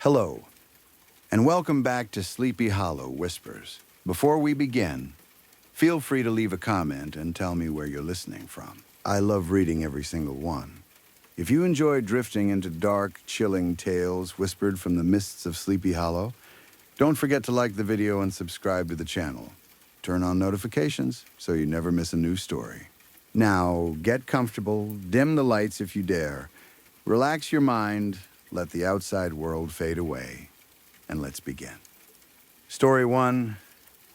Hello, and welcome back to Sleepy Hollow Whispers. Before we begin, feel free to leave a comment and tell me where you're listening from. I love reading every single one. If you enjoy drifting into dark, chilling tales whispered from the mists of Sleepy Hollow, don't forget to like the video and subscribe to the channel. Turn on notifications so you never miss a new story. Now, get comfortable, dim the lights if you dare, relax your mind, let the outside world fade away, and let's begin. Story 1.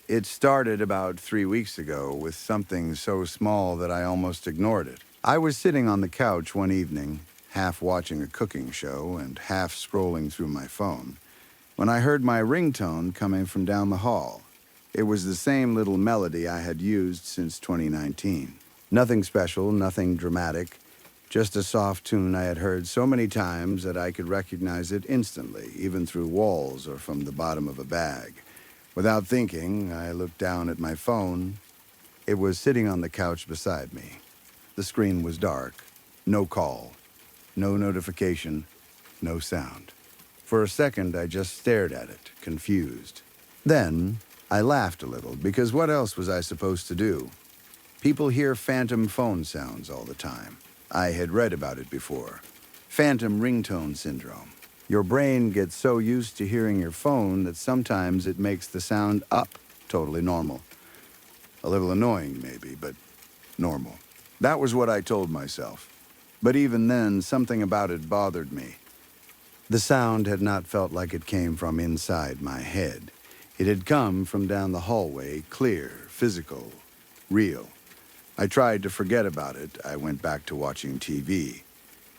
It started about 3 weeks ago with something so small that I almost ignored it. I was sitting on the couch one evening, half watching a cooking show and half scrolling through my phone, when I heard my ringtone coming from down the hall. It was the same little melody I had used since 2019. Nothing special, nothing dramatic, just a soft tune I had heard so many times that I could recognize it instantly, even through walls or from the bottom of a bag. Without thinking, I looked down at my phone. It was sitting on the couch beside me. The screen was dark. No call. No notification. No sound. For a second, I just stared at it, confused. Then, I laughed a little, because what else was I supposed to do? People hear phantom phone sounds all the time. I had read about it before. Phantom ringtone syndrome. Your brain gets so used to hearing your phone that sometimes it makes the sound up totally normal. A little annoying, maybe, but normal. That was what I told myself. But even then, something about it bothered me. The sound had not felt like it came from inside my head. It had come from down the hallway, clear, physical, real. I tried to forget about it. I went back to watching TV.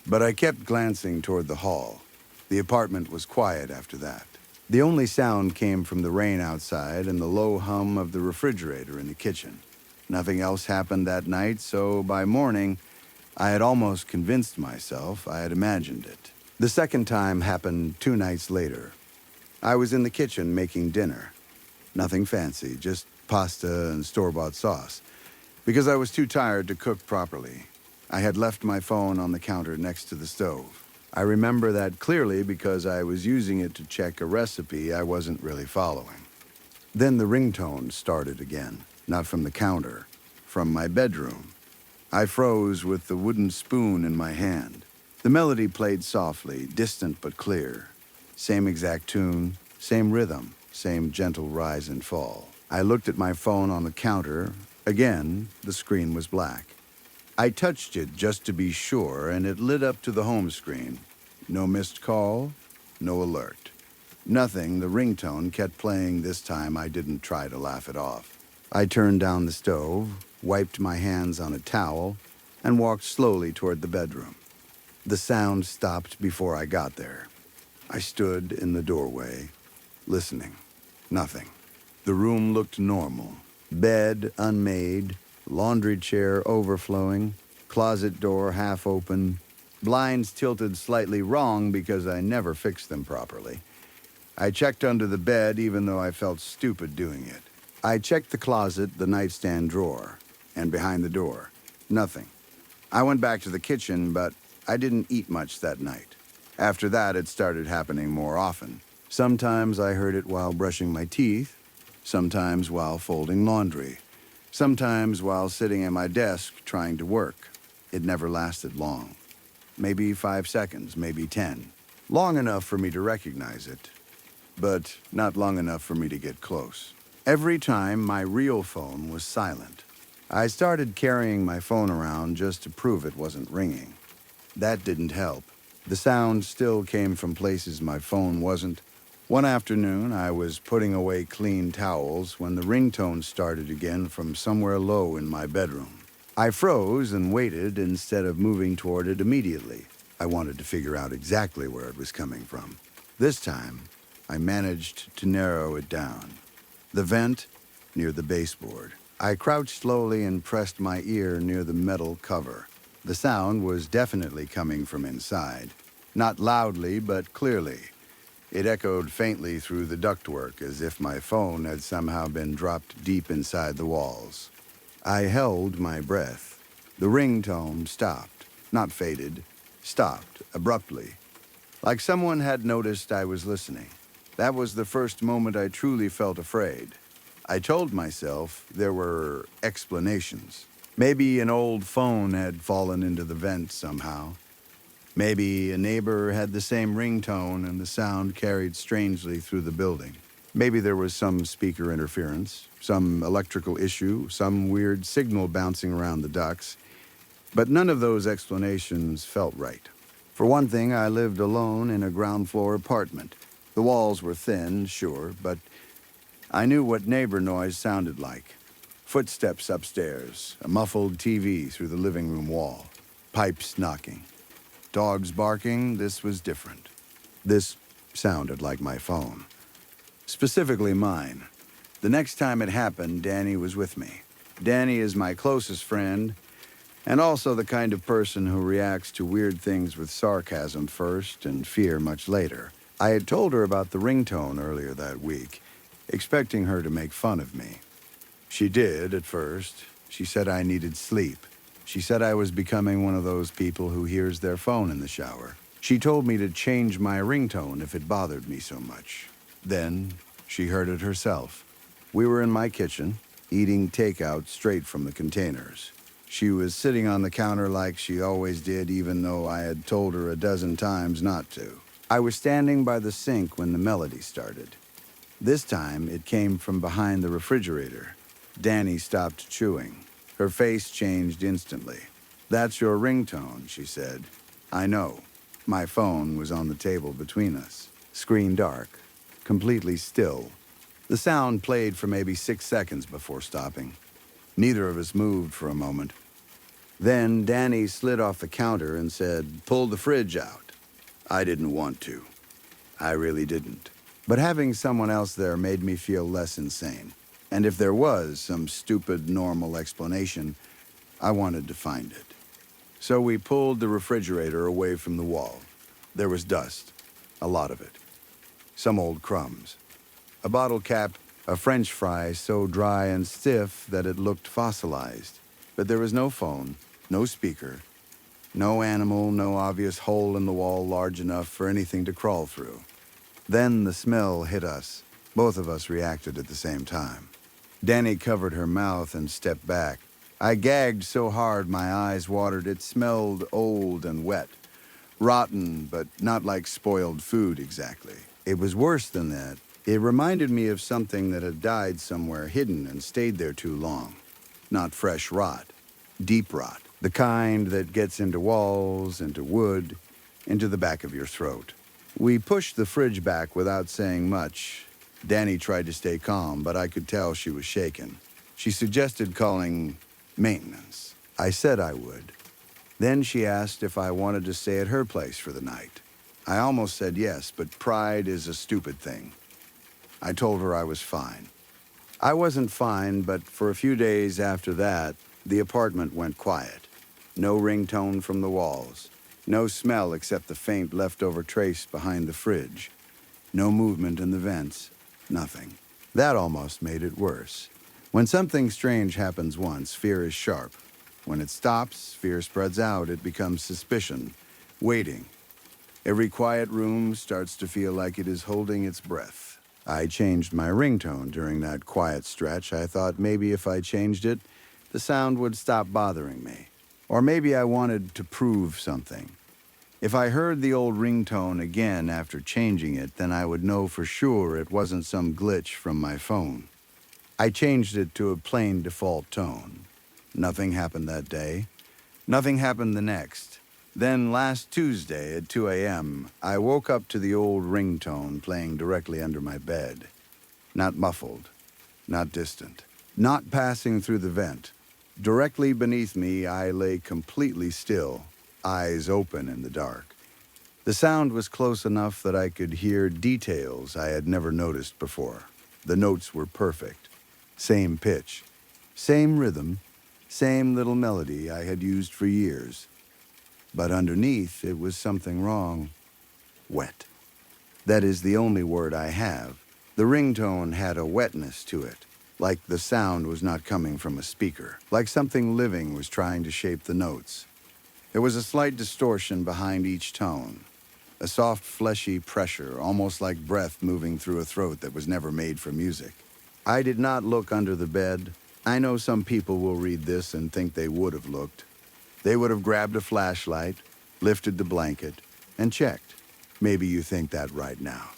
But I kept glancing toward the hall. The apartment was quiet after that. The only sound came from the rain outside and the low hum of the refrigerator in the kitchen. Nothing else happened that night, so by morning, I had almost convinced myself I had imagined it. The second time happened 2 nights later. I was in the kitchen making dinner. Nothing fancy, just pasta and store-bought sauce. Because I was too tired to cook properly. I had left my phone on the counter next to the stove. I remember that clearly because I was using it to check a recipe I wasn't really following. Then the ringtone started again, not from the counter, from my bedroom. I froze with the wooden spoon in my hand. The melody played softly, distant but clear. Same exact tune, same rhythm, same gentle rise and fall. I looked at my phone on the counter. Again, the screen was black. I touched it just to be sure, and it lit up to the home screen. No missed call, no alert. Nothing. The ringtone kept playing. This time I didn't try to laugh it off. I turned down the stove, wiped my hands on a towel, and walked slowly toward the bedroom. The sound stopped before I got there. I stood in the doorway, listening. Nothing. The room looked normal. Bed unmade, laundry chair overflowing, closet door half open, blinds tilted slightly wrong because I never fixed them properly. I checked under the bed even though I felt stupid doing it. I checked the closet, the nightstand drawer, and behind the door. Nothing. I went back to the kitchen, but I didn't eat much that night. After that, it started happening more often. Sometimes I heard it while brushing my teeth, sometimes while folding laundry, sometimes while sitting at my desk trying to work. It never lasted long. Maybe 5 seconds, maybe 10. Long enough for me to recognize it, but not long enough for me to get close. Every time, my real phone was silent. I started carrying my phone around just to prove it wasn't ringing. That didn't help. The sound still came from places my phone wasn't. One afternoon, I was putting away clean towels when the ringtone started again from somewhere low in my bedroom. I froze and waited instead of moving toward it immediately. I wanted to figure out exactly where it was coming from. This time, I managed to narrow it down. The vent near the baseboard. I crouched slowly and pressed my ear near the metal cover. The sound was definitely coming from inside. Not loudly, but clearly. It echoed faintly through the ductwork, as if my phone had somehow been dropped deep inside the walls. I held my breath. The ringtone stopped, not faded, stopped abruptly. Like someone had noticed I was listening. That was the first moment I truly felt afraid. I told myself there were explanations. Maybe an old phone had fallen into the vent somehow. Maybe a neighbor had the same ringtone and the sound carried strangely through the building. Maybe there was some speaker interference, some electrical issue, some weird signal bouncing around the ducts. But none of those explanations felt right. For one thing, I lived alone in a ground floor apartment. The walls were thin, sure, but I knew what neighbor noise sounded like. Footsteps upstairs, a muffled TV through the living room wall, pipes knocking. Dogs barking, this was different. This sounded like my phone. Specifically mine. The next time it happened, Danny was with me. Danny is my closest friend, and also the kind of person who reacts to weird things with sarcasm first and fear much later. I had told her about the ringtone earlier that week, expecting her to make fun of me. She did at first. She said I needed sleep. She said I was becoming one of those people who hears their phone in the shower. She told me to change my ringtone if it bothered me so much. Then she heard it herself. We were in my kitchen, eating takeout straight from the containers. She was sitting on the counter like she always did, even though I had told her a dozen times not to. I was standing by the sink when the melody started. This time, it came from behind the refrigerator. Danny stopped chewing. Her face changed instantly. "That's your ringtone," she said. "I know." My phone was on the table between us. Screen dark, completely still. The sound played for maybe 6 seconds before stopping. Neither of us moved for a moment. Then Danny slid off the counter and said, "Pull the fridge out." I didn't want to. I really didn't. But having someone else there made me feel less insane. And if there was some stupid, normal explanation, I wanted to find it. So we pulled the refrigerator away from the wall. There was dust, a lot of it. Some old crumbs. A bottle cap, a French fry so dry and stiff that it looked fossilized. But there was no phone, no speaker, no animal, no obvious hole in the wall large enough for anything to crawl through. Then the smell hit us. Both of us reacted at the same time. Danny covered her mouth and stepped back. I gagged so hard my eyes watered. It smelled old and wet. Rotten, but not like spoiled food exactly. It was worse than that. It reminded me of something that had died somewhere hidden and stayed there too long. Not fresh rot, deep rot. The kind that gets into walls, into wood, into the back of your throat. We pushed the fridge back without saying much. Danny tried to stay calm, but I could tell she was shaken. She suggested calling maintenance. I said I would. Then she asked if I wanted to stay at her place for the night. I almost said yes, but pride is a stupid thing. I told her I was fine. I wasn't fine, but for a few days after that, the apartment went quiet. No ringtone from the walls. No smell except the faint leftover trace behind the fridge. No movement in the vents. Nothing. That almost made it worse. When something strange happens once, fear is sharp. When it stops, fear spreads out. It becomes suspicion, waiting. Every quiet room starts to feel like it is holding its breath. I changed my ringtone during that quiet stretch. I thought maybe if I changed it, the sound would stop bothering me. Or maybe I wanted to prove something. If I heard the old ringtone again after changing it, then I would know for sure it wasn't some glitch from my phone. I changed it to a plain default tone. Nothing happened that day. Nothing happened the next. Then last Tuesday at 2 a.m., I woke up to the old ringtone playing directly under my bed. Not muffled, not distant, not passing through the vent. Directly beneath me, I lay completely still, eyes open in the dark. The sound was close enough that I could hear details I had never noticed before. The notes were perfect. Same pitch, same rhythm, same little melody I had used for years. But underneath, it was something wrong. Wet. That is the only word I have. The ringtone had a wetness to it, like the sound was not coming from a speaker, like something living was trying to shape the notes. There was a slight distortion behind each tone, a soft, fleshy pressure, almost like breath moving through a throat that was never made for music. I did not look under the bed. I know some people will read this and think they would have looked. They would have grabbed a flashlight, lifted the blanket, and checked. Maybe you think that right now.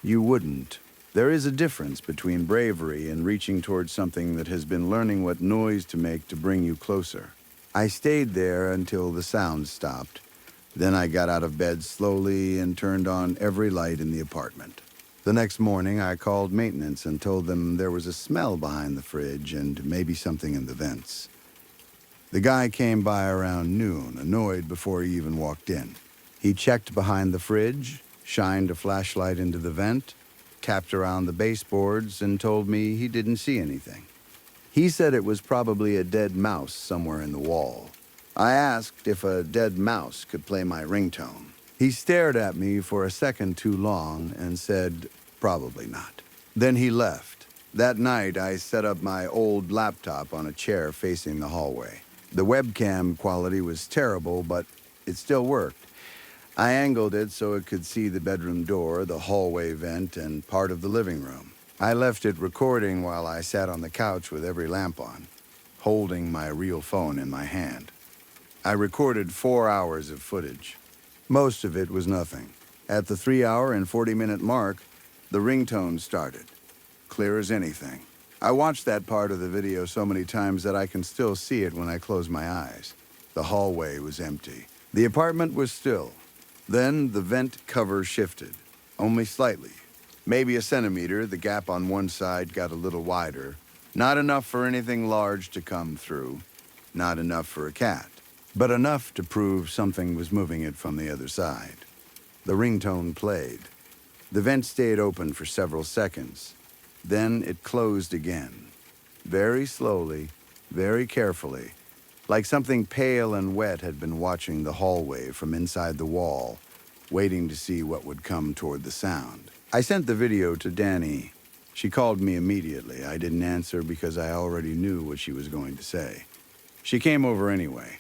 You wouldn't. There is a difference between bravery and reaching towards something that has been learning what noise to make to bring you closer. I stayed there until the sound stopped. Then I got out of bed slowly and turned on every light in the apartment. The next morning, I called maintenance and told them there was a smell behind the fridge and maybe something in the vents. The guy came by around noon, annoyed before he even walked in. He checked behind the fridge, shined a flashlight into the vent, tapped around the baseboards, and told me he didn't see anything. He said it was probably a dead mouse somewhere in the wall. I asked if a dead mouse could play my ringtone. He stared at me for a second too long and said, probably not. Then he left. That night, I set up my old laptop on a chair facing the hallway. The webcam quality was terrible, but it still worked. I angled it so it could see the bedroom door, the hallway vent, and part of the living room. I left it recording while I sat on the couch with every lamp on, holding my real phone in my hand. I recorded 4 hours of footage. Most of it was nothing. At the 3-hour and 40-minute mark, the ringtone started, clear as anything. I watched that part of the video so many times that I can still see it when I close my eyes. The hallway was empty. The apartment was still. Then the vent cover shifted, only slightly. Maybe a centimeter, the gap on one side got a little wider. Not enough for anything large to come through. Not enough for a cat. But enough to prove something was moving it from the other side. The ringtone played. The vent stayed open for several seconds. Then it closed again. Very slowly, very carefully, like something pale and wet had been watching the hallway from inside the wall, waiting to see what would come toward the sound. I sent the video to Danny. She called me immediately. I didn't answer because I already knew what she was going to say. She came over anyway.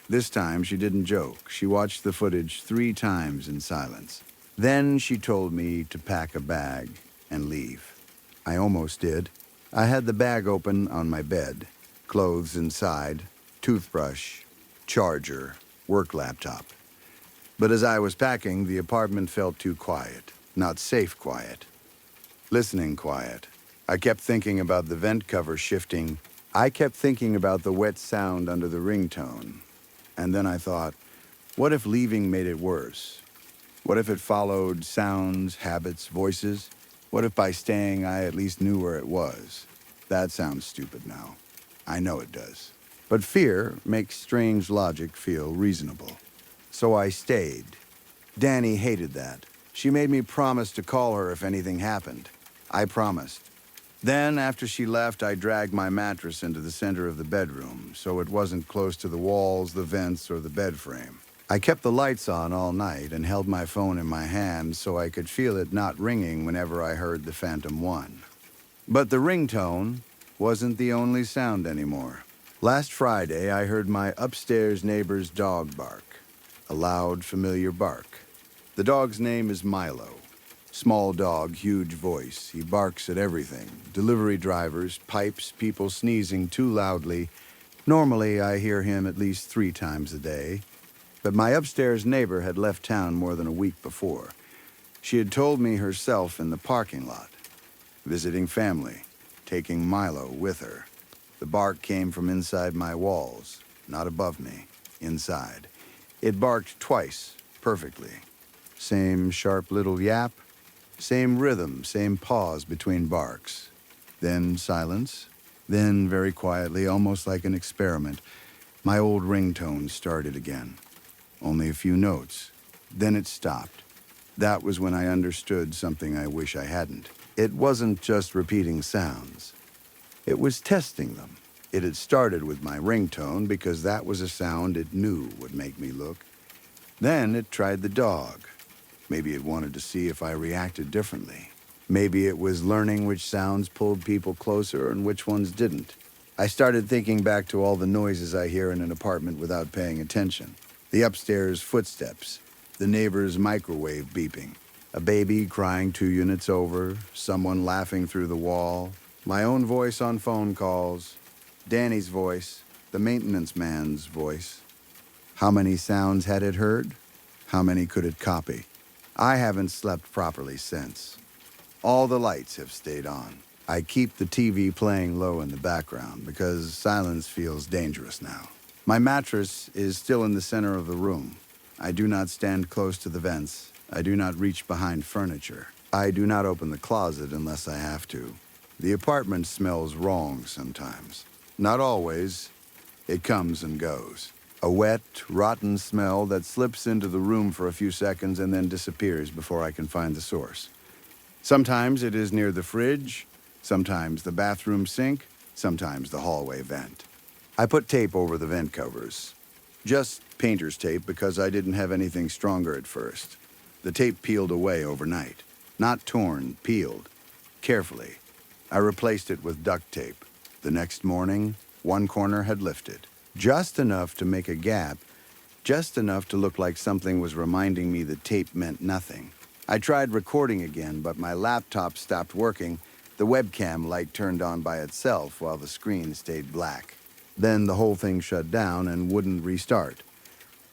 This time, she didn't joke. She watched the footage 3 times in silence. Then she told me to pack a bag and leave. I almost did. I had the bag open on my bed, clothes inside, toothbrush, charger, work laptop. But as I was packing, the apartment felt too quiet. Not safe quiet. Listening quiet. I kept thinking about the vent cover shifting. I kept thinking about the wet sound under the ringtone. And then I thought, what if leaving made it worse? What if it followed sounds, habits, voices? What if by staying I at least knew where it was? That sounds stupid now. I know it does. But fear makes strange logic feel reasonable. So I stayed. Danny hated that. She made me promise to call her if anything happened. I promised. Then, after she left, I dragged my mattress into the center of the bedroom, so it wasn't close to the walls, the vents, or the bed frame. I kept the lights on all night and held my phone in my hand so I could feel it not ringing whenever I heard the Phantom 1. But the ringtone wasn't the only sound anymore. Last Friday, I heard my upstairs neighbor's dog bark. A loud, familiar bark. The dog's name is Milo. Small dog, huge voice. He barks at everything. Delivery drivers, pipes, people sneezing too loudly. Normally, I hear him at least 3 times a day. But my upstairs neighbor had left town more than a week before. She had told me herself in the parking lot. Visiting family. Taking Milo with her. The bark came from inside my walls. Not above me. Inside. It barked twice, perfectly. Same sharp little yap. Same rhythm, same pause between barks. Then silence. Then, very quietly, almost like an experiment, my old ringtone started again. Only a few notes. Then it stopped. That was when I understood something I wish I hadn't. It wasn't just repeating sounds. It was testing them. It had started with my ringtone because that was a sound it knew would make me look. Then it tried the dog. Maybe it wanted to see if I reacted differently. Maybe it was learning which sounds pulled people closer and which ones didn't. I started thinking back to all the noises I hear in an apartment without paying attention. The upstairs footsteps, The neighbor's microwave beeping. A baby crying 2 units over, someone laughing through the wall, my own voice on phone calls, Danny's voice, the maintenance man's voice. How many sounds had it heard? How many could it copy? I haven't slept properly since. All the lights have stayed on. I keep the TV playing low in the background because silence feels dangerous now. My mattress is still in the center of the room. I do not stand close to the vents. I do not reach behind furniture. I do not open the closet unless I have to. The apartment smells wrong sometimes. Not always. It comes and goes. A wet, rotten smell that slips into the room for a few seconds and then disappears before I can find the source. Sometimes it is near the fridge, sometimes the bathroom sink, sometimes the hallway vent. I put tape over the vent covers. Just painter's tape because I didn't have anything stronger at first. The tape peeled away overnight. Not torn, peeled. Carefully. I replaced it with duct tape. The next morning, one corner had lifted. Just enough to make a gap, just enough to look like something was reminding me the tape meant nothing. I tried recording again, but my laptop stopped working. The webcam light turned on by itself while the screen stayed black. Then the whole thing shut down and wouldn't restart.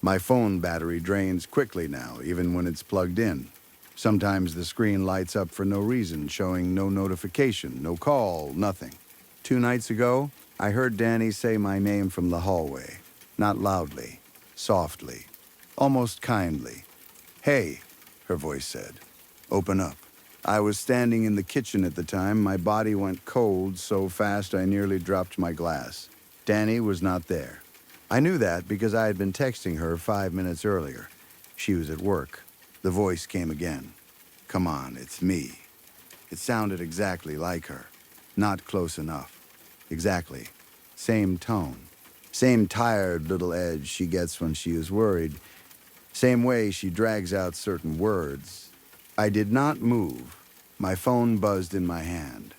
My phone battery drains quickly now, even when it's plugged in. Sometimes the screen lights up for no reason, showing no notification, no call, nothing. 2 nights ago, I heard Danny say my name from the hallway. Not loudly, softly, almost kindly. "Hey," her voice said. "Open up." I was standing in the kitchen at the time. My body went cold so fast I nearly dropped my glass. Danny was not there. I knew that because I had been texting her 5 minutes earlier. She was at work. The voice came again. "Come on, it's me." It sounded exactly like her. Not close enough. Exactly. Same tone. Same tired little edge she gets when she is worried. Same way she drags out certain words. I did not move. My phone buzzed in my hand.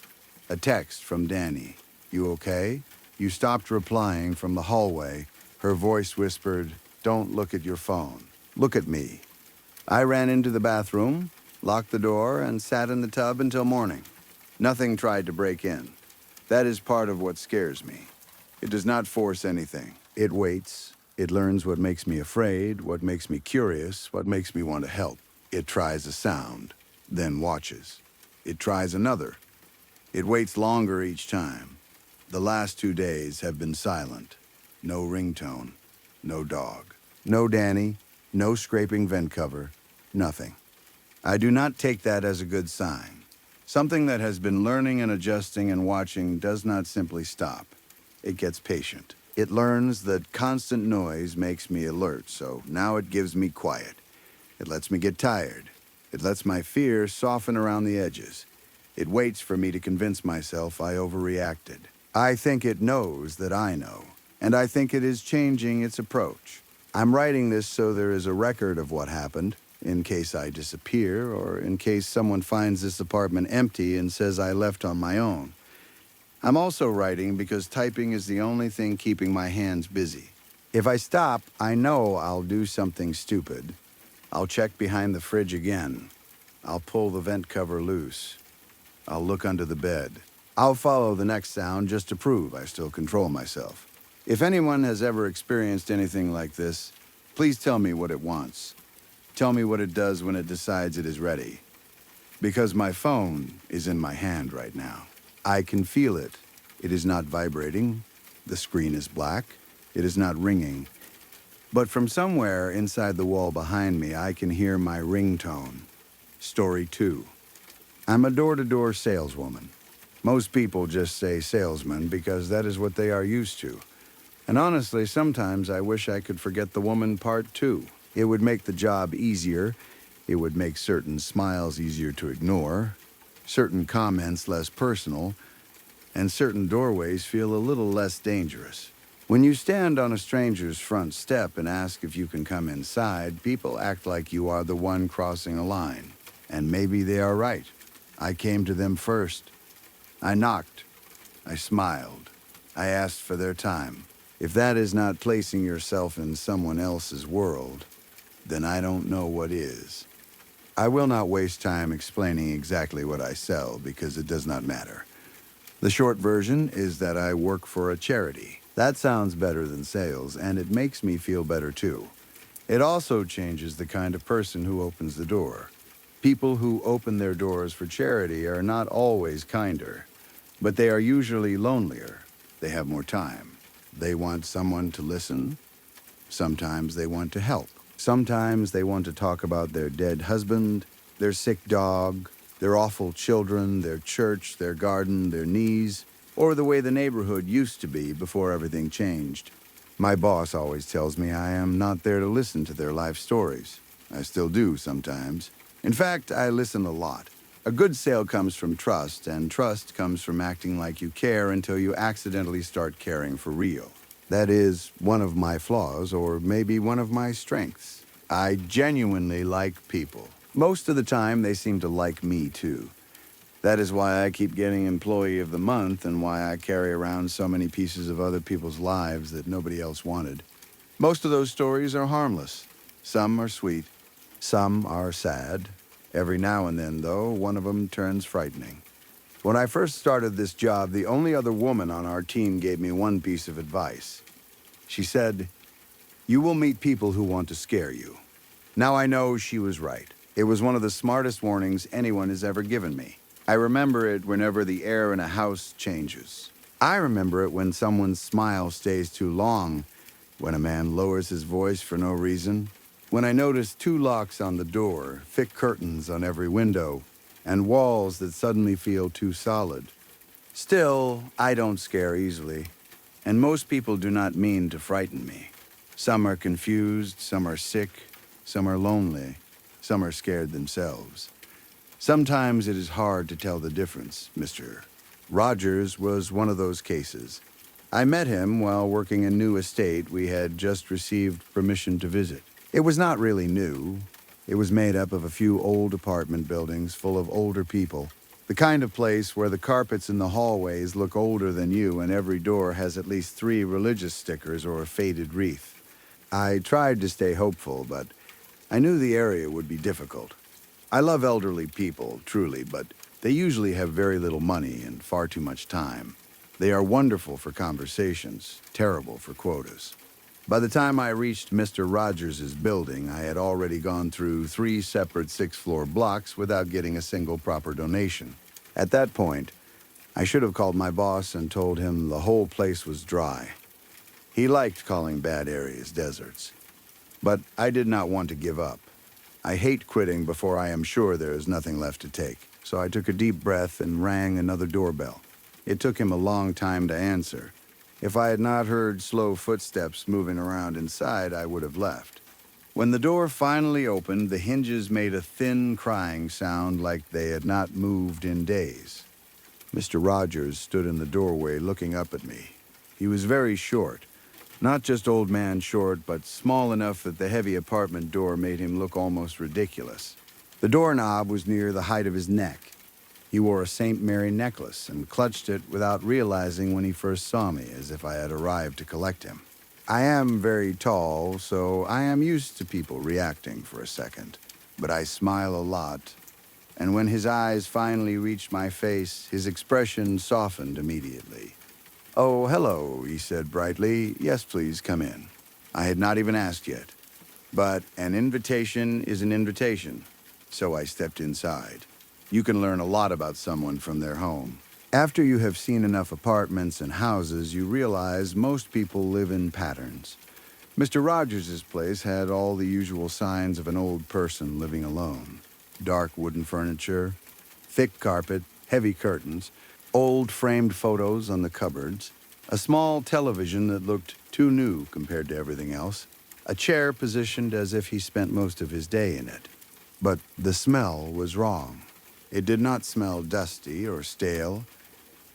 A text from Danny. "You okay?" You stopped replying from the hallway. Her voice whispered, "Don't look at your phone. Look at me." I ran into the bathroom, locked the door, and sat in the tub until morning. Nothing tried to break in. That is part of what scares me. It does not force anything. It waits. It learns what makes me afraid, what makes me curious, what makes me want to help. It tries a sound, then watches. It tries another. It waits longer each time. The last 2 days have been silent. No ringtone, no dog, no Danny, no scraping vent cover, nothing. I do not take that as a good sign. Something that has been learning and adjusting and watching does not simply stop. It gets patient. It learns that constant noise makes me alert, so now it gives me quiet. It lets me get tired. It lets my fear soften around the edges. It waits for me to convince myself I overreacted. I think it knows that I know, and I think it is changing its approach. I'm writing this so there is a record of what happened, in case I disappear or in case someone finds this apartment empty and says I left on my own. I'm also writing because typing is the only thing keeping my hands busy. If I stop, I know I'll do something stupid. I'll check behind the fridge again. I'll pull the vent cover loose. I'll look under the bed. I'll follow the next sound just to prove I still control myself. If anyone has ever experienced anything like this, please tell me what it wants. Tell me what it does when it decides it is ready. Because my phone is in my hand right now. I can feel it. It is not vibrating. The screen is black. It is not ringing. But from somewhere inside the wall behind me, I can hear my ringtone. Story 2. I'm a door-to-door saleswoman. Most people just say salesman because that is what they are used to. And honestly, sometimes I wish I could forget the woman part too. It would make the job easier. It would make certain smiles easier to ignore, certain comments less personal, and certain doorways feel a little less dangerous. When you stand on a stranger's front step and ask if you can come inside, people act like you are the one crossing a line. And maybe they are right. I came to them first. I knocked. I smiled. I asked for their time. If that is not placing yourself in someone else's world, then I don't know what is. I will not waste time explaining exactly what I sell because it does not matter. The short version is that I work for a charity. That sounds better than sales, and it makes me feel better too. It also changes the kind of person who opens the door. People who open their doors for charity are not always kinder, but they are usually lonelier. They have more time. They want someone to listen. Sometimes they want to help. Sometimes they want to talk about their dead husband, their sick dog, their awful children, their church, their garden, their knees, or the way the neighborhood used to be before everything changed. My boss always tells me I am not there to listen to their life stories. I still do sometimes. In fact, I listen a lot. A good sale comes from trust, and trust comes from acting like you care until you accidentally start caring for real. That is one of my flaws, or maybe one of my strengths. I genuinely like people. Most of the time, they seem to like me, too. That is why I keep getting Employee of the Month and why I carry around so many pieces of other people's lives that nobody else wanted. Most of those stories are harmless. Some are sweet. Some are sad. Every now and then, though, one of them turns frightening. When I first started this job, the only other woman on our team gave me one piece of advice. She said, "You will meet people who want to scare you." Now I know she was right. It was one of the smartest warnings anyone has ever given me. I remember it whenever the air in a house changes. I remember it when someone's smile stays too long, when a man lowers his voice for no reason, when I notice 2 locks on the door, thick curtains on every window, and walls that suddenly feel too solid. Still, I don't scare easily, and most people do not mean to frighten me. Some are confused, some are sick, some are lonely, some are scared themselves. Sometimes it is hard to tell the difference. Mr. Rogers was one of those cases. I met him while working a new estate we had just received permission to visit. It was not really new. It was made up of a few old apartment buildings full of older people. The kind of place where the carpets in the hallways look older than you and every door has at least 3 religious stickers or a faded wreath. I tried to stay hopeful, but I knew the area would be difficult. I love elderly people, truly, but they usually have very little money and far too much time. They are wonderful for conversations, terrible for quotas. By the time I reached Mr. Rogers' building, I had already gone through 3 separate 6-floor blocks without getting a single proper donation. At that point, I should have called my boss and told him the whole place was dry. He liked calling bad areas deserts. But I did not want to give up. I hate quitting before I am sure there is nothing left to take, so I took a deep breath and rang another doorbell. It took him a long time to answer. If I had not heard slow footsteps moving around inside, I would have left. When the door finally opened, the hinges made a thin crying sound like they had not moved in days. Mr. Rogers stood in the doorway looking up at me. He was very short. Not just old man short, but small enough that the heavy apartment door made him look almost ridiculous. The doorknob was near the height of his neck. He wore a St. Mary necklace and clutched it without realizing when he first saw me, as if I had arrived to collect him. I am very tall, so I am used to people reacting for a second. But I smile a lot, and when his eyes finally reached my face, his expression softened immediately. "Oh, hello," he said brightly. "Yes, please, come in." I had not even asked yet. But an invitation is an invitation, so I stepped inside. You can learn a lot about someone from their home. After you have seen enough apartments and houses, you realize most people live in patterns. Mr. Rogers' place had all the usual signs of an old person living alone. Dark wooden furniture, thick carpet, heavy curtains, old framed photos on the cupboards, a small television that looked too new compared to everything else, a chair positioned as if he spent most of his day in it. But the smell was wrong. It did not smell dusty or stale.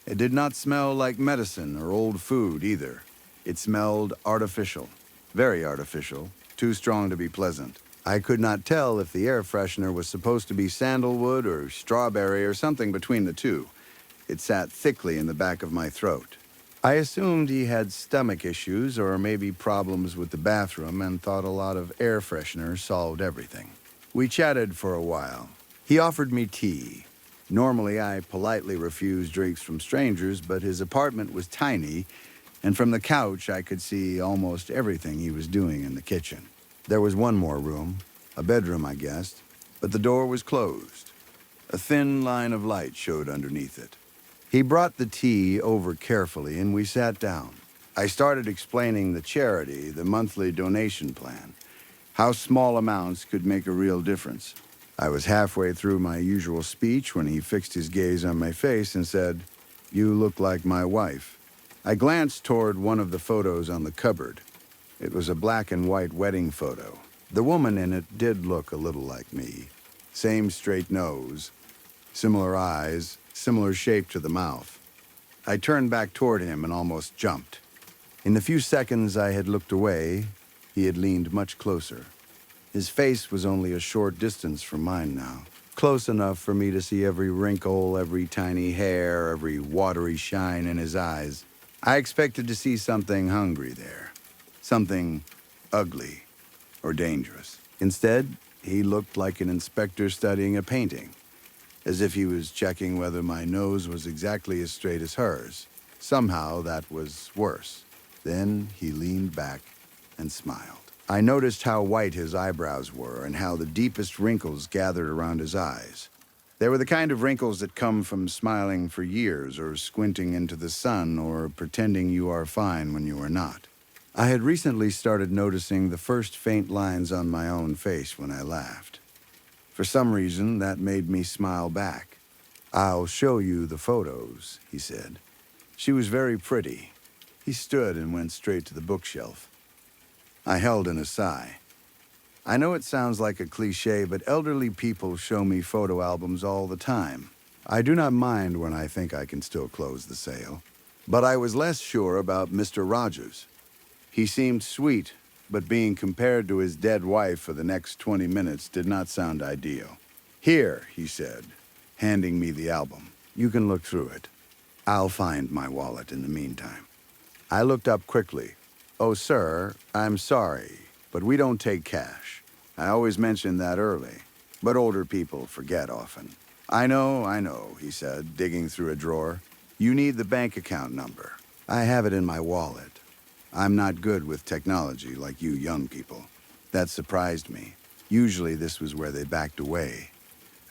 It did not smell like medicine or old food either. It smelled artificial, very artificial, too strong to be pleasant. I could not tell if the air freshener was supposed to be sandalwood or strawberry or something between the two. It sat thickly in the back of my throat. I assumed he had stomach issues or maybe problems with the bathroom and thought a lot of air freshener solved everything. We chatted for a while. He offered me tea. Normally, I politely refuse drinks from strangers, but his apartment was tiny, and from the couch, I could see almost everything he was doing in the kitchen. There was one more room, a bedroom, I guessed, but the door was closed. A thin line of light showed underneath it. He brought the tea over carefully, and we sat down. I started explaining the charity, the monthly donation plan, how small amounts could make a real difference. I was halfway through my usual speech when he fixed his gaze on my face and said, "You look like my wife." I glanced toward one of the photos on the cupboard. It was a black and white wedding photo. The woman in it did look a little like me. Same straight nose, similar eyes, similar shape to the mouth. I turned back toward him and almost jumped. In the few seconds I had looked away, he had leaned much closer. His face was only a short distance from mine now, close enough for me to see every wrinkle, every tiny hair, every watery shine in his eyes. I expected to see something hungry there, something ugly or dangerous. Instead, he looked like an inspector studying a painting, as if he was checking whether my nose was exactly as straight as hers. Somehow that was worse. Then he leaned back and smiled. I noticed how white his eyebrows were and how the deepest wrinkles gathered around his eyes. They were the kind of wrinkles that come from smiling for years or squinting into the sun or pretending you are fine when you are not. I had recently started noticing the first faint lines on my own face when I laughed. For some reason, that made me smile back. "I'll show you the photos," he said. She was very pretty. He stood and went straight to the bookshelf. I held in a sigh. I know it sounds like a cliche, but elderly people show me photo albums all the time. I do not mind when I think I can still close the sale. But I was less sure about Mr. Rogers. He seemed sweet, but being compared to his dead wife for the next 20 minutes did not sound ideal. "Here," he said, handing me the album. "You can look through it. I'll find my wallet in the meantime." I looked up quickly. "Oh, sir, I'm sorry, but we don't take cash. I always mention that early, but older people forget often." I know, he said, digging through a drawer. "You need the bank account number. I have it in my wallet. I'm not good with technology like you young people." That surprised me. Usually this was where they backed away.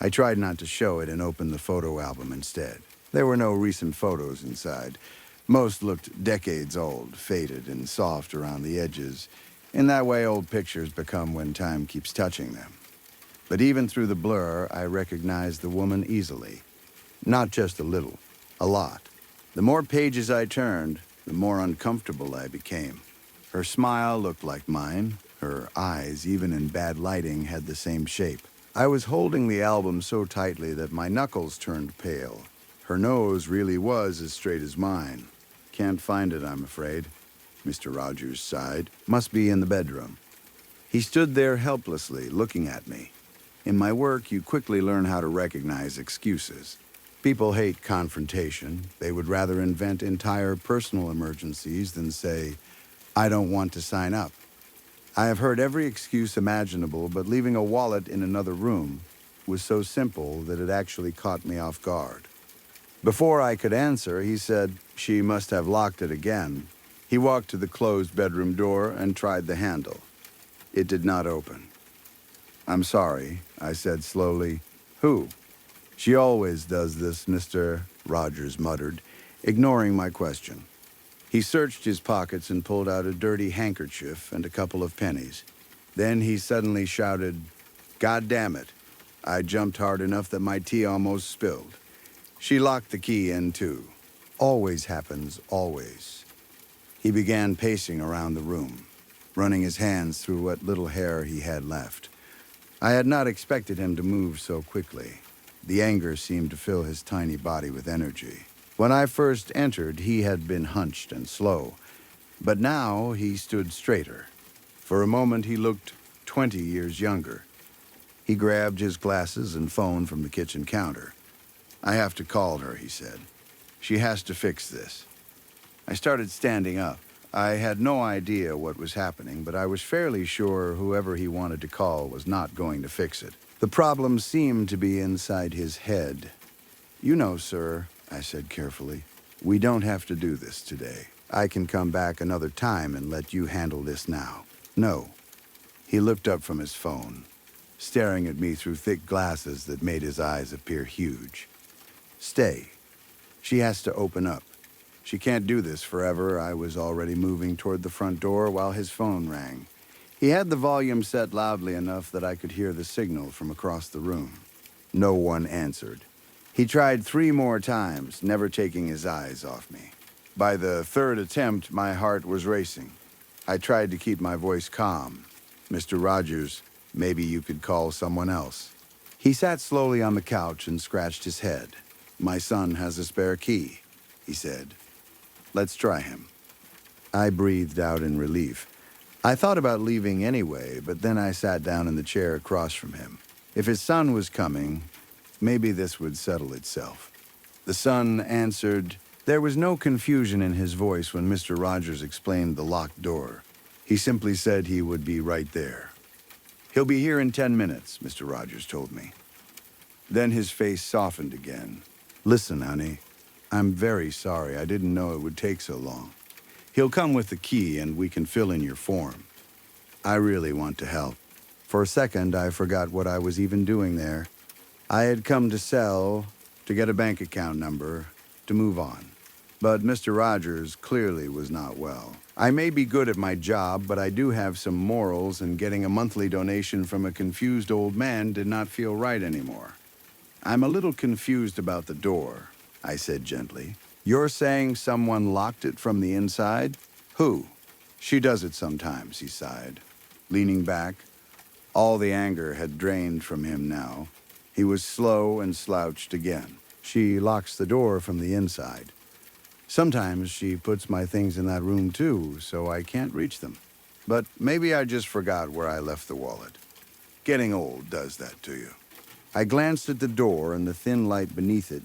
I tried not to show it and opened the photo album instead. There were no recent photos inside. Most looked decades old, faded and soft around the edges. In that way old pictures become when time keeps touching them. But even through the blur, I recognized the woman easily. Not just a little, a lot. The more pages I turned, the more uncomfortable I became. Her smile looked like mine. Her eyes, even in bad lighting, had the same shape. I was holding the album so tightly that my knuckles turned pale. Her nose really was as straight as mine. "Can't find it, I'm afraid," Mr. Rogers sighed. "Must be in the bedroom." He stood there helplessly, looking at me. In my work, you quickly learn how to recognize excuses. People hate confrontation. They would rather invent entire personal emergencies than say, "I don't want to sign up." I have heard every excuse imaginable, but leaving a wallet in another room was so simple that it actually caught me off guard. Before I could answer, he said, "She must have locked it again." He walked to the closed bedroom door and tried the handle. It did not open. "I'm sorry," I said slowly. "Who?" "She always does this, Mr. Rogers muttered, ignoring my question. He searched his pockets and pulled out a dirty handkerchief and a couple of pennies. Then he suddenly shouted, "God damn it." I jumped hard enough that my tea almost spilled. She locked the key in too. Always happens, always. He began pacing around the room, running his hands through what little hair he had left. I had not expected him to move so quickly. The anger seemed to fill his tiny body with energy. When I first entered, he had been hunched and slow, but now he stood straighter. For a moment, he looked 20 years younger. He grabbed his glasses and phone from the kitchen counter. "I have to call her," he said. "She has to fix this." I started standing up. I had no idea what was happening, but I was fairly sure whoever he wanted to call was not going to fix it. The problem seemed to be inside his head. "You know, sir," I said carefully, "we don't have to do this today. I can come back another time and let you handle this now." "No." He looked up from his phone, staring at me through thick glasses that made his eyes appear huge. "Stay. She has to open up. She can't do this forever." I was already moving toward the front door while his phone rang. He had the volume set loudly enough that I could hear the signal from across the room. No one answered. He tried 3 more times, never taking his eyes off me. By the 3rd attempt, my heart was racing. I tried to keep my voice calm. "Mr. Rogers, maybe you could call someone else." He sat slowly on the couch and scratched his head. "My son has a spare key," he said. "Let's try him." I breathed out in relief. I thought about leaving anyway, but then I sat down in the chair across from him. If his son was coming, maybe this would settle itself. The son answered. There was no confusion in his voice when Mr. Rogers explained the locked door. He simply said he would be right there. "He'll be here in 10 minutes, Mr. Rogers told me." Then his face softened again. "Listen, honey, I'm very sorry. I didn't know it would take so long. He'll come with the key and we can fill in your form." I really want to help. For a second, I forgot what I was even doing there. I had come to sell, to get a bank account number, to move on. But Mr. Rogers clearly was not well. I may be good at my job, but I do have some morals, and getting a monthly donation from a confused old man did not feel right anymore. "I'm a little confused about the door," I said gently. "You're saying someone locked it from the inside? Who?" "She does it sometimes," he sighed, leaning back. All the anger had drained from him now. He was slow and slouched again. "She locks the door from the inside. Sometimes she puts my things in that room too, so I can't reach them. But maybe I just forgot where I left the wallet. Getting old does that to you." I glanced at the door and the thin light beneath it.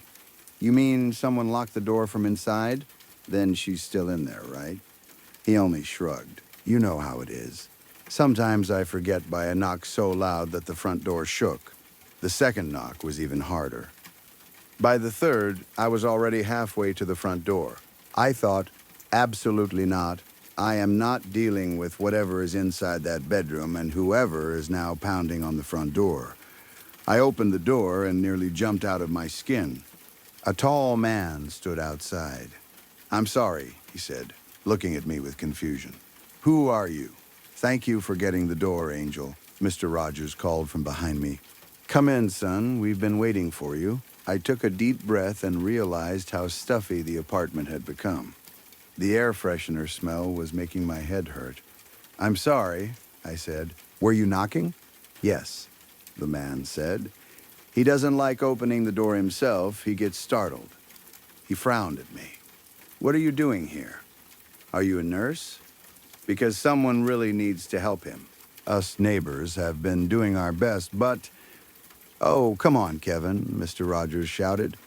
"You mean someone locked the door from inside? Then she's still in there, right?" He only shrugged. "You know how it is. Sometimes I forget by a knock so loud that the front door shook. The second knock was even harder. By the 3rd, I was already halfway to the front door. I thought, absolutely not. I am not dealing with whatever is inside that bedroom and whoever is now pounding on the front door. I opened the door and nearly jumped out of my skin. A tall man stood outside. "I'm sorry," he said, looking at me with confusion. "Who are you?" "Thank you for getting the door, Angel," Mr. Rogers called from behind me. "Come in, son. We've been waiting for you." I took a deep breath and realized how stuffy the apartment had become. The air freshener smell was making my head hurt. "I'm sorry," I said. "Were you knocking?" "Yes," the man said. "He doesn't like opening the door himself. He gets startled." He frowned at me. "What are you doing here? Are you a nurse? Because someone really needs to help him. Us neighbors have been doing our best, but—" "Oh, come on, Kevin," Mr. Rogers shouted.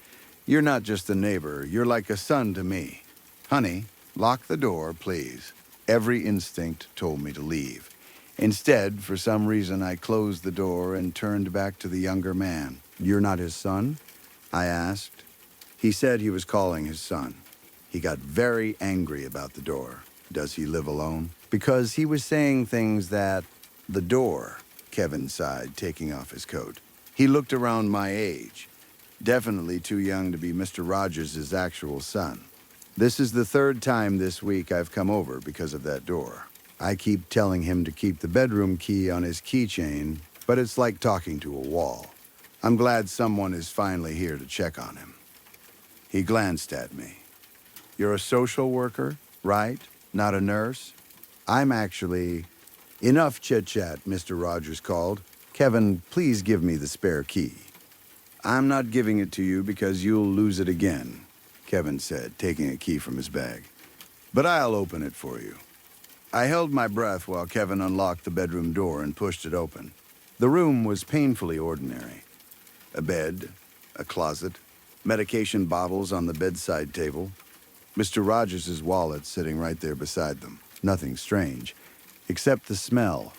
"You're not just a neighbor. You're like a son to me. Honey, lock the door, please." Every instinct told me to leave. Instead, for some reason, I closed the door and turned back to the younger man. "You're not his son?" I asked. He said he was calling his son. He got very angry about the door. "Does he live alone?" Because he was saying things that— "The door," Kevin sighed, taking off his coat. He looked around my age. Definitely too young to be Mr. Rogers' actual son. "This is the 3rd time this week I've come over because of that door. I keep telling him to keep the bedroom key on his keychain, but it's like talking to a wall. I'm glad someone is finally here to check on him." He glanced at me. "You're a social worker, right? Not a nurse?" "I'm actually—" "Enough chit-chat," Mr. Rogers called. "Kevin, please give me the spare key." "I'm not giving it to you because you'll lose it again," Kevin said, taking a key from his bag. "But I'll open it for you." I held my breath while Kevin unlocked the bedroom door and pushed it open. The room was painfully ordinary. A bed, a closet, medication bottles on the bedside table. Mr. Rogers' wallet sitting right there beside them. Nothing strange, except the smell.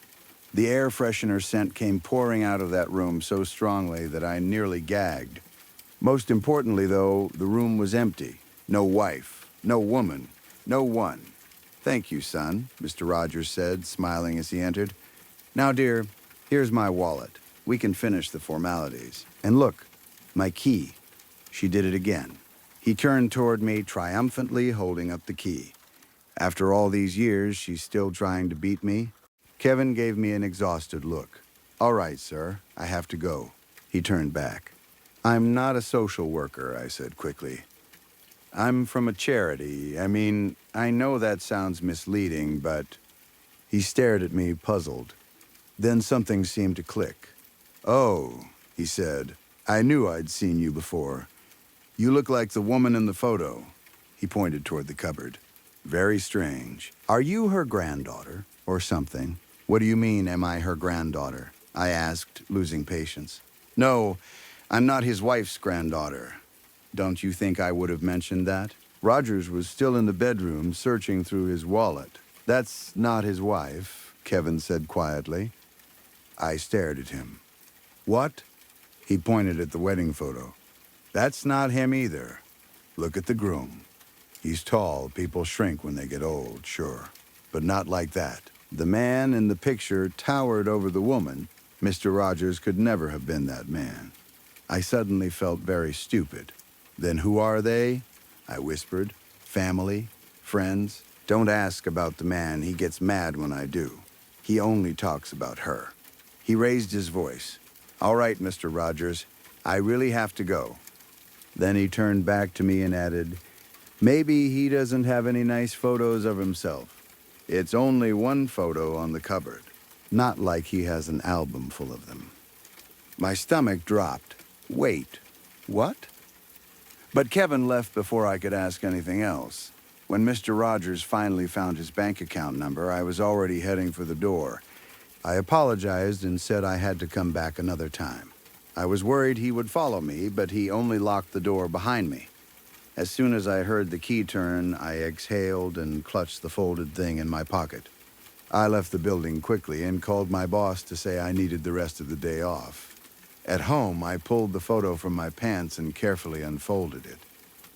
The air freshener scent came pouring out of that room so strongly that I nearly gagged. Most importantly, though, the room was empty. No wife, no woman, no one. "Thank you, son," Mr. Rogers said, smiling as he entered. "Now, dear, here's my wallet. We can finish the formalities. And look, my key." She did it again. He turned toward me triumphantly, holding up the key. After all these years, she's still trying to beat me? Kevin gave me an exhausted look. "All right, sir, I have to go." He turned back. "I'm not a social worker," I said quickly. "I'm from a charity. I know that sounds misleading, but..." He stared at me, puzzled. Then something seemed to click. "Oh," he said, "I knew I'd seen you before. You look like the woman in the photo." He pointed toward the cupboard. "Very strange. Are you her granddaughter, or something?" "What do you mean, am I her granddaughter?" I asked, losing patience. "No, I'm not his wife's granddaughter. Don't you think I would have mentioned that?" Rogers was still in the bedroom, searching through his wallet. "That's not his wife," Kevin said quietly. I stared at him. "What?" He pointed at the wedding photo. "That's not him either. Look at the groom. He's tall. People shrink when they get old, sure. But not like that. The man in the picture towered over the woman. Mr. Rogers could never have been that man." I suddenly felt very stupid. "Then who are they?" I whispered. "Family? Friends? Don't ask about the man. He gets mad when I do. He only talks about her." He raised his voice. "All right, Mr. Rogers, I really have to go." Then he turned back to me and added, "Maybe he doesn't have any nice photos of himself. It's only one photo on the cupboard. Not like he has an album full of them." My stomach dropped. Wait, what? But Kevin left before I could ask anything else. When Mr. Rogers finally found his bank account number, I was already heading for the door. I apologized and said I had to come back another time. I was worried he would follow me, but he only locked the door behind me. As soon as I heard the key turn, I exhaled and clutched the folded thing in my pocket. I left the building quickly and called my boss to say I needed the rest of the day off. At home, I pulled the photo from my pants and carefully unfolded it.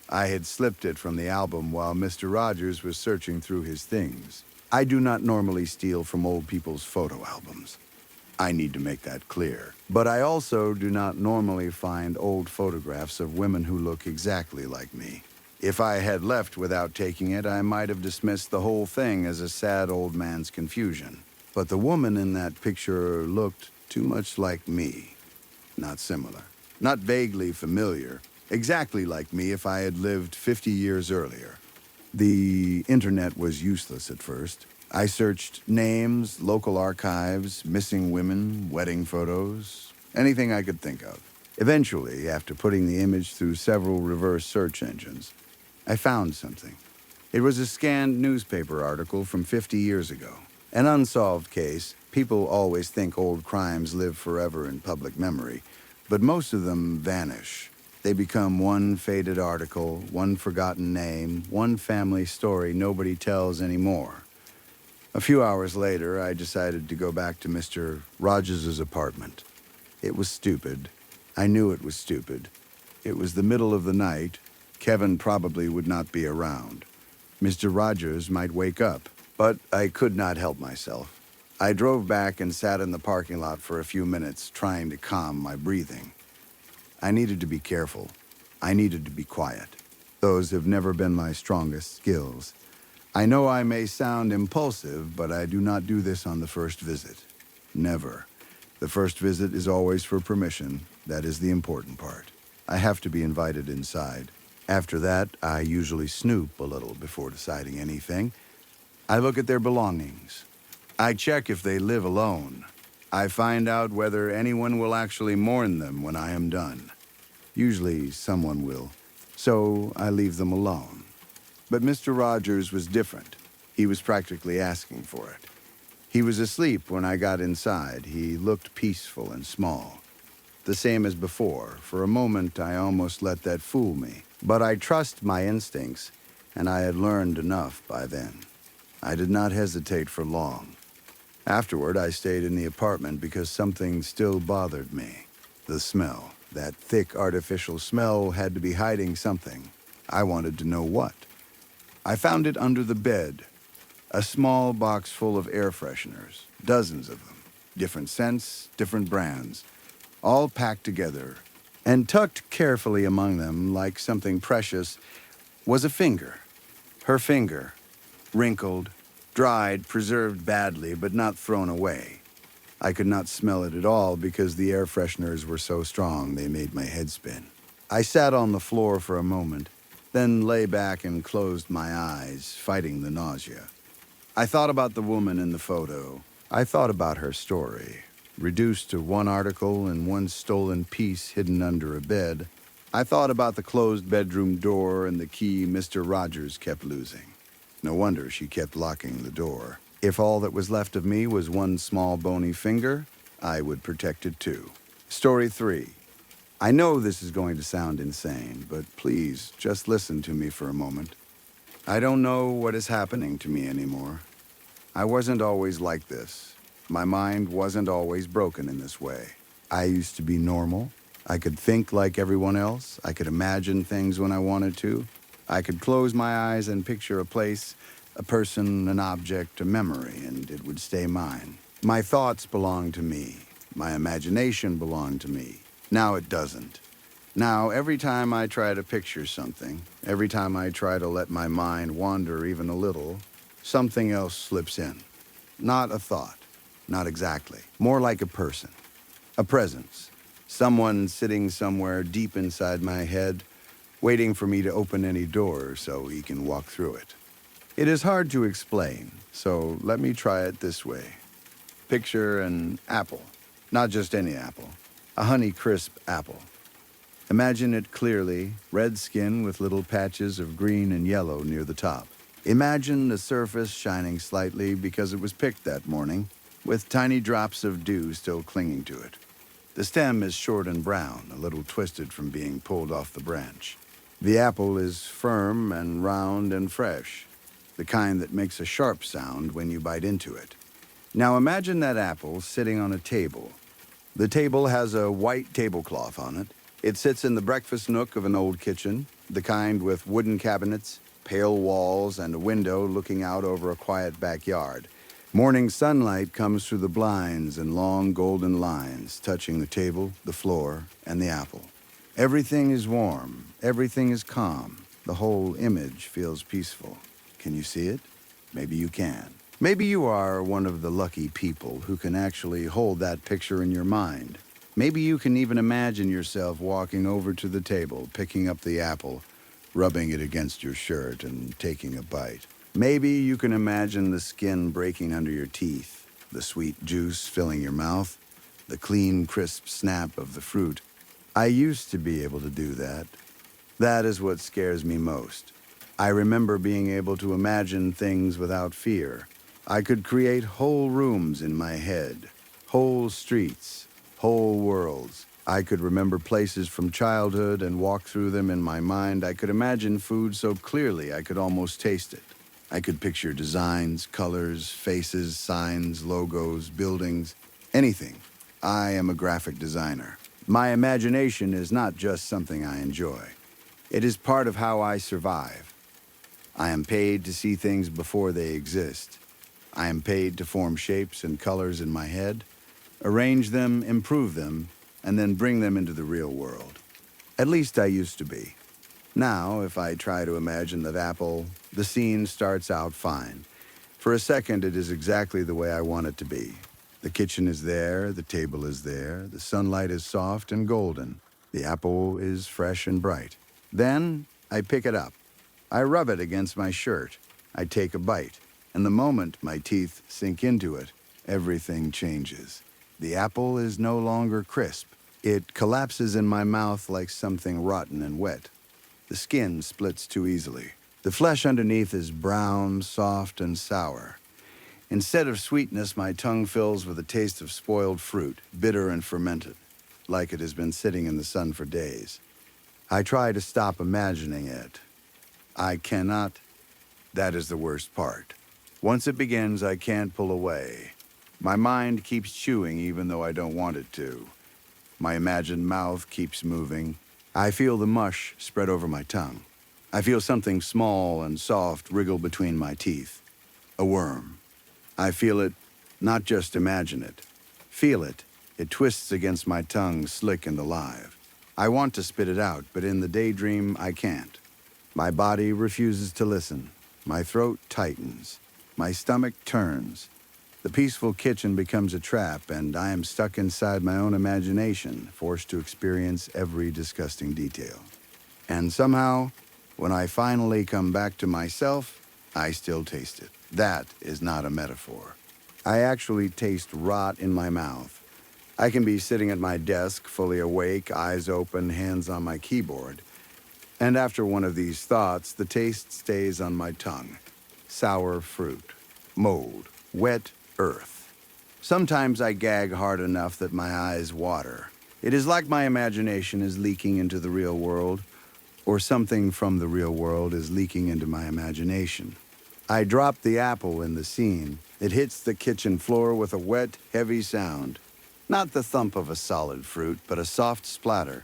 I had slipped it from the album while Mr. Rogers was searching through his things. I do not normally steal from old people's photo albums. I need to make that clear. But I also do not normally find old photographs of women who look exactly like me. If I had left without taking it, I might have dismissed the whole thing as a sad old man's confusion. But the woman in that picture looked too much like me. Not similar. Not vaguely familiar. Exactly like me if I had lived 50 years earlier. The internet was useless at first. I searched names, local archives, missing women, wedding photos, anything I could think of. Eventually, after putting the image through several reverse search engines, I found something. It was a scanned newspaper article from 50 years ago. An unsolved case. People always think old crimes live forever in public memory, but most of them vanish. They become one faded article, one forgotten name, one family story nobody tells anymore. A few hours later, I decided to go back to Mr. Rogers' apartment. It was stupid. I knew it was stupid. It was the middle of the night. Kevin probably would not be around. Mr. Rogers might wake up, but I could not help myself. I drove back and sat in the parking lot for a few minutes, trying to calm my breathing. I needed to be careful. I needed to be quiet. Those have never been my strongest skills. I know I may sound impulsive, but I do not do this on the first visit. Never. The first visit is always for permission. That is the important part. I have to be invited inside. After that, I usually snoop a little before deciding anything. I look at their belongings. I check if they live alone. I find out whether anyone will actually mourn them when I am done. Usually someone will, so I leave them alone. But Mr. Rogers was different. He was practically asking for it. He was asleep when I got inside. He looked peaceful and small. The same as before. For a moment, I almost let that fool me. But I trust my instincts. and I had learned enough by then. I did not hesitate for long. Afterward, I stayed in the apartment because something still bothered me. The smell. That thick, artificial smell had to be hiding something. I wanted to know what. I found it under the bed. A small box full of air fresheners. Dozens of them. Different scents, different brands. All packed together. And tucked carefully among them, like something precious, was a finger. Her finger. Wrinkled, dried, preserved badly, but not thrown away. I could not smell it at all because the air fresheners were so strong they made my head spin. I sat on the floor for a moment, then lay back and closed my eyes, fighting the nausea. I thought about the woman in the photo. I thought about her story. Reduced to one article and one stolen piece hidden under a bed, I thought about the closed bedroom door and the key Mr. Rogers kept losing. No wonder she kept locking the door. If all that was left of me was one small bony finger, I would protect it too. Story 3. I know this is going to sound insane, but please just listen to me for a moment. I don't know what is happening to me anymore. I wasn't always like this. My mind wasn't always broken in this way. I used to be normal. I could think like everyone else. I could imagine things when I wanted to. I could close my eyes and picture a place, a person, an object, a memory, and it would stay mine. My thoughts belonged to me. My imagination belonged to me. Now it doesn't. Now, every time I try to picture something, every time I try to let my mind wander even a little, something else slips in. Not a thought. Not exactly. More like a person. A presence. Someone sitting somewhere deep inside my head, waiting for me to open any door so he can walk through it. It is hard to explain, so let me try it this way. Picture an apple. Not just any apple. A Honeycrisp apple. Imagine it clearly, red skin with little patches of green and yellow near the top. Imagine the surface shining slightly because it was picked that morning, with tiny drops of dew still clinging to it. The stem is short and brown, a little twisted from being pulled off the branch. The apple is firm and round and fresh, the kind that makes a sharp sound when you bite into it. Now imagine that apple sitting on a table. The table has a white tablecloth on it. It sits in the breakfast nook of an old kitchen, the kind with wooden cabinets, pale walls, and a window looking out over a quiet backyard. Morning sunlight comes through the blinds in long golden lines, touching the table, the floor, and the apple. Everything is warm. Everything is calm. The whole image feels peaceful. Can you see it? Maybe you can. Maybe you are one of the lucky people who can actually hold that picture in your mind. Maybe you can even imagine yourself walking over to the table, picking up the apple, rubbing it against your shirt, and taking a bite. Maybe you can imagine the skin breaking under your teeth, the sweet juice filling your mouth, the clean, crisp snap of the fruit. I used to be able to do that. That is what scares me most. I remember being able to imagine things without fear. I could create whole rooms in my head, whole streets, whole worlds. I could remember places from childhood and walk through them in my mind. I could imagine food so clearly I could almost taste it. I could picture designs, colors, faces, signs, logos, buildings, anything. I am a graphic designer. My imagination is not just something I enjoy. It is part of how I survive. I am paid to see things before they exist. I am paid to form shapes and colors in my head, arrange them, improve them, and then bring them into the real world. At least I used to be. Now, if I try to imagine that apple, the scene starts out fine. For a second, it is exactly the way I want it to be. The kitchen is there, the table is there, the sunlight is soft and golden, the apple is fresh and bright. Then, I pick it up. I rub it against my shirt. I take a bite, and the moment my teeth sink into it, everything changes. The apple is no longer crisp. It collapses in my mouth like something rotten and wet. The skin splits too easily. The flesh underneath is brown, soft, and sour. Instead of sweetness, my tongue fills with a taste of spoiled fruit, bitter and fermented, like it has been sitting in the sun for days. I try to stop imagining it. I cannot. That is the worst part. Once it begins, I can't pull away. My mind keeps chewing even though I don't want it to. My imagined mouth keeps moving. I feel the mush spread over my tongue. I feel something small and soft wriggle between my teeth. A worm. I feel it, not just imagine it. Feel it. It twists against my tongue, slick and alive. I want to spit it out, but in the daydream, I can't. My body refuses to listen. My throat tightens. My stomach turns. The peaceful kitchen becomes a trap, and I am stuck inside my own imagination, forced to experience every disgusting detail. And somehow, when I finally come back to myself, I still taste it. That is not a metaphor. I actually taste rot in my mouth. I can be sitting at my desk, fully awake, eyes open, hands on my keyboard. And after one of these thoughts, the taste stays on my tongue. Sour fruit, mold, wet earth. Sometimes I gag hard enough that my eyes water. It is like my imagination is leaking into the real world, or something from the real world is leaking into my imagination. I drop the apple in the scene. It hits the kitchen floor with a wet, heavy sound. Not the thump of a solid fruit, but a soft splatter.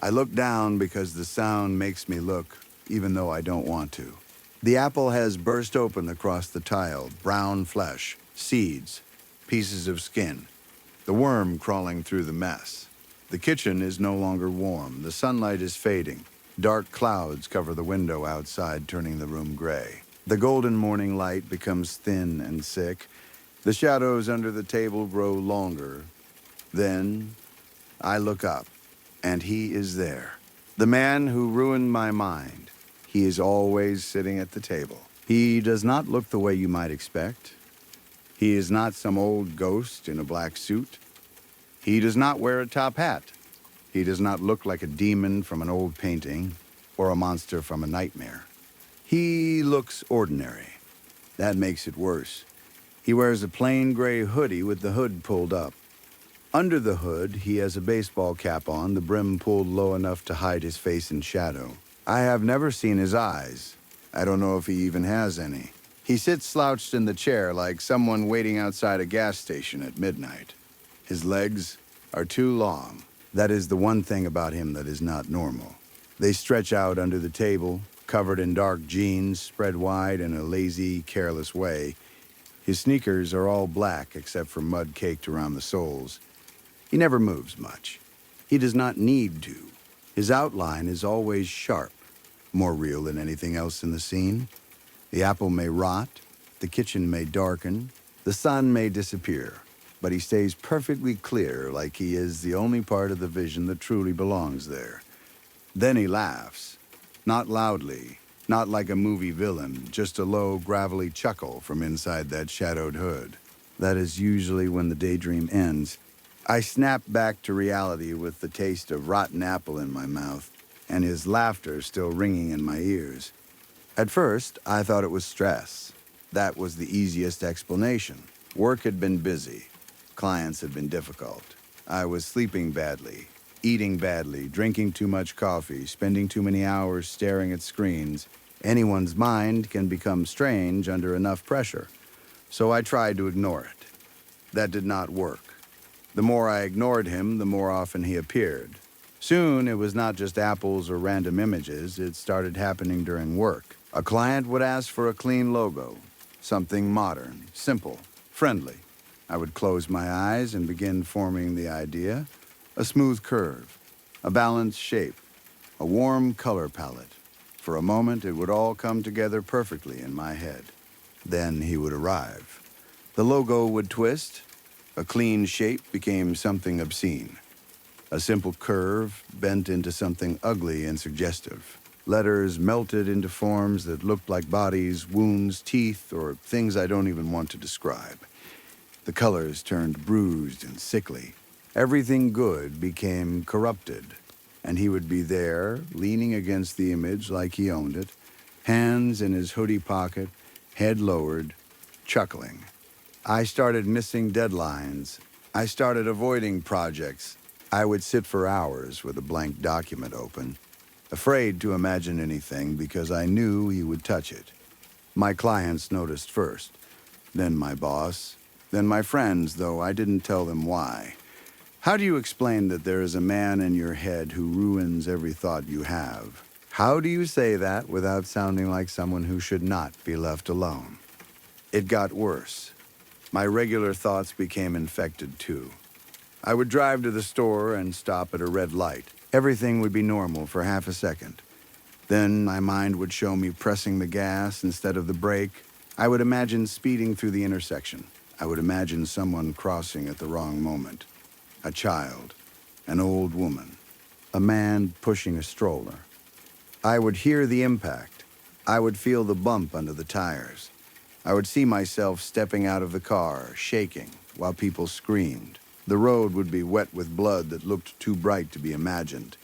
I look down because the sound makes me look, even though I don't want to. The apple has burst open across the tile, brown flesh, seeds, pieces of skin, the worm crawling through the mess. The kitchen is no longer warm. The sunlight is fading. Dark clouds cover the window outside, turning the room gray. The golden morning light becomes thin and sick. The shadows under the table grow longer. Then I look up, and he is there. The man who ruined my mind. He is always sitting at the table. He does not look the way you might expect. He is not some old ghost in a black suit. He does not wear a top hat. He does not look like a demon from an old painting or a monster from a nightmare. He looks ordinary. That makes it worse. He wears a plain gray hoodie with the hood pulled up. Under the hood, he has a baseball cap on, the brim pulled low enough to hide his face in shadow. I have never seen his eyes. I don't know if he even has any. He sits slouched in the chair like someone waiting outside a gas station at midnight. His legs are too long. That is the one thing about him that is not normal. They stretch out under the table, covered in dark jeans, spread wide in a lazy, careless way. His sneakers are all black except for mud caked around the soles. He never moves much. He does not need to. His outline is always sharp, more real than anything else in the scene. The apple may rot, the kitchen may darken, the sun may disappear, but he stays perfectly clear like he is the only part of the vision that truly belongs there. Then he laughs. Not loudly, not like a movie villain, just a low, gravelly chuckle from inside that shadowed hood. That is usually when the daydream ends. I snap back to reality with the taste of rotten apple in my mouth, and his laughter still ringing in my ears. At first, I thought it was stress. That was the easiest explanation. Work had been busy. Clients had been difficult. I was sleeping badly, eating badly, drinking too much coffee, spending too many hours staring at screens. Anyone's mind can become strange under enough pressure. So I tried to ignore it. That did not work. The more I ignored him, the more often he appeared. Soon, it was not just apples or random images. It started happening during work. A client would ask for a clean logo, something modern, simple, friendly. I would close my eyes and begin forming the idea. A smooth curve, a balanced shape, a warm color palette. For a moment, it would all come together perfectly in my head. Then he would arrive. The logo would twist. A clean shape became something obscene. A simple curve bent into something ugly and suggestive. Letters melted into forms that looked like bodies, wounds, teeth, or things I don't even want to describe. The colors turned bruised and sickly. Everything good became corrupted, and he would be there, leaning against the image like he owned it, hands in his hoodie pocket, head lowered, chuckling. I started missing deadlines. I started avoiding projects. I would sit for hours with a blank document open, afraid to imagine anything because I knew he would touch it. My clients noticed first, then my boss, then my friends, though I didn't tell them why. How do you explain that there is a man in your head who ruins every thought you have? How do you say that without sounding like someone who should not be left alone? It got worse. My regular thoughts became infected too. I would drive to the store and stop at a red light. Everything would be normal for half a second. Then my mind would show me pressing the gas instead of the brake. I would imagine speeding through the intersection. I would imagine someone crossing at the wrong moment. A child, an old woman, a man pushing a stroller. I would hear the impact. I would feel the bump under the tires. I would see myself stepping out of the car, shaking, while people screamed. The road would be wet with blood that looked too bright to be imagined.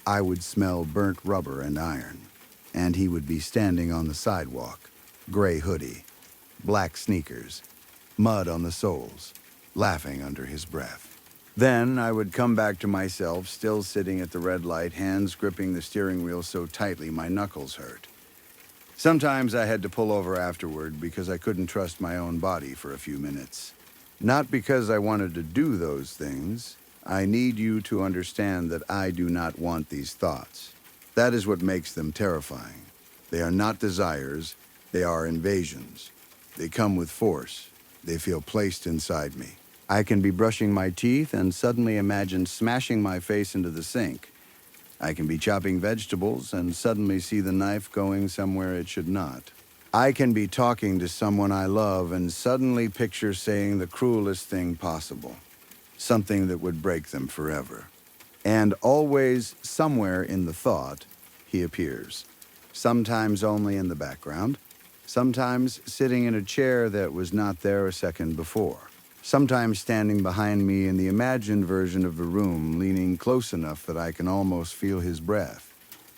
I would smell burnt rubber and iron, and he would be standing on the sidewalk, gray hoodie, black sneakers, mud on the soles, laughing under his breath. Then I would come back to myself, still sitting at the red light, hands gripping the steering wheel so tightly my knuckles hurt. Sometimes I had to pull over afterward because I couldn't trust my own body for a few minutes. Not because I wanted to do those things. I need you to understand that I do not want these thoughts. That is what makes them terrifying. They are not desires, they are invasions. They come with force. They feel placed inside me. I can be brushing my teeth and suddenly imagine smashing my face into the sink. I can be chopping vegetables and suddenly see the knife going somewhere it should not. I can be talking to someone I love and suddenly picture saying the cruelest thing possible, something that would break them forever. And always, somewhere in the thought, he appears. Sometimes only in the background, sometimes sitting in a chair that was not there a second before, sometimes standing behind me in the imagined version of the room, leaning close enough that I can almost feel his breath.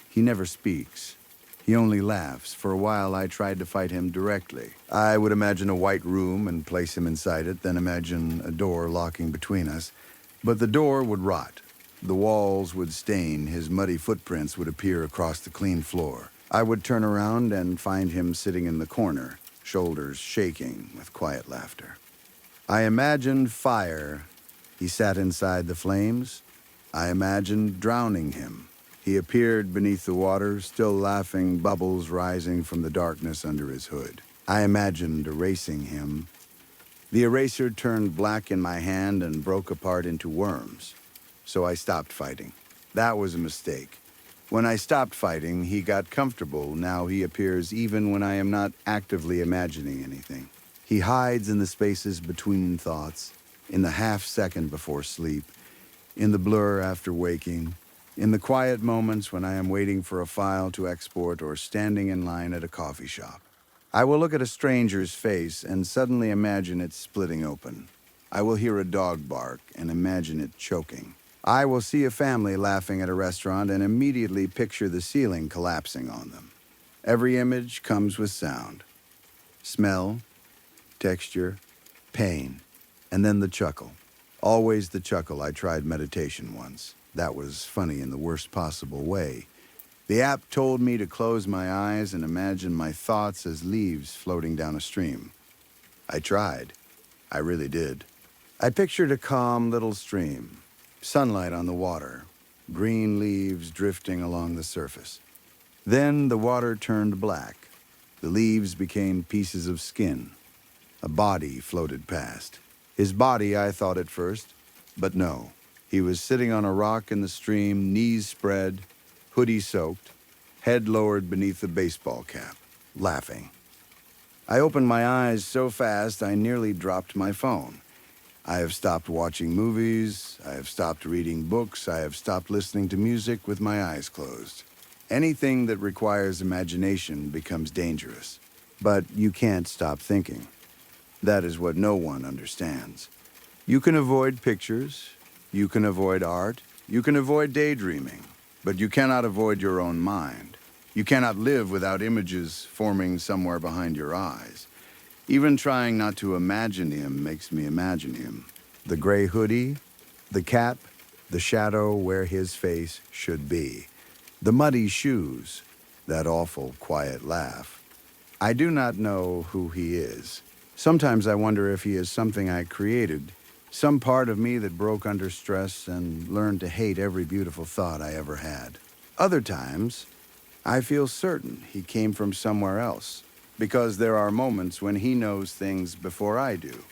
He never speaks. He only laughs. For a while, I tried to fight him directly. I would imagine a white room and place him inside it, then imagine a door locking between us. But the door would rot. The walls would stain. His muddy footprints would appear across the clean floor. I would turn around and find him sitting in the corner, shoulders shaking with quiet laughter. I imagined fire. He sat inside the flames. I imagined drowning him. He appeared beneath the water, still laughing, bubbles rising from the darkness under his hood. I imagined erasing him. The eraser turned black in my hand and broke apart into worms. So I stopped fighting. That was a mistake. When I stopped fighting, he got comfortable. Now he appears even when I am not actively imagining anything. He hides in the spaces between thoughts, in the half second before sleep, in the blur after waking, in the quiet moments when I am waiting for a file to export or standing in line at a coffee shop. I will look at a stranger's face and suddenly imagine it splitting open. I will hear a dog bark and imagine it choking. I will see a family laughing at a restaurant and immediately picture the ceiling collapsing on them. Every image comes with sound. Smell, texture, pain, and then the chuckle. Always the chuckle. I tried meditation once. That was funny in the worst possible way. The app told me to close my eyes and imagine my thoughts as leaves floating down a stream. I tried. I really did. I pictured a calm little stream, sunlight on the water, green leaves drifting along the surface. Then the water turned black. The leaves became pieces of skin. A body floated past. His body, I thought at first, but no. He was sitting on a rock in the stream, knees spread, hoodie soaked, head lowered beneath the baseball cap, laughing. I opened my eyes so fast I nearly dropped my phone. I have stopped watching movies, I have stopped reading books, I have stopped listening to music with my eyes closed. Anything that requires imagination becomes dangerous. But you can't stop thinking. That is what no one understands. You can avoid pictures, you can avoid art, you can avoid daydreaming, but you cannot avoid your own mind. You cannot live without images forming somewhere behind your eyes. Even trying not to imagine him makes me imagine him. The gray hoodie, the cap, the shadow where his face should be. The muddy shoes, that awful quiet laugh. I do not know who he is. Sometimes I wonder if he is something I created, some part of me that broke under stress and learned to hate every beautiful thought I ever had. Other times, I feel certain he came from somewhere else, because there are moments when he knows things before I do.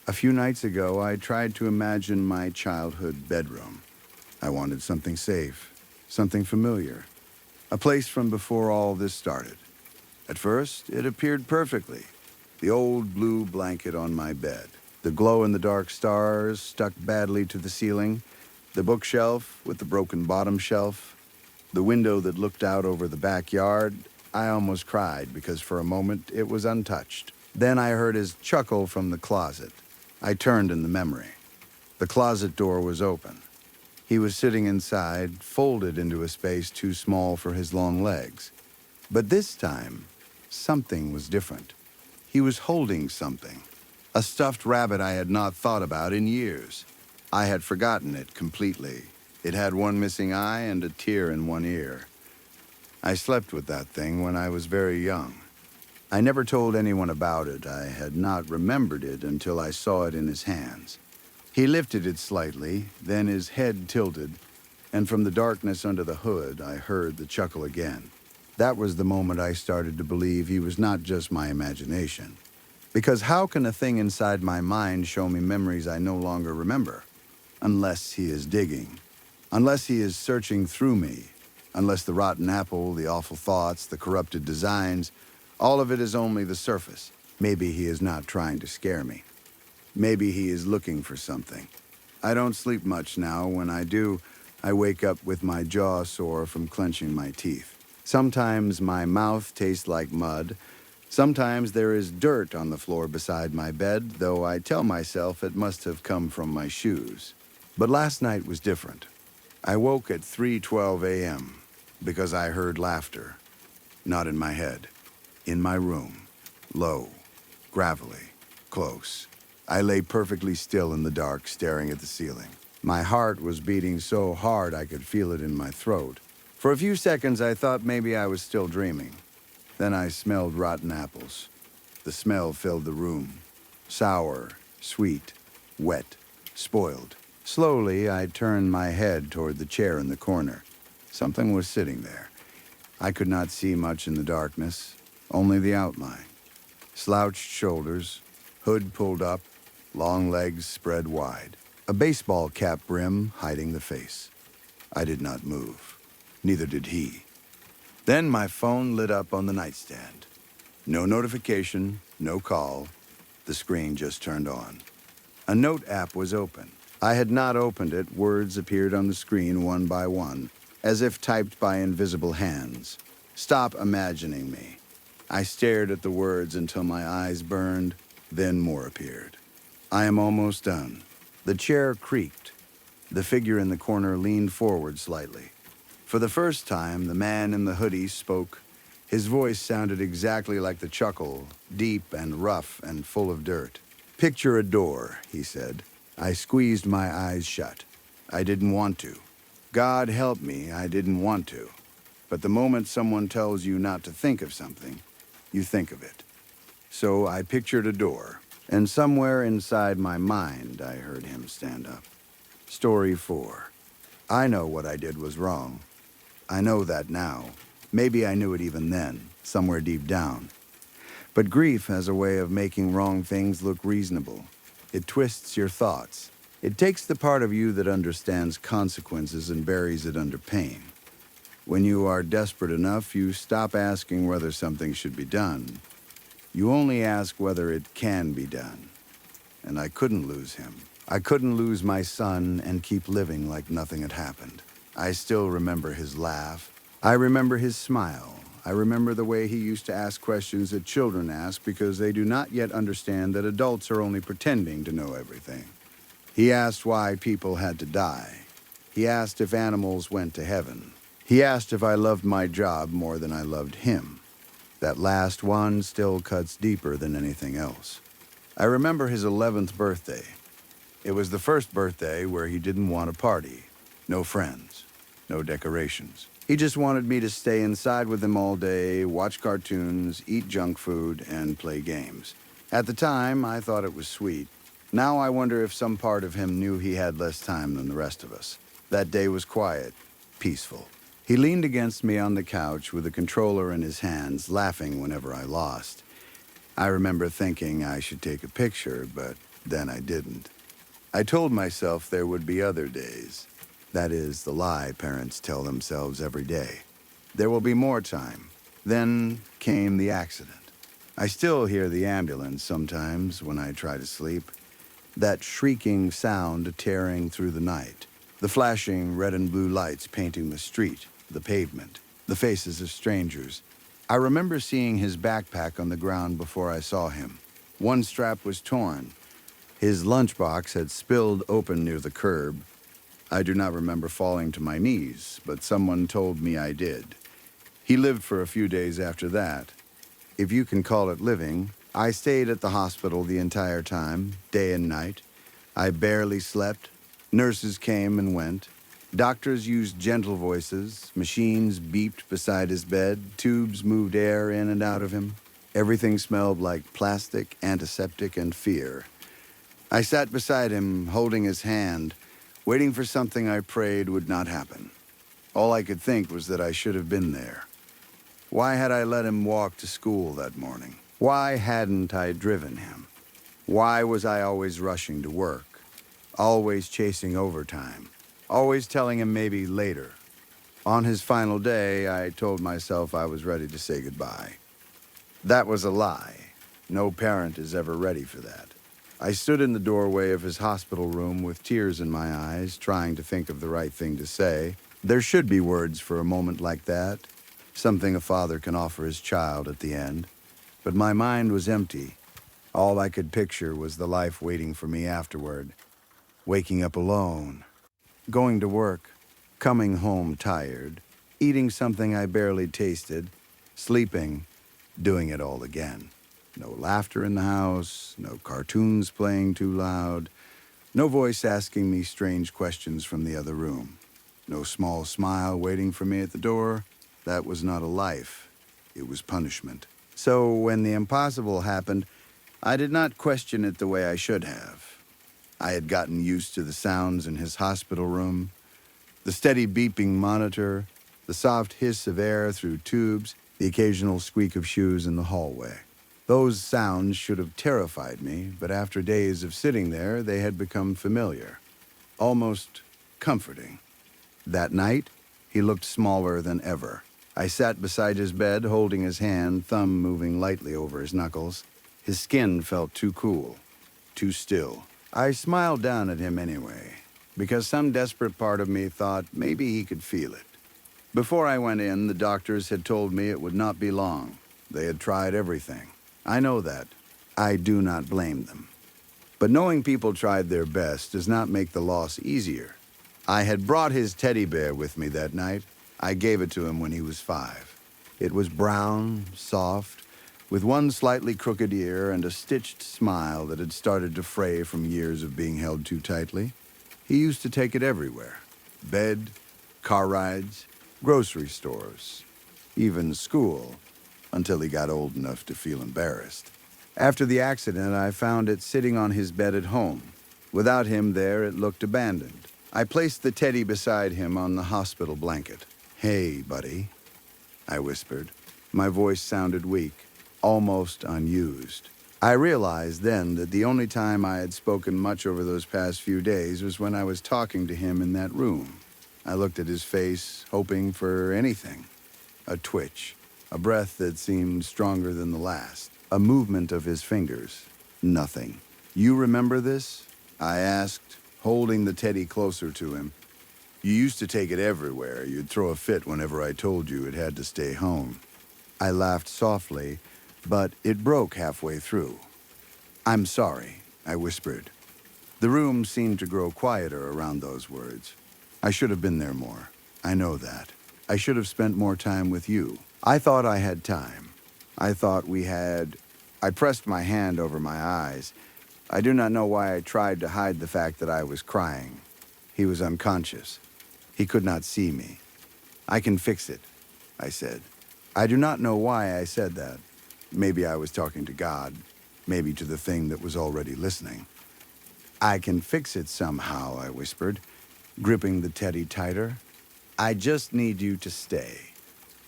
A few nights ago, I tried to imagine my childhood bedroom. I wanted something safe, something familiar, a place from before all this started. At first, it appeared perfectly. The old blue blanket on my bed, the glow-in-the-dark stars stuck badly to the ceiling, the bookshelf with the broken bottom shelf, the window that looked out over the backyard. I almost cried because for a moment it was untouched. Then I heard his chuckle from the closet. I turned in the memory. The closet door was open. He was sitting inside, folded into a space too small for his long legs. But this time, something was different. He was holding something. A stuffed rabbit I had not thought about in years. I had forgotten it completely. It had one missing eye and a tear in one ear. I slept with that thing when I was very young. I never told anyone about it. I had not remembered it until I saw it in his hands. He lifted it slightly, then his head tilted, and from the darkness under the hood, I heard the chuckle again. That was the moment I started to believe he was not just my imagination. Because how can a thing inside my mind show me memories I no longer remember? Unless he is digging. Unless he is searching through me. Unless the rotten apple, the awful thoughts, the corrupted designs, all of it is only the surface. Maybe he is not trying to scare me. Maybe he is looking for something. I don't sleep much now. When I do, I wake up with my jaw sore from clenching my teeth. Sometimes my mouth tastes like mud. Sometimes there is dirt on the floor beside my bed, though I tell myself it must have come from my shoes. But last night was different. I woke at 3:12 a.m. because I heard laughter. Not in my head. In my room. Low. Gravelly. Close. I lay perfectly still in the dark, staring at the ceiling. My heart was beating so hard I could feel it in my throat. For a few seconds, I thought maybe I was still dreaming. Then I smelled rotten apples. The smell filled the room. Sour, sweet, wet, spoiled. Slowly, I turned my head toward the chair in the corner. Something was sitting there. I could not see much in the darkness, only the outline. Slouched shoulders, hood pulled up, long legs spread wide. A baseball cap brim hiding the face. I did not move. Neither did he. Then my phone lit up on the nightstand. No notification, no call. The screen just turned on. A note app was open. I had not opened it. Words appeared on the screen one by one, as if typed by invisible hands. Stop imagining me. I stared at the words until my eyes burned, then more appeared. I am almost done. The chair creaked. The figure in the corner leaned forward slightly. For the first time, the man in the hoodie spoke. His voice sounded exactly like the chuckle, deep and rough and full of dirt. "Picture a door," he said. I squeezed my eyes shut. I didn't want to. God help me, I didn't want to. But the moment someone tells you not to think of something, you think of it. So I pictured a door, and somewhere inside my mind, I heard him stand up. Story 4. I know what I did was wrong. I know that now. Maybe I knew it even then, somewhere deep down. But grief has a way of making wrong things look reasonable. It twists your thoughts. It takes the part of you that understands consequences and buries it under pain. When you are desperate enough, you stop asking whether something should be done. You only ask whether it can be done. And I couldn't lose him. I couldn't lose my son and keep living like nothing had happened. I still remember his laugh. I remember his smile. I remember the way he used to ask questions that children ask because they do not yet understand that adults are only pretending to know everything. He asked why people had to die. He asked if animals went to heaven. He asked if I loved my job more than I loved him. That last one still cuts deeper than anything else. I remember his 11th birthday. It was the first birthday where he didn't want a party. No friends. No decorations. He just wanted me to stay inside with him all day, watch cartoons, eat junk food, and play games. At the time, I thought it was sweet. Now I wonder if some part of him knew he had less time than the rest of us. That day was quiet, peaceful. He leaned against me on the couch with a controller in his hands, laughing whenever I lost. I remember thinking I should take a picture, but then I didn't. I told myself there would be other days. That is the lie parents tell themselves every day. There will be more time. Then came the accident. I still hear the ambulance sometimes when I try to sleep. That shrieking sound tearing through the night. The flashing red and blue lights painting the street, the pavement, the faces of strangers. I remember seeing his backpack on the ground before I saw him. One strap was torn. His lunchbox had spilled open near the curb. I do not remember falling to my knees, but someone told me I did. He lived for a few days after that. If you can call it living, I stayed at the hospital the entire time, day and night. I barely slept. Nurses came and went. Doctors used gentle voices. Machines beeped beside his bed. Tubes moved air in and out of him. Everything smelled like plastic, antiseptic, and fear. I sat beside him, holding his hand, waiting for something I prayed would not happen. All I could think was that I should have been there. Why had I let him walk to school that morning? Why hadn't I driven him? Why was I always rushing to work? Always chasing overtime? Always telling him maybe later? On his final day, I told myself I was ready to say goodbye. That was a lie. No parent is ever ready for that. I stood in the doorway of his hospital room with tears in my eyes, trying to think of the right thing to say. There should be words for a moment like that, something a father can offer his child at the end. But my mind was empty. All I could picture was the life waiting for me afterward. Waking up alone, going to work, coming home tired, eating something I barely tasted, sleeping, doing it all again. No laughter in the house, no cartoons playing too loud, no voice asking me strange questions from the other room, no small smile waiting for me at the door. That was not a life. It was punishment. So when the impossible happened, I did not question it the way I should have. I had gotten used to the sounds in his hospital room, the steady beeping monitor, the soft hiss of air through tubes, the occasional squeak of shoes in the hallway. Those sounds should have terrified me, but after days of sitting there, they had become familiar, almost comforting. That night, he looked smaller than ever. I sat beside his bed, holding his hand, thumb moving lightly over his knuckles. His skin felt too cool, too still. I smiled down at him anyway, because some desperate part of me thought maybe he could feel it. Before I went in, the doctors had told me it would not be long. They had tried everything. I know that. I do not blame them. But knowing people tried their best does not make the loss easier. I had brought his teddy bear with me that night. I gave it to him when he was 5. It was brown, soft, with one slightly crooked ear and a stitched smile that had started to fray from years of being held too tightly. He used to take it everywhere. Bed, car rides, grocery stores, even school, until he got old enough to feel embarrassed. After the accident, I found it sitting on his bed at home. Without him there, it looked abandoned. I placed the teddy beside him on the hospital blanket. "Hey, buddy," I whispered. My voice sounded weak, almost unused. I realized then that the only time I had spoken much over those past few days was when I was talking to him in that room. I looked at his face, hoping for anything. A twitch. A breath that seemed stronger than the last. A movement of his fingers. Nothing. "You remember this?" I asked, holding the teddy closer to him. "You used to take it everywhere. You'd throw a fit whenever I told you it had to stay home." I laughed softly, but it broke halfway through. "I'm sorry," I whispered. The room seemed to grow quieter around those words. I should have been there more. I know that. I should have spent more time with you. I thought I had time. I thought we had... I pressed my hand over my eyes. I do not know why I tried to hide the fact that I was crying. He was unconscious. He could not see me. I can fix it, I said. I do not know why I said that. Maybe I was talking to God, maybe to the thing that was already listening. I can fix it somehow, I whispered, gripping the teddy tighter. I just need you to stay.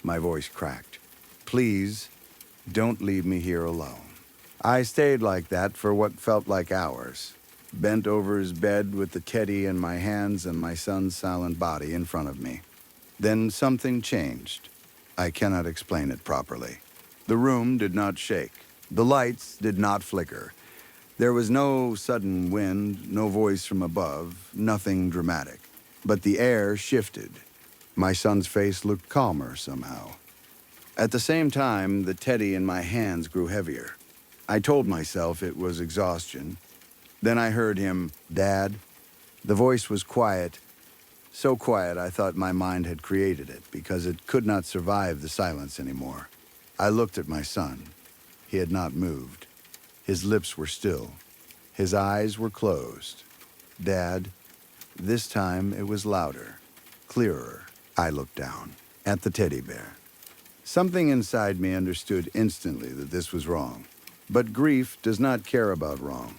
My voice cracked. Please, don't leave me here alone. I stayed like that for what felt like hours, bent over his bed with the teddy in my hands and my son's silent body in front of me. Then something changed. I cannot explain it properly. The room did not shake. The lights did not flicker. There was no sudden wind, no voice from above, nothing dramatic. But the air shifted. My son's face looked calmer somehow. At the same time, the teddy in my hands grew heavier. I told myself it was exhaustion. Then I heard him, "Dad." The voice was quiet, so quiet I thought my mind had created it because it could not survive the silence anymore. I looked at my son. He had not moved. His lips were still. His eyes were closed. "Dad." This time it was louder, clearer. I looked down at the teddy bear. Something inside me understood instantly that this was wrong. But grief does not care about wrong.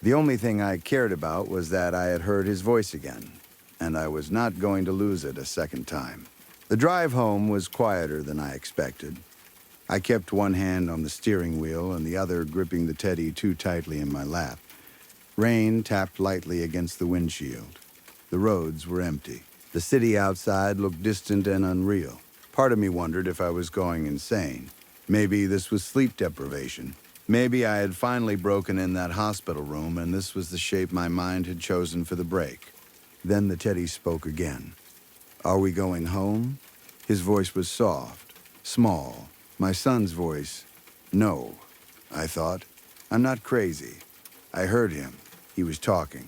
The only thing I cared about was that I had heard his voice again, and I was not going to lose it a second time. The drive home was quieter than I expected. I kept one hand on the steering wheel and the other gripping the teddy too tightly in my lap. Rain tapped lightly against the windshield. The roads were empty. The city outside looked distant and unreal. Part of me wondered if I was going insane. Maybe this was sleep deprivation. Maybe I had finally broken in that hospital room and this was the shape my mind had chosen for the break. Then the teddy spoke again. "Are we going home?" His voice was soft, small. My son's voice. "No," I thought. I'm not crazy. I heard him. He was talking.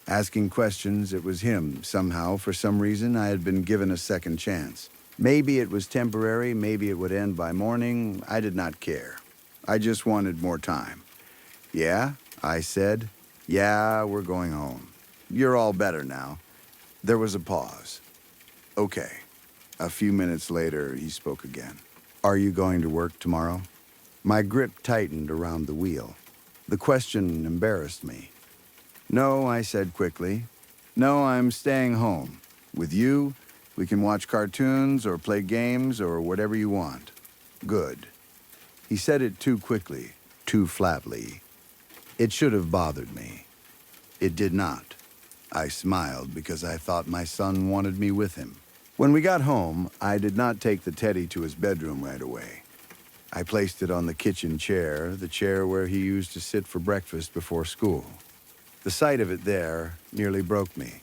Asking questions, it was him. Somehow, for some reason, I had been given a second chance. Maybe it was temporary, maybe it would end by morning. I did not care. I just wanted more time. "Yeah," I said. "Yeah, we're going home. You're all better now." There was a pause. "Okay." A few minutes later, he spoke again. "Are you going to work tomorrow?" My grip tightened around the wheel. The question embarrassed me. "No," I said quickly. "No, I'm staying home. With you, we can watch cartoons or play games or whatever you want." "Good." He said it too quickly, too flatly. It should have bothered me. It did not. I smiled because I thought my son wanted me with him. When we got home, I did not take the teddy to his bedroom right away. I placed it on the kitchen chair, the chair where he used to sit for breakfast before school. The sight of it there nearly broke me.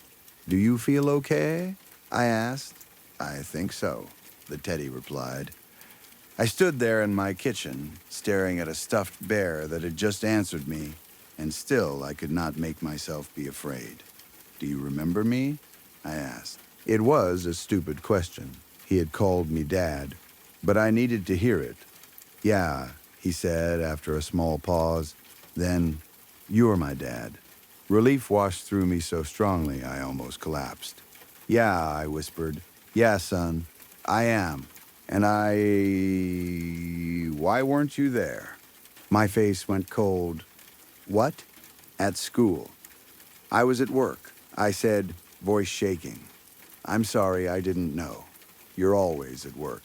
"Do you feel okay?" I asked. "I think so," the teddy replied. I stood there in my kitchen, staring at a stuffed bear that had just answered me, and still I could not make myself be afraid. "Do you remember me?" I asked. It was a stupid question. He had called me Dad, but I needed to hear it. "Yeah," he said after a small pause. Then, "You're my dad." Relief washed through me so strongly I almost collapsed. "Yeah," I whispered. "Yeah, son, I am. And why weren't you there?" My face went cold. "What?" "At school." "I was at work," I said, voice shaking. "I'm sorry, I didn't know. You're always at work."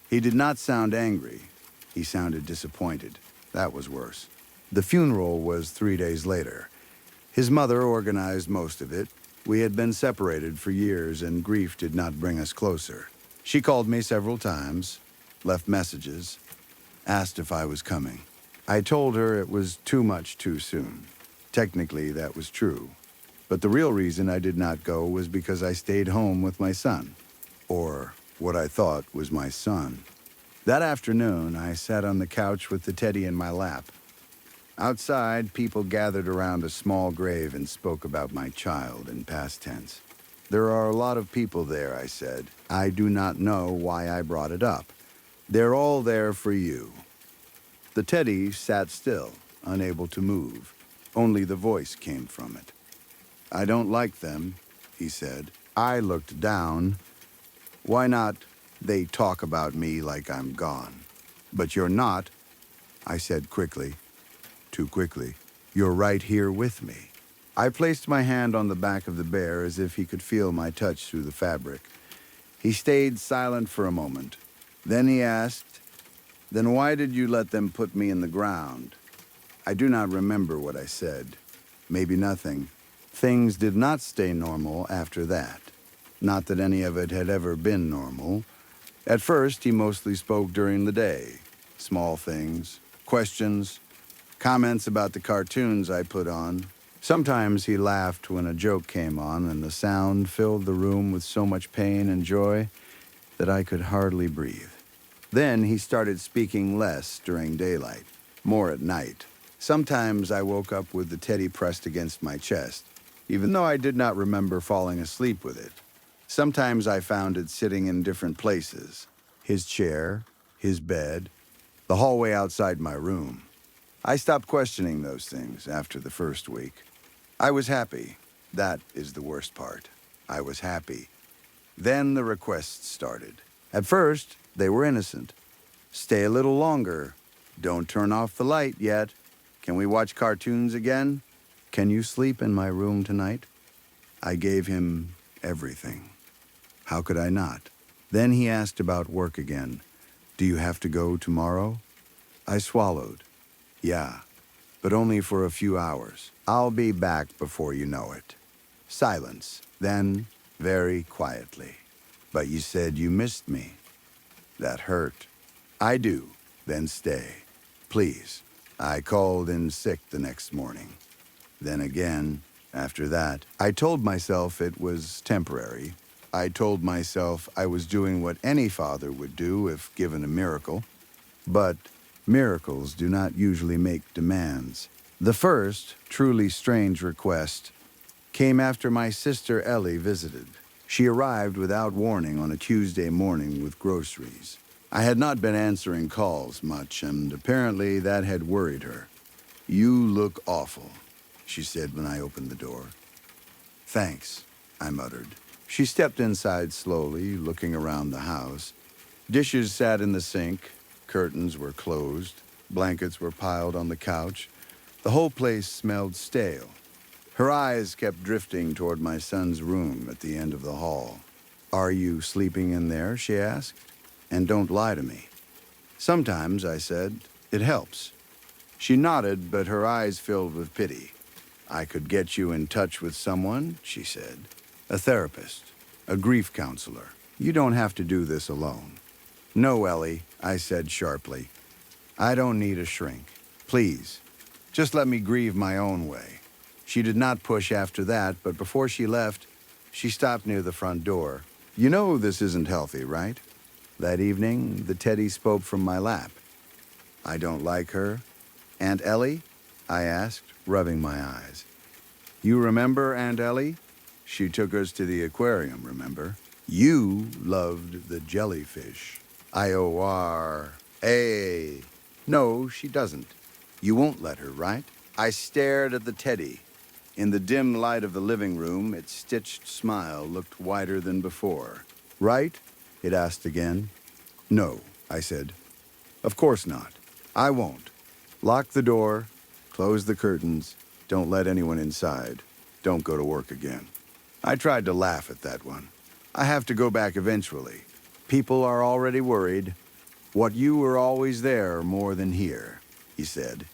He did not sound angry. He sounded disappointed. That was worse. The funeral was 3 days later. His mother organized most of it. We had been separated for years, and grief did not bring us closer. She called me several times, left messages, asked if I was coming. I told her it was too much too soon. Technically, that was true. But the real reason I did not go was because I stayed home with my son. Or what I thought was my son. That afternoon, I sat on the couch with the teddy in my lap. Outside, people gathered around a small grave and spoke about my child in past tense. "There are a lot of people there," I said. "I do not know why I brought it up. They're all there for you." The teddy sat still, unable to move. Only the voice came from it. "I don't like them," he said. I looked down. Why not, they talk about me like I'm gone. But you're not, I said quickly, too quickly. You're right here with me. I placed my hand on the back of the bear as if he could feel my touch through the fabric. He stayed silent for a moment. Then he asked, "Then why did you let them put me in the ground?" I do not remember what I said. Maybe nothing. Things did not stay normal after that. Not that any of it had ever been normal. At first, he mostly spoke during the day. Small things, questions, comments about the cartoons I put on. Sometimes he laughed when a joke came on, and the sound filled the room with so much pain and joy that I could hardly breathe. Then he started speaking less during daylight, more at night. Sometimes I woke up with the teddy pressed against my chest, even though I did not remember falling asleep with it. Sometimes I found it sitting in different places. His chair, his bed, the hallway outside my room. I stopped questioning those things after the first week. I was happy. That is the worst part. I was happy. Then the requests started. At first, they were innocent. Stay a little longer. Don't turn off the light yet. Can we watch cartoons again? Can you sleep in my room tonight? I gave him everything. How could I not? Then he asked about work again. Do you have to go tomorrow? I swallowed. Yeah, but only for a few hours. I'll be back before you know it. Silence. Then, very quietly. But you said you missed me. That hurt. I do. Then stay. Please. I called in sick the next morning. Then again, after that, I told myself it was temporary. I told myself I was doing what any father would do if given a miracle. But miracles do not usually make demands. The first, truly strange request came after my sister Ellie visited. She arrived without warning on a Tuesday morning with groceries. I had not been answering calls much, and apparently that had worried her. "You look awful," she said when I opened the door. "Thanks," I muttered. She stepped inside slowly, looking around the house. Dishes sat in the sink, curtains were closed, blankets were piled on the couch. The whole place smelled stale. Her eyes kept drifting toward my son's room at the end of the hall. "Are you sleeping in there?" she asked. "And don't lie to me." "Sometimes," I said. "It helps." She nodded, but her eyes filled with pity. "I could get you in touch with someone," she said. "A therapist, a grief counselor. You don't have to do this alone." "No, Ellie," I said sharply. "I don't need a shrink. Please, just let me grieve my own way." She did not push after that, but before she left, she stopped near the front door. "You know this isn't healthy, right?" That evening, the teddy spoke from my lap. "I don't like her." "Aunt Ellie?" I asked, rubbing my eyes. "You remember Aunt Ellie? She took us to the aquarium, remember? You loved the jellyfish. IORA. No, she doesn't. You won't let her, right?" I stared at the teddy. In the dim light of the living room, its stitched smile looked wider than before. "Right?" it asked again. "No," I said. "Of course not. I won't. Lock the door, close the curtains, don't let anyone inside, don't go to work again." I tried to laugh at that one. "I have to go back eventually. People are already worried. What you were always there more than here," he said.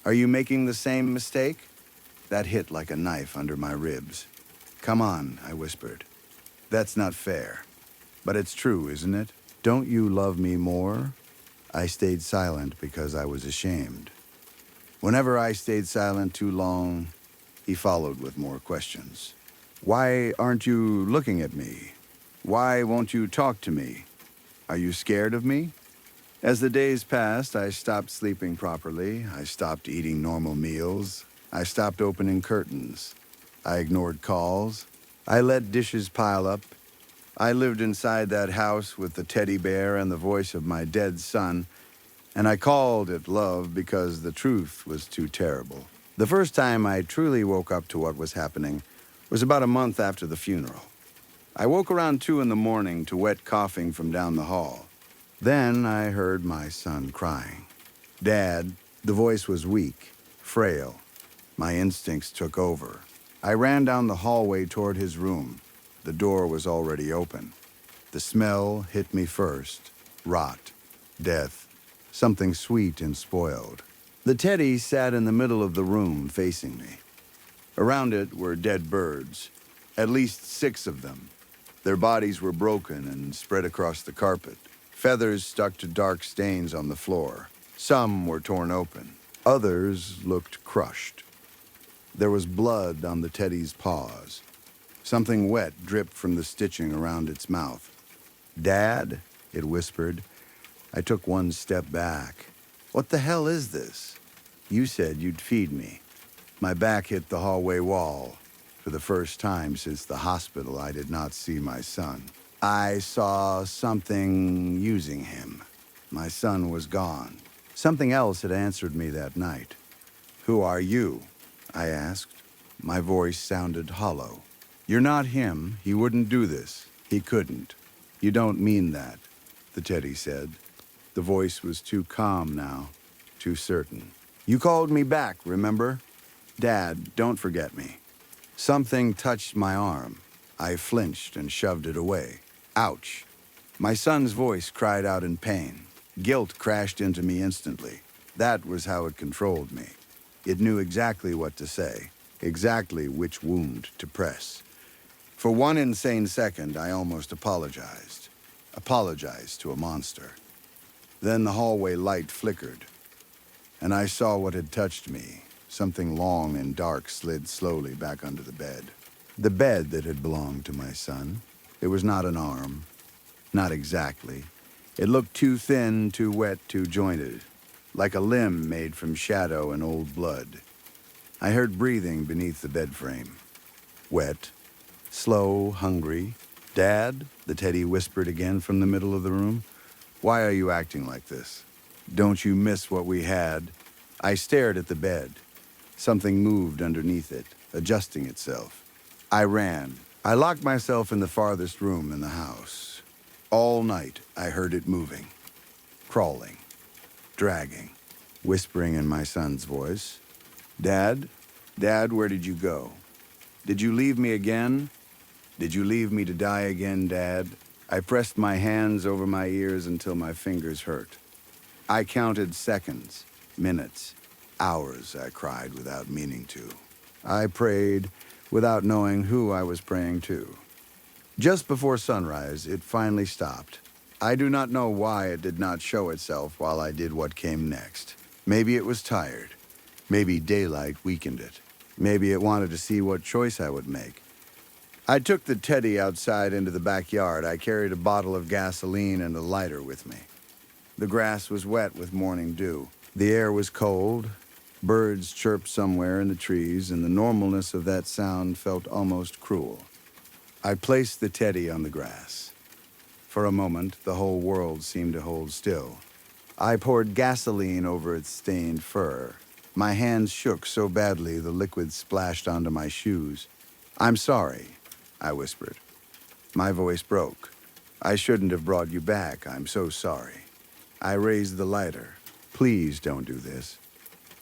"Are you making the same mistake?" That hit like a knife under my ribs. "Come on," I whispered. "That's not fair. But it's true, isn't it? Don't you love me more?" I stayed silent because I was ashamed. Whenever I stayed silent too long, he followed with more questions. "Why aren't you looking at me? Why won't you talk to me? Are you scared of me?" As the days passed, I stopped sleeping properly. I stopped eating normal meals. I stopped opening curtains. I ignored calls. I let dishes pile up. I lived inside that house with the teddy bear and the voice of my dead son, and I called it love because the truth was too terrible. The first time I truly woke up to what was happening was about a month after the funeral. I woke around 2 in the morning to wet coughing from down the hall. Then I heard my son crying. Dad, the voice was weak, frail. My instincts took over. I ran down the hallway toward his room. The door was already open. The smell hit me first. Rot, death, something sweet and spoiled. The teddy sat in the middle of the room facing me. Around it were dead birds, at least 6 of them. Their bodies were broken and spread across the carpet. Feathers stuck to dark stains on the floor. Some were torn open. Others looked crushed. There was blood on the teddy's paws. Something wet dripped from the stitching around its mouth. "Dad," it whispered. I took 1 step back. "What the hell is this? You said you'd feed me." My back hit the hallway wall. For the first time since the hospital, I did not see my son. I saw something using him. My son was gone. Something else had answered me that night. "Who are you?" I asked. My voice sounded hollow. "You're not him. He wouldn't do this. He couldn't." "You don't mean that," the teddy said. The voice was too calm now, too certain. "You called me back, remember? Dad, don't forget me." Something touched my arm. I flinched and shoved it away. Ouch. My son's voice cried out in pain. Guilt crashed into me instantly. That was how it controlled me. It knew exactly what to say, exactly which wound to press. For 1 insane second, I almost apologized. Apologized to a monster. Then the hallway light flickered, and I saw what had touched me. Something long and dark slid slowly back under the bed. The bed that had belonged to my son. It was not an arm. Not exactly. It looked too thin, too wet, too jointed. Like a limb made from shadow and old blood. I heard breathing beneath the bed frame. Wet. Slow, hungry. "Dad," the teddy whispered again from the middle of the room. "Why are you acting like this? Don't you miss what we had?" I stared at the bed. Something moved underneath it, adjusting itself. I ran. I locked myself in the farthest room in the house. All night, I heard it moving, crawling, dragging, whispering in my son's voice. "Dad? Dad, where did you go? Did you leave me again? Did you leave me to die again, Dad?" I pressed my hands over my ears until my fingers hurt. I counted seconds, minutes, hours, I cried without meaning to. I prayed without knowing who I was praying to. Just before sunrise, it finally stopped. I do not know why it did not show itself while I did what came next. Maybe it was tired. Maybe daylight weakened it. Maybe it wanted to see what choice I would make. I took the teddy outside into the backyard. I carried a bottle of gasoline and a lighter with me. The grass was wet with morning dew. The air was cold. Birds chirped somewhere in the trees, and the normalness of that sound felt almost cruel. I placed the teddy on the grass. For a moment, the whole world seemed to hold still. I poured gasoline over its stained fur. My hands shook so badly the liquid splashed onto my shoes. "I'm sorry," I whispered. My voice broke. "I shouldn't have brought you back. I'm so sorry." I raised the lighter. "Please don't do this."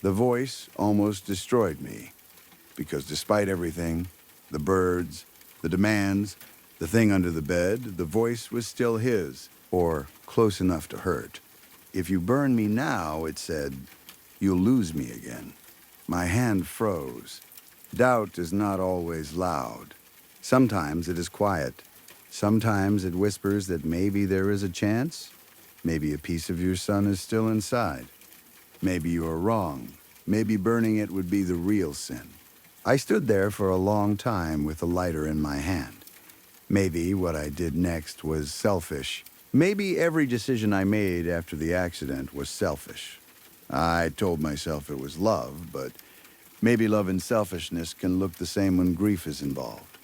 The voice almost destroyed me, because despite everything, the birds, the demands, the thing under the bed, the voice was still his, or close enough to hurt. "If you burn me now," it said, "you'll lose me again." My hand froze. Doubt is not always loud. Sometimes it is quiet. Sometimes it whispers that maybe there is a chance. Maybe a piece of your son is still inside. Maybe you are wrong. Maybe burning it would be the real sin. I stood there for a long time with the lighter in my hand. Maybe what I did next was selfish. Maybe every decision I made after the accident was selfish. I told myself it was love, but maybe love and selfishness can look the same when grief is involved.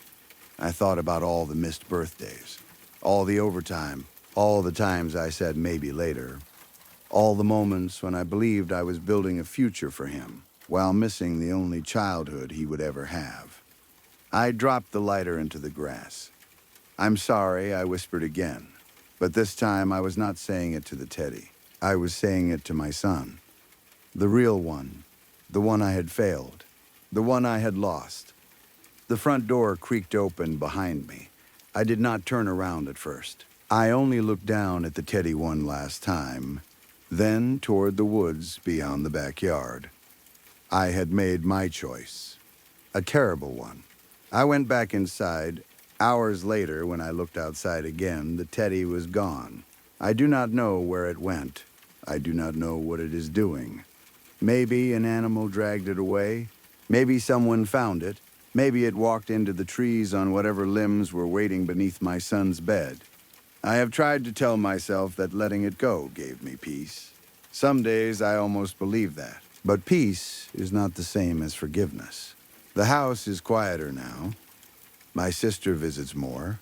I thought about all the missed birthdays, all the overtime, all the times I said maybe later, all the moments when I believed I was building a future for him, while missing the only childhood he would ever have. I dropped the lighter into the grass. "I'm sorry," I whispered again. But this time I was not saying it to the teddy. I was saying it to my son. The real one. The one I had failed. The one I had lost. The front door creaked open behind me. I did not turn around at first. I only looked down at the teddy one last time, then toward the woods beyond the backyard. I had made my choice. A terrible one. I went back inside. Hours later, when I looked outside again, the teddy was gone. I do not know where it went. I do not know what it is doing. Maybe an animal dragged it away. Maybe someone found it. Maybe it walked into the trees on whatever limbs were waiting beneath my son's bed. I have tried to tell myself that letting it go gave me peace. Some days I almost believe that. But peace is not the same as forgiveness. The house is quieter now. My sister visits more.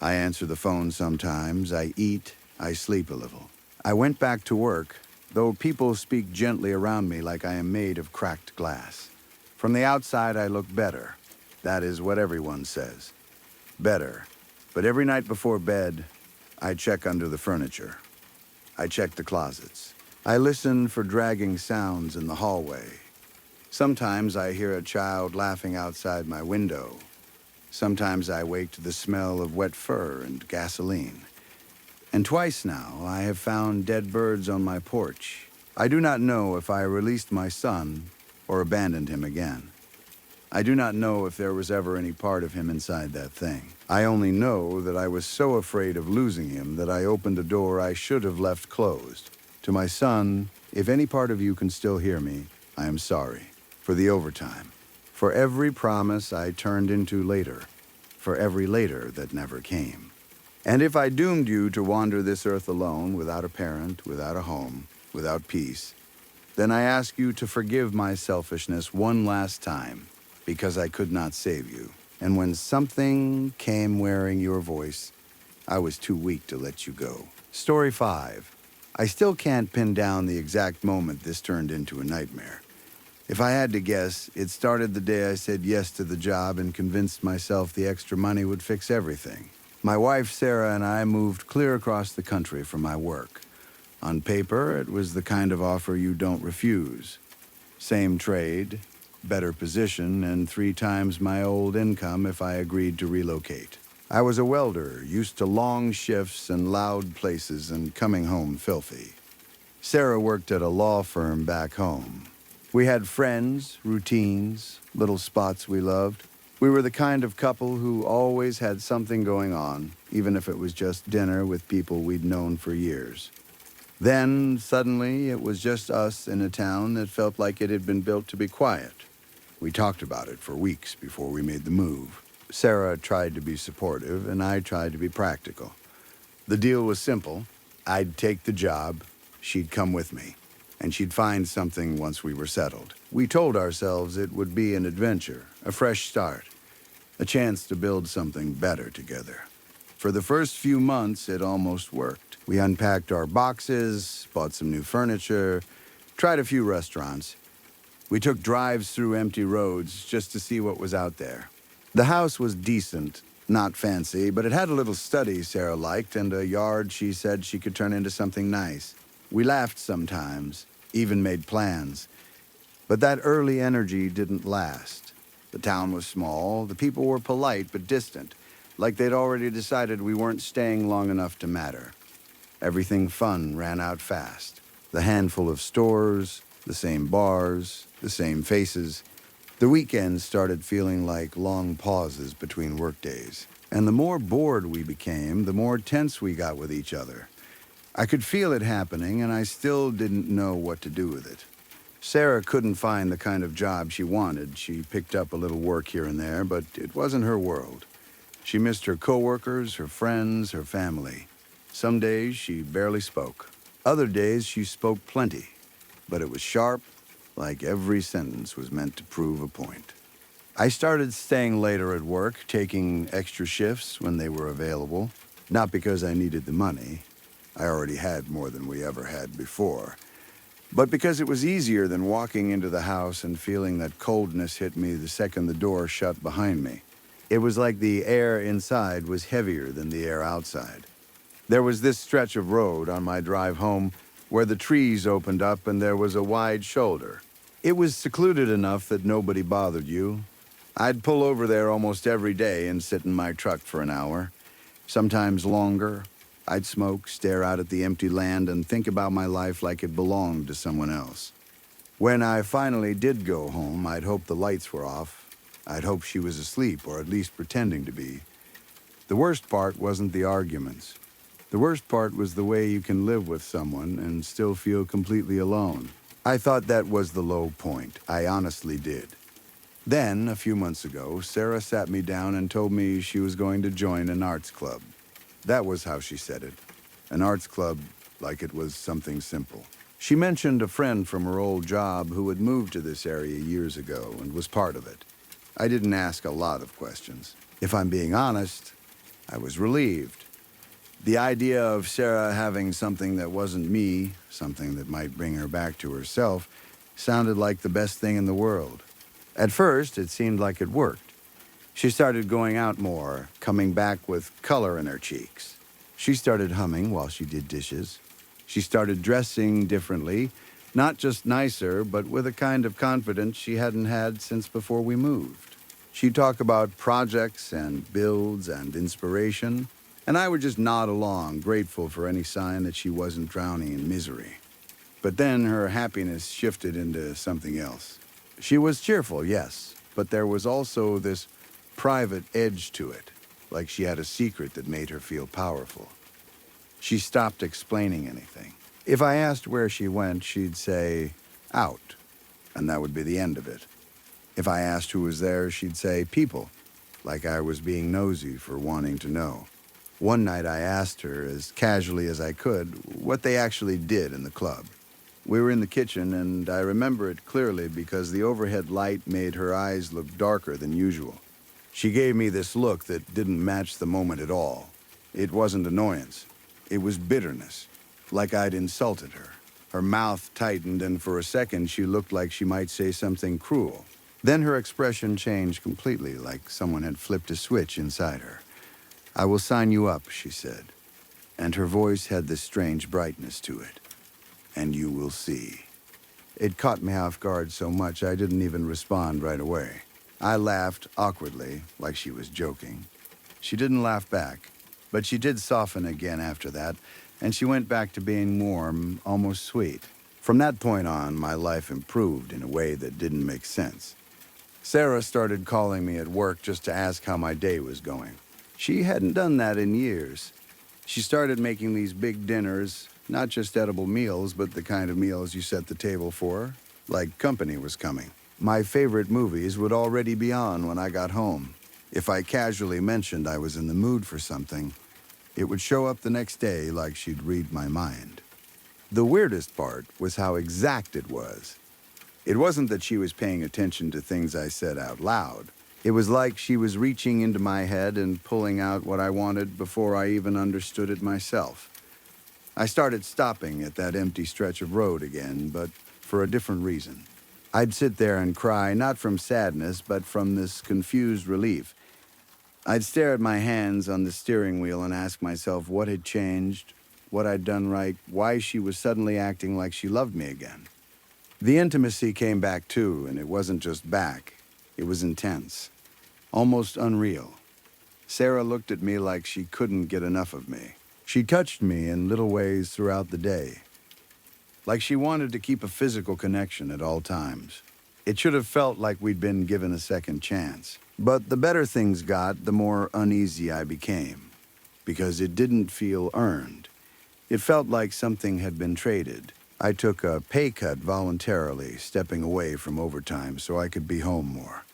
I answer the phone sometimes. I eat. I sleep a little. I went back to work, though people speak gently around me like I am made of cracked glass. From the outside, I look better. That is what everyone says. Better. But every night before bed, I check under the furniture. I check the closets. I listen for dragging sounds in the hallway. Sometimes I hear a child laughing outside my window. Sometimes I wake to the smell of wet fur and gasoline. And twice now, I have found dead birds on my porch. I do not know if I released my son or abandoned him again. I do not know if there was ever any part of him inside that thing. I only know that I was so afraid of losing him that I opened a door I should have left closed. To my son, if any part of you can still hear me, I am sorry. For the overtime. For every promise I turned into later. For every later that never came. And if I doomed you to wander this earth alone, without a parent, without a home, without peace, then I ask you to forgive my selfishness one last time, because I could not save you. And when something came wearing your voice, I was too weak to let you go. Story 5. I still can't pin down the exact moment this turned into a nightmare. If I had to guess, it started the day I said yes to the job and convinced myself the extra money would fix everything. My wife, Sarah, and I moved clear across the country for my work. On paper, it was the kind of offer you don't refuse. Same trade, better position, and 3 times my old income if I agreed to relocate. I was a welder, used to long shifts and loud places and coming home filthy. Sarah worked at a law firm back home. We had friends, routines, little spots we loved. We were the kind of couple who always had something going on, even if it was just dinner with people we'd known for years. Then, suddenly, it was just us in a town that felt like it had been built to be quiet. We talked about it for weeks before we made the move. Sarah tried to be supportive, and I tried to be practical. The deal was simple. I'd take the job, she'd come with me, and she'd find something once we were settled. We told ourselves it would be an adventure, a fresh start, a chance to build something better together. For the first few months, it almost worked. We unpacked our boxes, bought some new furniture, tried a few restaurants. We took drives through empty roads just to see what was out there. The house was decent, not fancy, but it had a little study Sarah liked and a yard she said she could turn into something nice. We laughed sometimes, even made plans. But that early energy didn't last. The town was small, the people were polite but distant, like they'd already decided we weren't staying long enough to matter. Everything fun ran out fast. The handful of stores, the same bars, the same faces. The weekends started feeling like long pauses between workdays. And the more bored we became, the more tense we got with each other. I could feel it happening, and I still didn't know what to do with it. Sarah couldn't find the kind of job she wanted. She picked up a little work here and there, but it wasn't her world. She missed her coworkers, her friends, her family. Some days she barely spoke. Other days she spoke plenty, but it was sharp, like every sentence was meant to prove a point. I started staying later at work, taking extra shifts when they were available, not because I needed the money. I already had more than we ever had before. But because it was easier than walking into the house and feeling that coldness hit me the second the door shut behind me. It was like the air inside was heavier than the air outside. There was this stretch of road on my drive home where the trees opened up and there was a wide shoulder. It was secluded enough that nobody bothered you. I'd pull over there almost every day and sit in my truck for an hour, sometimes longer. I'd smoke, stare out at the empty land, and think about my life like it belonged to someone else. When I finally did go home, I'd hope the lights were off. I'd hope she was asleep, or at least pretending to be. The worst part wasn't the arguments. The worst part was the way you can live with someone and still feel completely alone. I thought that was the low point. I honestly did. Then, a few months ago, Sarah sat me down and told me she was going to join an arts club. That was how she said it. An arts club, like it was something simple. She mentioned a friend from her old job who had moved to this area years ago and was part of it. I didn't ask a lot of questions. If I'm being honest, I was relieved. The idea of Sarah having something that wasn't me, something that might bring her back to herself, sounded like the best thing in the world. At first, it seemed like it worked. She started going out more, coming back with color in her cheeks. She started humming while she did dishes. She started dressing differently, not just nicer, but with a kind of confidence she hadn't had since before we moved. She'd talk about projects and builds and inspiration, and I would just nod along, grateful for any sign that she wasn't drowning in misery. But then her happiness shifted into something else. She was cheerful, yes, but there was also this private edge to it, like she had a secret that made her feel powerful. She stopped explaining anything. If I asked where she went, she'd say, out, and that would be the end of it. If I asked who was there, she'd say, people, like I was being nosy for wanting to know. One night I asked her, as casually as I could, what they actually did in the club. We were in the kitchen, and I remember it clearly because the overhead light made her eyes look darker than usual. She gave me this look that didn't match the moment at all. It wasn't annoyance. It was bitterness, like I'd insulted her. Her mouth tightened, and for a second she looked like she might say something cruel. Then her expression changed completely, like someone had flipped a switch inside her. I will sign you up, she said, and her voice had this strange brightness to it. And you will see. It caught me off guard so much I didn't even respond right away. I laughed awkwardly, like she was joking. She didn't laugh back, but she did soften again after that, and she went back to being warm, almost sweet. From that point on, my life improved in a way that didn't make sense. Sarah started calling me at work just to ask how my day was going. She hadn't done that in years. She started making these big dinners, not just edible meals, but the kind of meals you set the table for, like company was coming. My favorite movies would already be on when I got home. If I casually mentioned I was in the mood for something, it would show up the next day like she'd read my mind. The weirdest part was how exact it was. It wasn't that she was paying attention to things I said out loud. It was like she was reaching into my head and pulling out what I wanted before I even understood it myself. I started stopping at that empty stretch of road again, but for a different reason. I'd sit there and cry, not from sadness, but from this confused relief. I'd stare at my hands on the steering wheel and ask myself what had changed, what I'd done right, why she was suddenly acting like she loved me again. The intimacy came back too, and it wasn't just back. It was intense, almost unreal. Sarah looked at me like she couldn't get enough of me. She touched me in little ways throughout the day, like she wanted to keep a physical connection at all times. It should have felt like we'd been given a second chance. But the better things got, the more uneasy I became, because it didn't feel earned. It felt like something had been traded. I took a pay cut voluntarily, stepping away from overtime so I could be home more.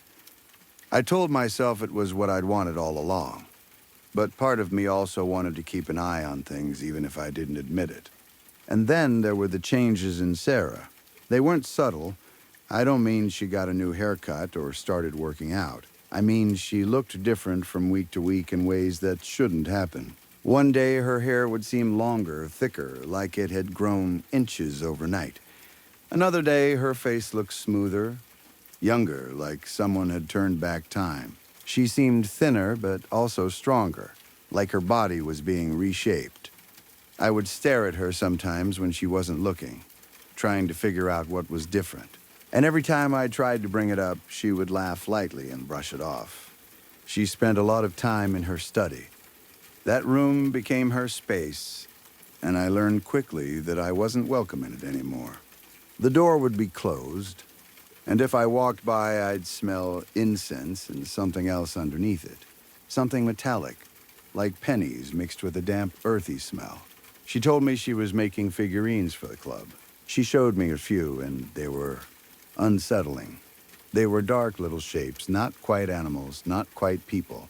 I told myself it was what I'd wanted all along, but part of me also wanted to keep an eye on things even if I didn't admit it. And then there were the changes in Sarah. They weren't subtle. I don't mean she got a new haircut or started working out. I mean she looked different from week to week in ways that shouldn't happen. One day her hair would seem longer, thicker, like it had grown inches overnight. Another day her face looked smoother, younger, like someone had turned back time. She seemed thinner, but also stronger, like her body was being reshaped. I would stare at her sometimes when she wasn't looking, trying to figure out what was different. And every time I tried to bring it up, she would laugh lightly and brush it off. She spent a lot of time in her study. That room became her space, and I learned quickly that I wasn't welcome in it anymore. The door would be closed, and if I walked by, I'd smell incense and something else underneath it. Something metallic, like pennies mixed with a damp, earthy smell. She told me she was making figurines for the club. She showed me a few, and they were unsettling. They were dark little shapes, not quite animals, not quite people,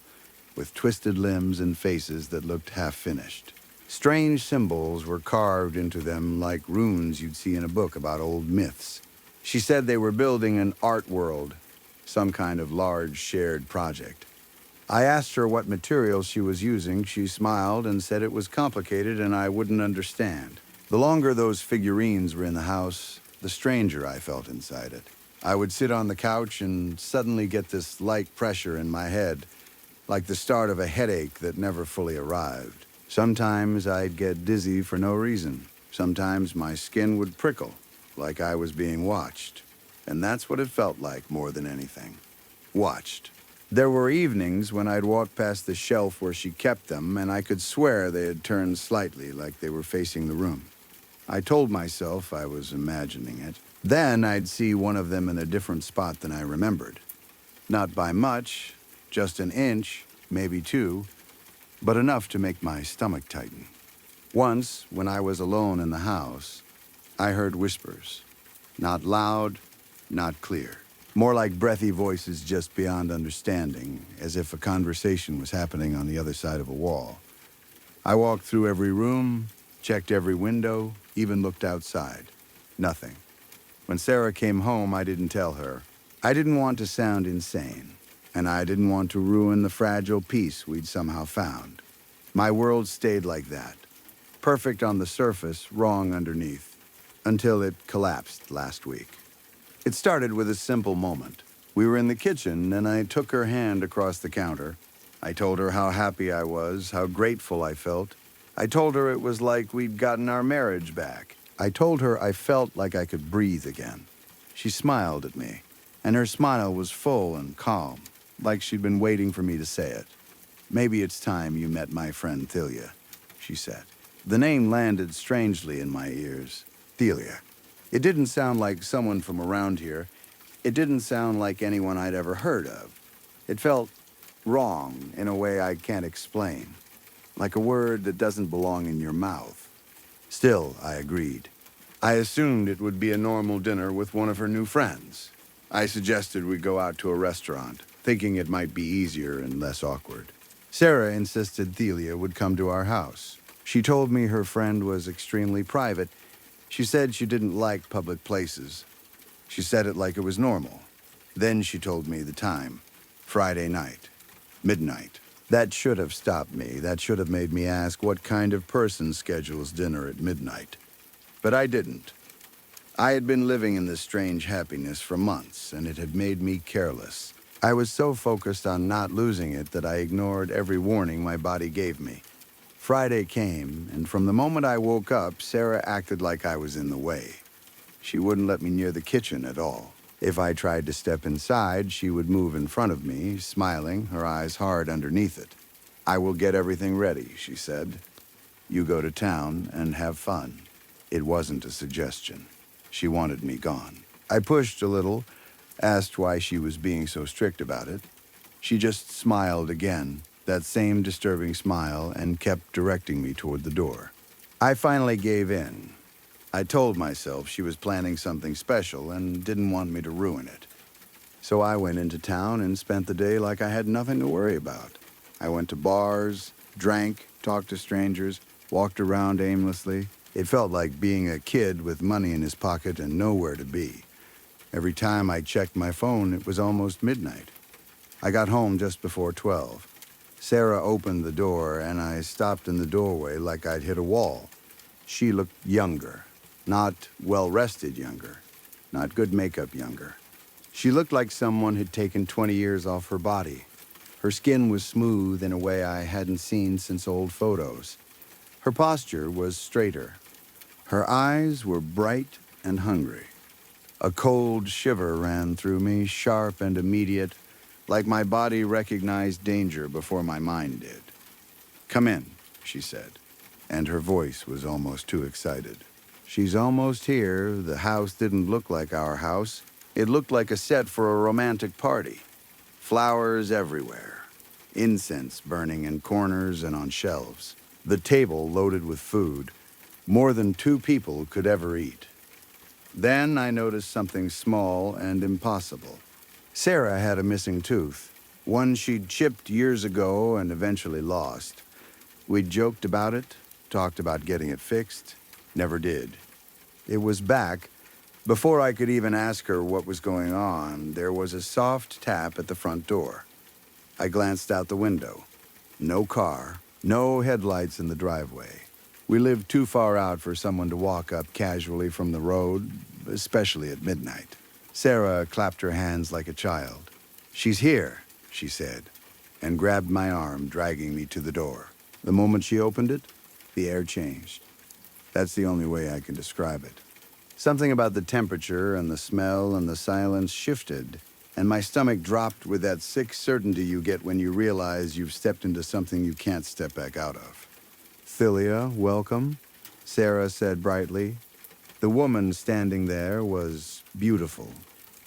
with twisted limbs and faces that looked half-finished. Strange symbols were carved into them like runes you'd see in a book about old myths. She said they were building an art world, some kind of large shared project. I asked her what materials she was using. She smiled and said it was complicated and I wouldn't understand. The longer those figurines were in the house, the stranger I felt inside it. I would sit on the couch and suddenly get this light pressure in my head, like the start of a headache that never fully arrived. Sometimes I'd get dizzy for no reason. Sometimes my skin would prickle, like I was being watched. And that's what it felt like more than anything. Watched. There were evenings when I'd walk past the shelf where she kept them, and I could swear they had turned slightly, like they were facing the room. I told myself I was imagining it. Then I'd see one of them in a different spot than I remembered. Not by much, just an inch, maybe two, but enough to make my stomach tighten. Once, when I was alone in the house, I heard whispers. Not loud, not clear. More like breathy voices just beyond understanding, as if a conversation was happening on the other side of a wall. I walked through every room, checked every window, even looked outside. Nothing. When Sarah came home, I didn't tell her. I didn't want to sound insane, and I didn't want to ruin the fragile peace we'd somehow found. My world stayed like that. Perfect on the surface, wrong underneath, until it collapsed last week. It started with a simple moment. We were in the kitchen, and I took her hand across the counter. I told her how happy I was, how grateful I felt. I told her it was like we'd gotten our marriage back. I told her I felt like I could breathe again. She smiled at me, and her smile was full and calm, like she'd been waiting for me to say it. "Maybe it's time you met my friend Thalia," she said. The name landed strangely in my ears. Thalia. It didn't sound like someone from around here. It didn't sound like anyone I'd ever heard of. It felt wrong in a way I can't explain, like a word that doesn't belong in your mouth. Still, I agreed. I assumed it would be a normal dinner with one of her new friends. I suggested we go out to a restaurant, thinking it might be easier and less awkward. Sarah insisted Thalia would come to our house. She told me her friend was extremely private. She said she didn't like public places. She said it like it was normal. Then she told me the time. Friday night. Midnight. That should have stopped me. That should have made me ask what kind of person schedules dinner at midnight. But I didn't. I had been living in this strange happiness for months, and it had made me careless. I was so focused on not losing it that I ignored every warning my body gave me. Friday came, and from the moment I woke up, Sarah acted like I was in the way. She wouldn't let me near the kitchen at all. If I tried to step inside, she would move in front of me, smiling, her eyes hard underneath it. "I will get everything ready," she said. "You go to town and have fun." It wasn't a suggestion. She wanted me gone. I pushed a little, asked why she was being so strict about it. She just smiled again, that same disturbing smile, and kept directing me toward the door. I finally gave in. I told myself she was planning something special and didn't want me to ruin it. So I went into town and spent the day like I had nothing to worry about. I went to bars, drank, talked to strangers, walked around aimlessly. It felt like being a kid with money in his pocket and nowhere to be. Every time I checked my phone, it was almost midnight. I got home just before 12. Sarah opened the door, and I stopped in the doorway like I'd hit a wall. She looked younger. Not well-rested younger. Not good makeup younger. She looked like someone had taken 20 years off her body. Her skin was smooth in a way I hadn't seen since old photos. Her posture was straighter. Her eyes were bright and hungry. A cold shiver ran through me, sharp and immediate, like my body recognized danger before my mind did. "Come in," she said, and her voice was almost too excited. "She's almost here." The house didn't look like our house. It looked like a set for a romantic party. Flowers everywhere, incense burning in corners and on shelves, the table loaded with food, more than 2 people could ever eat. Then I noticed something small and impossible. Sarah had a missing tooth, one she'd chipped years ago and eventually lost. We'd joked about it, talked about getting it fixed, never did. It was back. Before I could even ask her what was going on, there was a soft tap at the front door. I glanced out the window. No car, no headlights in the driveway. We lived too far out for someone to walk up casually from the road, especially at midnight. Sarah clapped her hands like a child. "She's here," she said, and grabbed my arm, dragging me to the door. The moment she opened it, the air changed. That's the only way I can describe it. Something about the temperature and the smell and the silence shifted, and my stomach dropped with that sick certainty you get when you realize you've stepped into something you can't step back out of. "Philia, welcome," Sarah said brightly. The woman standing there was beautiful.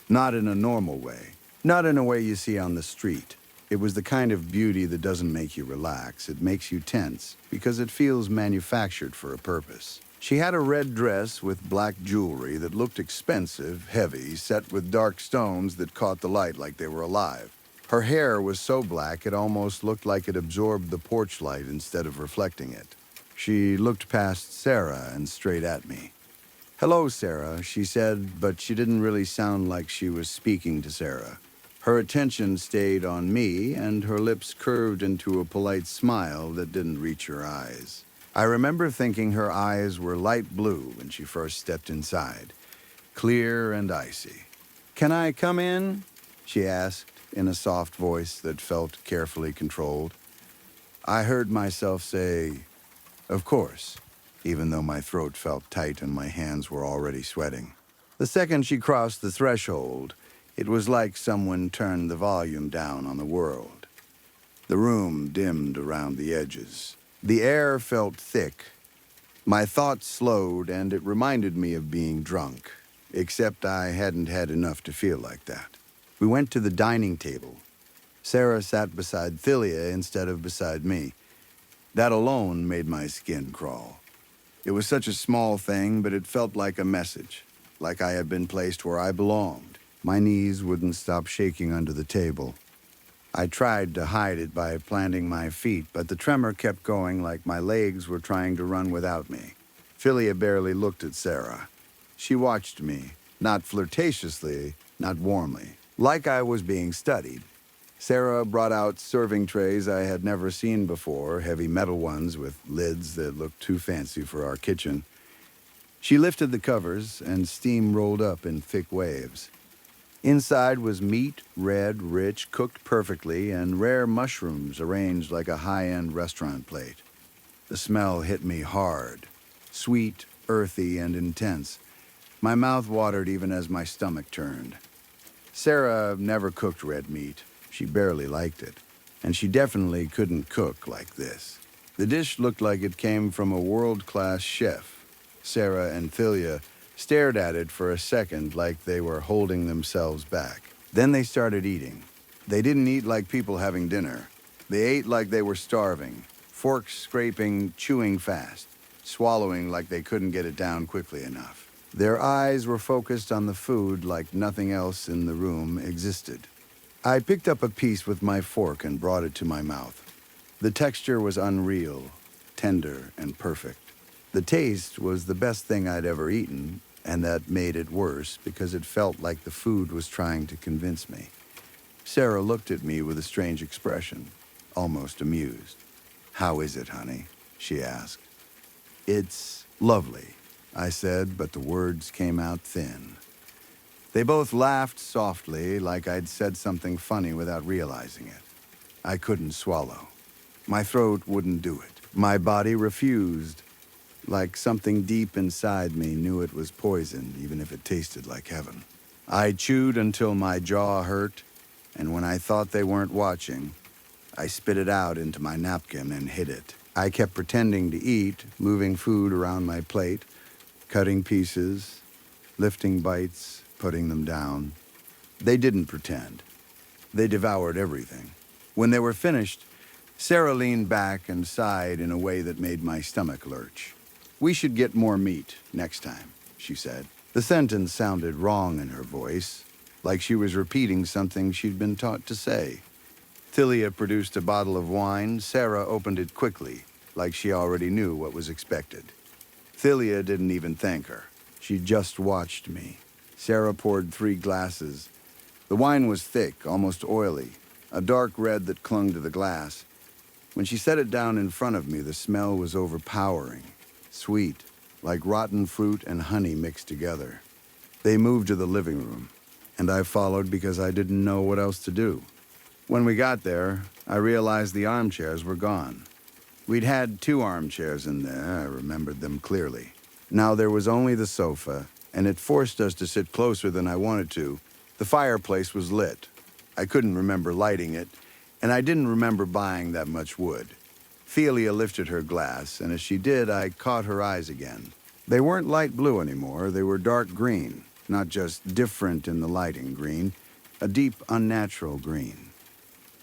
Not in a normal way. Not in a way you see on the street. It was the kind of beauty that doesn't make you relax. It makes you tense because it feels manufactured for a purpose. She had a red dress with black jewelry that looked expensive, heavy, set with dark stones that caught the light like they were alive. Her hair was so black it almost looked like it absorbed the porch light instead of reflecting it. She looked past Sarah and straight at me. "Hello, Sarah," she said, but she didn't really sound like she was speaking to Sarah. Her attention stayed on me, and her lips curved into a polite smile that didn't reach her eyes. I remember thinking her eyes were light blue when she first stepped inside, clear and icy. "Can I come in?" she asked in a soft voice that felt carefully controlled. I heard myself say, "Of course," even though my throat felt tight and my hands were already sweating. The second she crossed the threshold, it was like someone turned the volume down on the world. The room dimmed around the edges. The air felt thick. My thoughts slowed, and it reminded me of being drunk, except I hadn't had enough to feel like that. We went to the dining table. Sarah sat beside Philia instead of beside me. That alone made my skin crawl. It was such a small thing, but it felt like a message, like I had been placed where I belonged. My knees wouldn't stop shaking under the table. I tried to hide it by planting my feet, but the tremor kept going like my legs were trying to run without me. Philia barely looked at Sarah. She watched me, not flirtatiously, not warmly, like I was being studied. Sarah brought out serving trays I had never seen before, heavy metal ones with lids that looked too fancy for our kitchen. She lifted the covers, and steam rolled up in thick waves. Inside was meat, red, rich, cooked perfectly, and rare mushrooms arranged like a high-end restaurant plate. The smell hit me hard, sweet, earthy, and intense. My mouth watered even as my stomach turned. Sarah never cooked red meat. She barely liked it, and she definitely couldn't cook like this. The dish looked like it came from a world-class chef. Sarah and Philia stared at it for a second like they were holding themselves back. Then they started eating. They didn't eat like people having dinner. They ate like they were starving, forks scraping, chewing fast, swallowing like they couldn't get it down quickly enough. Their eyes were focused on the food like nothing else in the room existed. I picked up a piece with my fork and brought it to my mouth. The texture was unreal, tender, and perfect. The taste was the best thing I'd ever eaten, and that made it worse because it felt like the food was trying to convince me. Sarah looked at me with a strange expression, almost amused. "How is it, honey?" she asked. "It's lovely," I said, but the words came out thin. They both laughed softly, like I'd said something funny without realizing it. I couldn't swallow. My throat wouldn't do it. My body refused, like something deep inside me knew it was poison, even if it tasted like heaven. I chewed until my jaw hurt, and when I thought they weren't watching, I spit it out into my napkin and hid it. I kept pretending to eat, moving food around my plate, cutting pieces, lifting bites, putting them down. They didn't pretend. They devoured everything. When they were finished, Sarah leaned back and sighed in a way that made my stomach lurch. "We should get more meat next time," she said. The sentence sounded wrong in her voice, like she was repeating something she'd been taught to say. Thylia produced a bottle of wine. Sarah opened it quickly, like she already knew what was expected. Thylia didn't even thank her. She just watched me. Sarah poured 3 glasses. The wine was thick, almost oily, a dark red that clung to the glass. When she set it down in front of me, the smell was overpowering, sweet, like rotten fruit and honey mixed together. They moved to the living room, and I followed because I didn't know what else to do. When we got there, I realized the armchairs were gone. We'd had 2 armchairs in there, I remembered them clearly. Now there was only the sofa, and it forced us to sit closer than I wanted to. The fireplace was lit. I couldn't remember lighting it, and I didn't remember buying that much wood. Thylia lifted her glass, and as she did, I caught her eyes again. They weren't light blue anymore, they were dark green, not just different in the lighting green, a deep, unnatural green.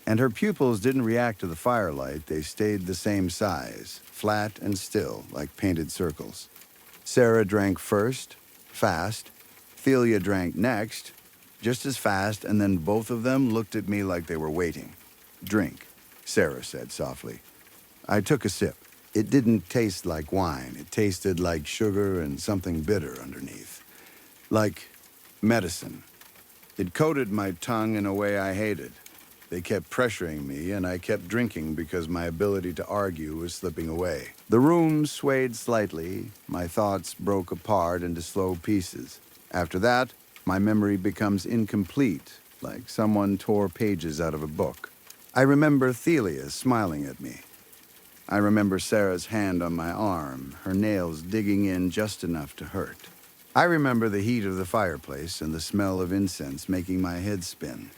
And her pupils didn't react to the firelight, they stayed the same size, flat and still, like painted circles. Sarah drank first, fast. Thylia drank next, just as fast, and then both of them looked at me like they were waiting. "Drink," Sarah said softly. I took a sip. It didn't taste like wine. It tasted like sugar and something bitter underneath. Like medicine. It coated my tongue in a way I hated. They kept pressuring me, and I kept drinking because my ability to argue was slipping away. The room swayed slightly. My thoughts broke apart into slow pieces. After that, my memory becomes incomplete, like someone tore pages out of a book. I remember Thylia smiling at me. I remember Sarah's hand on my arm, her nails digging in just enough to hurt. I remember the heat of the fireplace and the smell of incense making my head spin.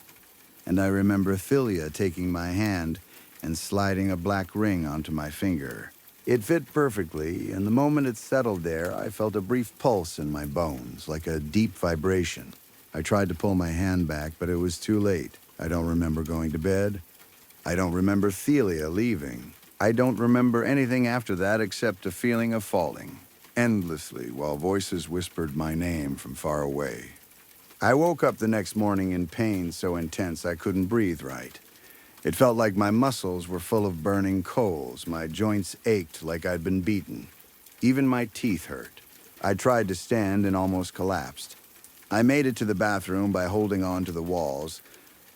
And I remember Thylia taking my hand and sliding a black ring onto my finger. It fit perfectly, and the moment it settled there, I felt a brief pulse in my bones, like a deep vibration. I tried to pull my hand back, but it was too late. I don't remember going to bed. I don't remember Thylia leaving. I don't remember anything after that except a feeling of falling, endlessly, while voices whispered my name from far away. I woke up the next morning in pain so intense I couldn't breathe right. It felt like my muscles were full of burning coals. My joints ached like I'd been beaten. Even my teeth hurt. I tried to stand and almost collapsed. I made it to the bathroom by holding on to the walls.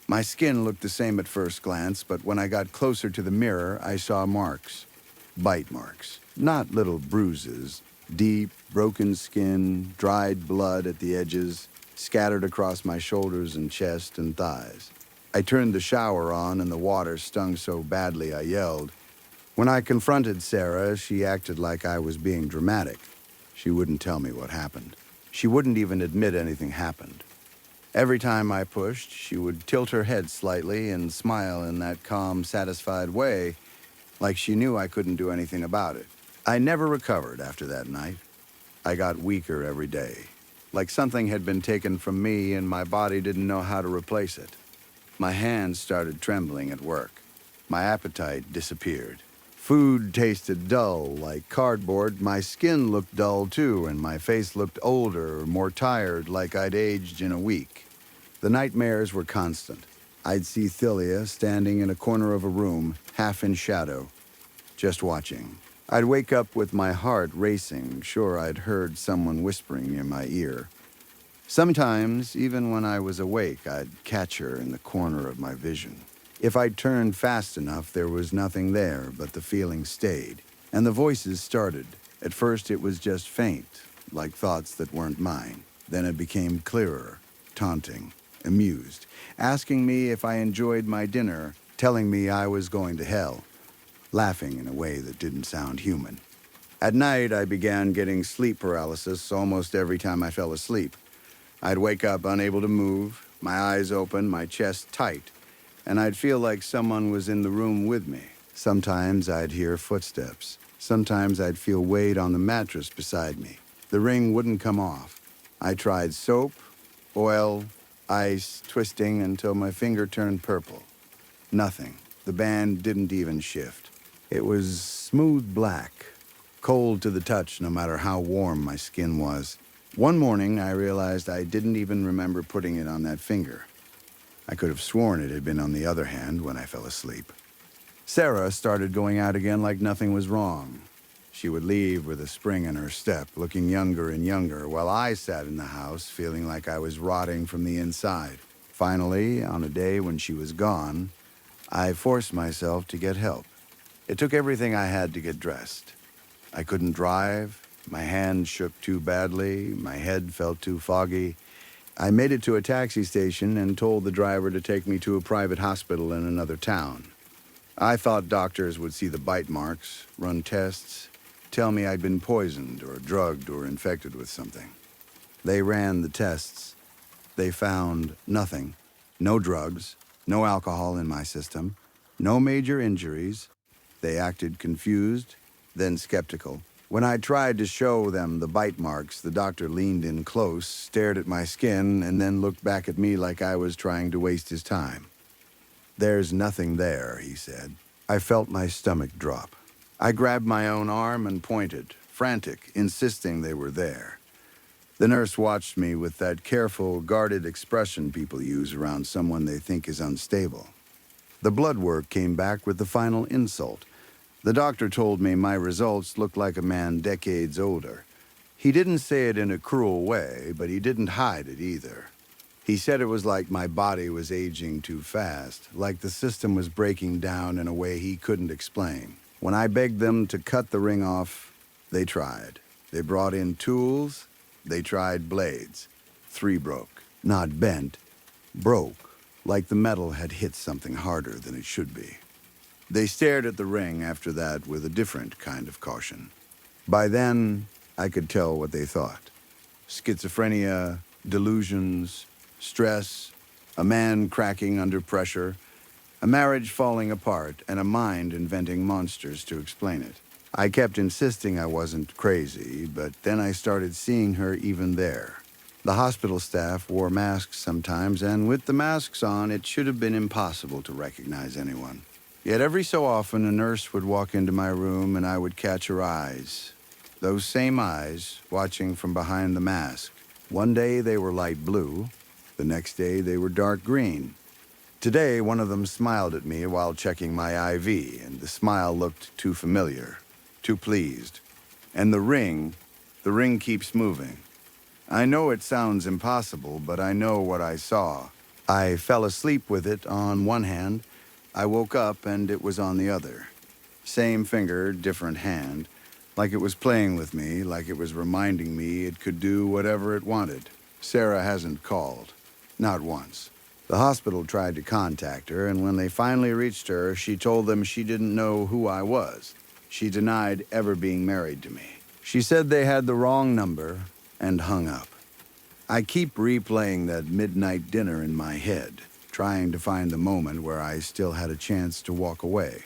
My skin looked the same at first glance, but when I got closer to the mirror, I saw marks. Bite marks. Not little bruises. Deep, broken skin, dried blood at the edges, scattered across my shoulders and chest and thighs. I turned the shower on and the water stung so badly I yelled. When I confronted Sarah, she acted like I was being dramatic. She wouldn't tell me what happened. She wouldn't even admit anything happened. Every time I pushed, she would tilt her head slightly and smile in that calm, satisfied way, like she knew I couldn't do anything about it. I never recovered after that night. I got weaker every day, like something had been taken from me and my body didn't know how to replace it. My hands started trembling at work. My appetite disappeared. Food tasted dull, like cardboard. My skin looked dull too, and my face looked older, more tired, like I'd aged in a week. The nightmares were constant. I'd see Thylia standing in a corner of a room, half in shadow, just watching. I'd wake up with my heart racing, sure I'd heard someone whispering in my ear. Sometimes, even when I was awake, I'd catch her in the corner of my vision. If I turned fast enough, there was nothing there, but the feeling stayed. And the voices started. At first, it was just faint, like thoughts that weren't mine. Then it became clearer, taunting, amused, asking me if I enjoyed my dinner, telling me I was going to hell, laughing in a way that didn't sound human. At night, I began getting sleep paralysis almost every time I fell asleep. I'd wake up unable to move, my eyes open, my chest tight, and I'd feel like someone was in the room with me. Sometimes I'd hear footsteps. Sometimes I'd feel weight on the mattress beside me. The ring wouldn't come off. I tried soap, oil, ice, twisting until my finger turned purple. Nothing. The band didn't even shift. It was smooth black, cold to the touch no matter how warm my skin was. One morning, I realized I didn't even remember putting it on that finger. I could have sworn it had been on the other hand when I fell asleep. Sarah started going out again like nothing was wrong. She would leave with a spring in her step, looking younger and younger, while I sat in the house feeling like I was rotting from the inside. Finally, on a day when she was gone, I forced myself to get help. It took everything I had to get dressed. I couldn't drive, my hand shook too badly, my head felt too foggy. I made it to a taxi station and told the driver to take me to a private hospital in another town. I thought doctors would see the bite marks, run tests, tell me I'd been poisoned or drugged or infected with something. They ran the tests. They found nothing. No drugs, no alcohol in my system, no major injuries. They acted confused, then skeptical. When I tried to show them the bite marks, the doctor leaned in close, stared at my skin, and then looked back at me like I was trying to waste his time. "There's nothing there," he said. I felt my stomach drop. I grabbed my own arm and pointed, frantic, insisting they were there. The nurse watched me with that careful, guarded expression people use around someone they think is unstable. The blood work came back with the final insult. The doctor told me my results looked like a man decades older. He didn't say it in a cruel way, but he didn't hide it either. He said it was like my body was aging too fast, like the system was breaking down in a way he couldn't explain. When I begged them to cut the ring off, they tried. They brought in tools. They tried blades. 3 broke. Not bent. Broke, like the metal had hit something harder than it should be. They stared at the ring after that with a different kind of caution. By then, I could tell what they thought. Schizophrenia, delusions, stress, a man cracking under pressure, a marriage falling apart, and a mind inventing monsters to explain it. I kept insisting I wasn't crazy, but then I started seeing her even there. The hospital staff wore masks sometimes, and with the masks on, it should have been impossible to recognize anyone. Yet every so often, a nurse would walk into my room and I would catch her eyes. Those same eyes, watching from behind the mask. One day they were light blue. The next day they were dark green. Today, one of them smiled at me while checking my IV, and the smile looked too familiar, too pleased. And the ring keeps moving. I know it sounds impossible, but I know what I saw. I fell asleep with it on one hand. I woke up and it was on the other. Same finger, different hand, like it was playing with me, like it was reminding me it could do whatever it wanted. Sarah hasn't called. Not once. The hospital tried to contact her, and when they finally reached her, she told them she didn't know who I was. She denied ever being married to me. She said they had the wrong number and hung up. I keep replaying that midnight dinner in my head, trying to find the moment where I still had a chance to walk away,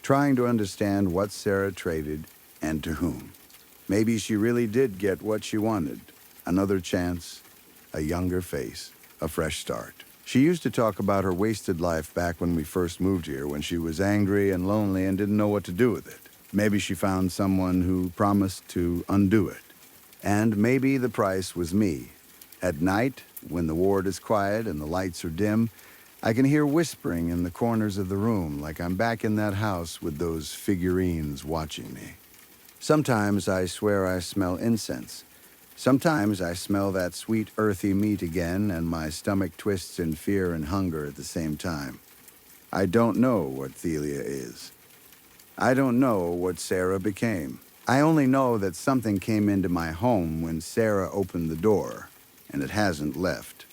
trying to understand what Sarah traded and to whom. Maybe she really did get what she wanted. Another chance, a younger face, a fresh start. She used to talk about her wasted life back when we first moved here, when she was angry and lonely and didn't know what to do with it. Maybe she found someone who promised to undo it. And maybe the price was me. At night, when the ward is quiet and the lights are dim, I can hear whispering in the corners of the room like I'm back in that house with those figurines watching me. Sometimes I swear I smell incense. Sometimes I smell that sweet, earthy meat again, and my stomach twists in fear and hunger at the same time. I don't know what Thelia is. I don't know what Sarah became. I only know that something came into my home when Sarah opened the door, and it hasn't left.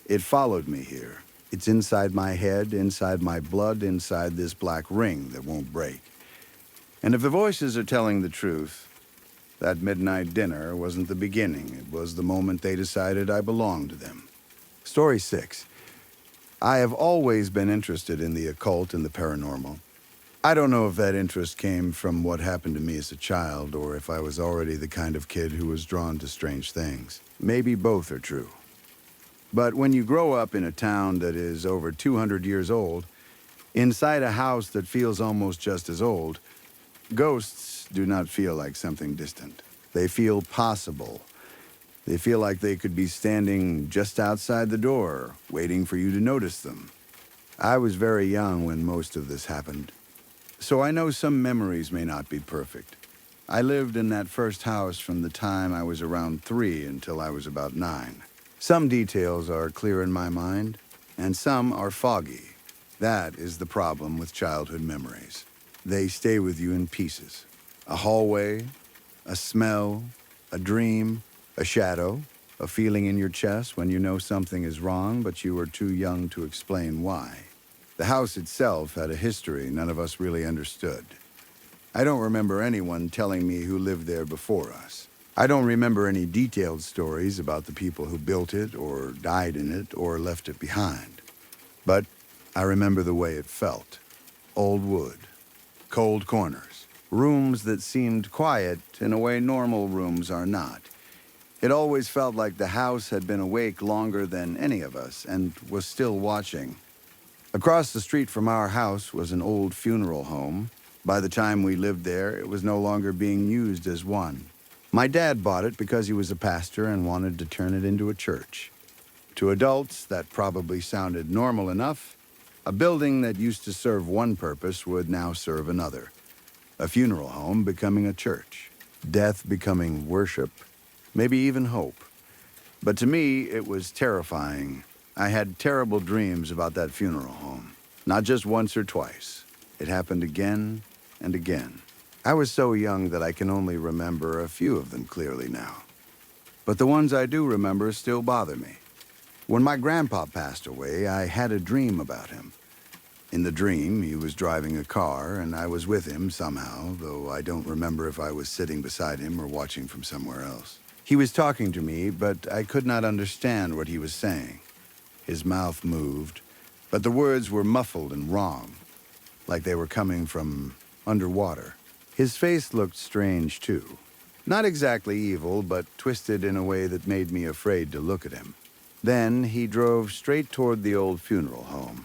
It followed me here. It's inside my head, inside my blood, inside this black ring that won't break. And if the voices are telling the truth, that midnight dinner wasn't the beginning. It was the moment they decided I belonged to them. Story 6. I have always been interested in the occult and the paranormal. I don't know if that interest came from what happened to me as a child or if I was already the kind of kid who was drawn to strange things. Maybe both are true. But when you grow up in a town that is over 200 years old, inside a house that feels almost just as old, ghosts do not feel like something distant. They feel possible. They feel like they could be standing just outside the door, waiting for you to notice them. I was very young when most of this happened, so I know some memories may not be perfect. I lived in that first house from the time I was around 3 until I was about 9. Some details are clear in my mind, and some are foggy. That is the problem with childhood memories. They stay with you in pieces. A hallway, a smell, a dream, a shadow, a feeling in your chest when you know something is wrong, but you are too young to explain why. The house itself had a history none of us really understood. I don't remember anyone telling me who lived there before us. I don't remember any detailed stories about the people who built it or died in it or left it behind. But I remember the way it felt. Old wood, cold corners, rooms that seemed quiet in a way normal rooms are not. It always felt like the house had been awake longer than any of us and was still watching. Across the street from our house was an old funeral home. By the time we lived there, it was no longer being used as one. My dad bought it because he was a pastor and wanted to turn it into a church. To adults, that probably sounded normal enough. A building that used to serve one purpose would now serve another. A funeral home becoming a church. Death becoming worship. Maybe even hope. But to me, it was terrifying. I had terrible dreams about that funeral home. Not just once or twice. It happened again and again. I was so young that I can only remember a few of them clearly now. But the ones I do remember still bother me. When my grandpa passed away, I had a dream about him. In the dream, he was driving a car, and I was with him somehow, though I don't remember if I was sitting beside him or watching from somewhere else. He was talking to me, but I could not understand what he was saying. His mouth moved, but the words were muffled and wrong, like they were coming from underwater. His face looked strange, too. Not exactly evil, but twisted in a way that made me afraid to look at him. Then he drove straight toward the old funeral home.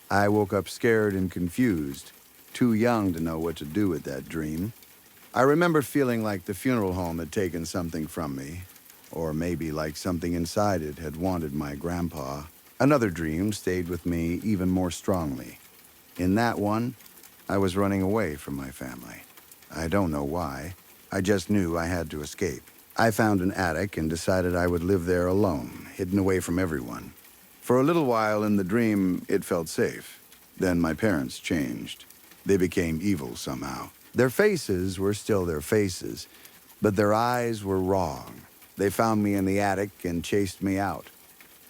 I woke up scared and confused, too young to know what to do with that dream. I remember feeling like the funeral home had taken something from me, or maybe like something inside it had wanted my grandpa. Another dream stayed with me even more strongly. In that one, I was running away from my family. I don't know why. I just knew I had to escape. I found an attic and decided I would live there alone, hidden away from everyone. For a little while in the dream, it felt safe. Then my parents changed. They became evil somehow. Their faces were still their faces, but their eyes were wrong. They found me in the attic and chased me out.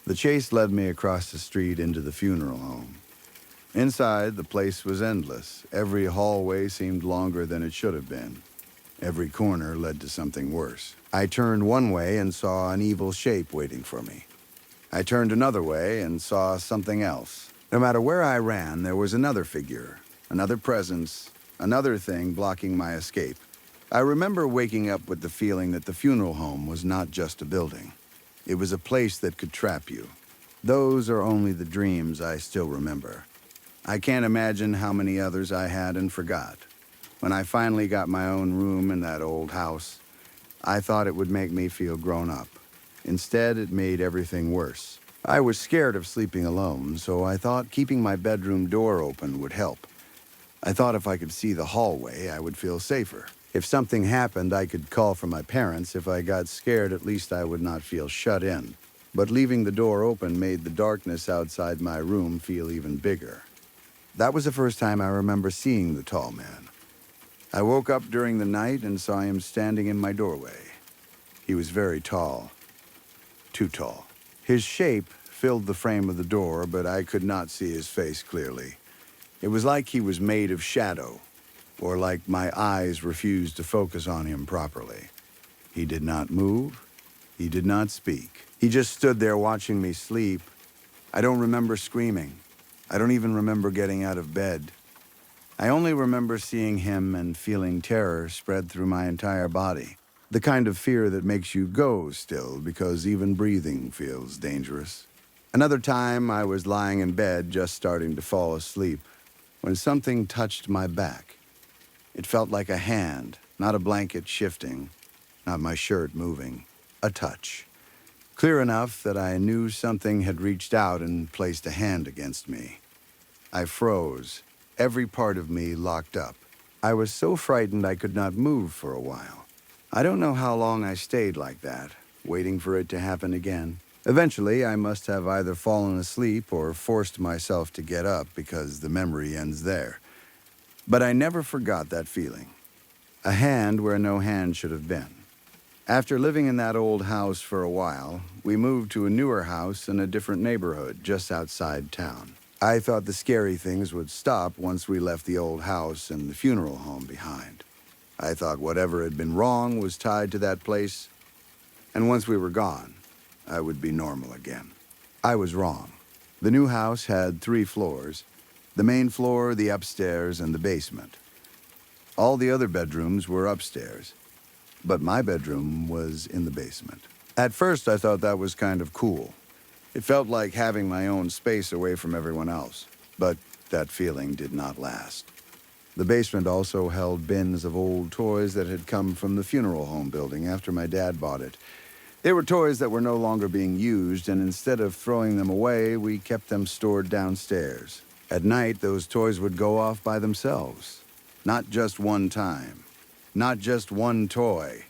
The chase led me across the street into the funeral home. Inside, the place was endless. Every hallway seemed longer than it should have been. Every corner led to something worse. I turned one way and saw an evil shape waiting for me. I turned another way and saw something else. No matter where I ran, there was another figure, another presence, another thing blocking my escape. I remember waking up with the feeling that the funeral home was not just a building. It was a place that could trap you. Those are only the dreams I still remember. I can't imagine how many others I had and forgot. When I finally got my own room in that old house, I thought it would make me feel grown up. Instead, it made everything worse. I was scared of sleeping alone, so I thought keeping my bedroom door open would help. I thought if I could see the hallway, I would feel safer. If something happened, I could call for my parents. If I got scared, at least I would not feel shut in. But leaving the door open made the darkness outside my room feel even bigger. That was the first time I remember seeing the tall man. I woke up during the night and saw him standing in my doorway. He was very tall. Too tall. His shape filled the frame of the door, but I could not see his face clearly. It was like he was made of shadow, or like my eyes refused to focus on him properly. He did not move. He did not speak. He just stood there watching me sleep. I don't remember screaming. I don't even remember getting out of bed. I only remember seeing him and feeling terror spread through my entire body. The kind of fear that makes you go still because even breathing feels dangerous. Another time, I was lying in bed just starting to fall asleep when something touched my back. It felt like a hand, not a blanket shifting, not my shirt moving, a touch. Clear enough that I knew something had reached out and placed a hand against me. I froze, every part of me locked up. I was so frightened I could not move for a while. I don't know how long I stayed like that, waiting for it to happen again. Eventually, I must have either fallen asleep or forced myself to get up because the memory ends there. But I never forgot that feeling. A hand where no hand should have been. After living in that old house for a while, we moved to a newer house in a different neighborhood just outside town. I thought the scary things would stop once we left the old house and the funeral home behind. I thought whatever had been wrong was tied to that place, and once we were gone, I would be normal again. I was wrong. The new house had 3 floors: the main floor, the upstairs, and the basement. All the other bedrooms were upstairs, but my bedroom was in the basement. At first, I thought that was kind of cool. It felt like having my own space away from everyone else, but that feeling did not last. The basement also held bins of old toys that had come from the funeral home building after my dad bought it. They were toys that were no longer being used, and instead of throwing them away, we kept them stored downstairs. At night, those toys would go off by themselves. Not just one time. Not just one toy.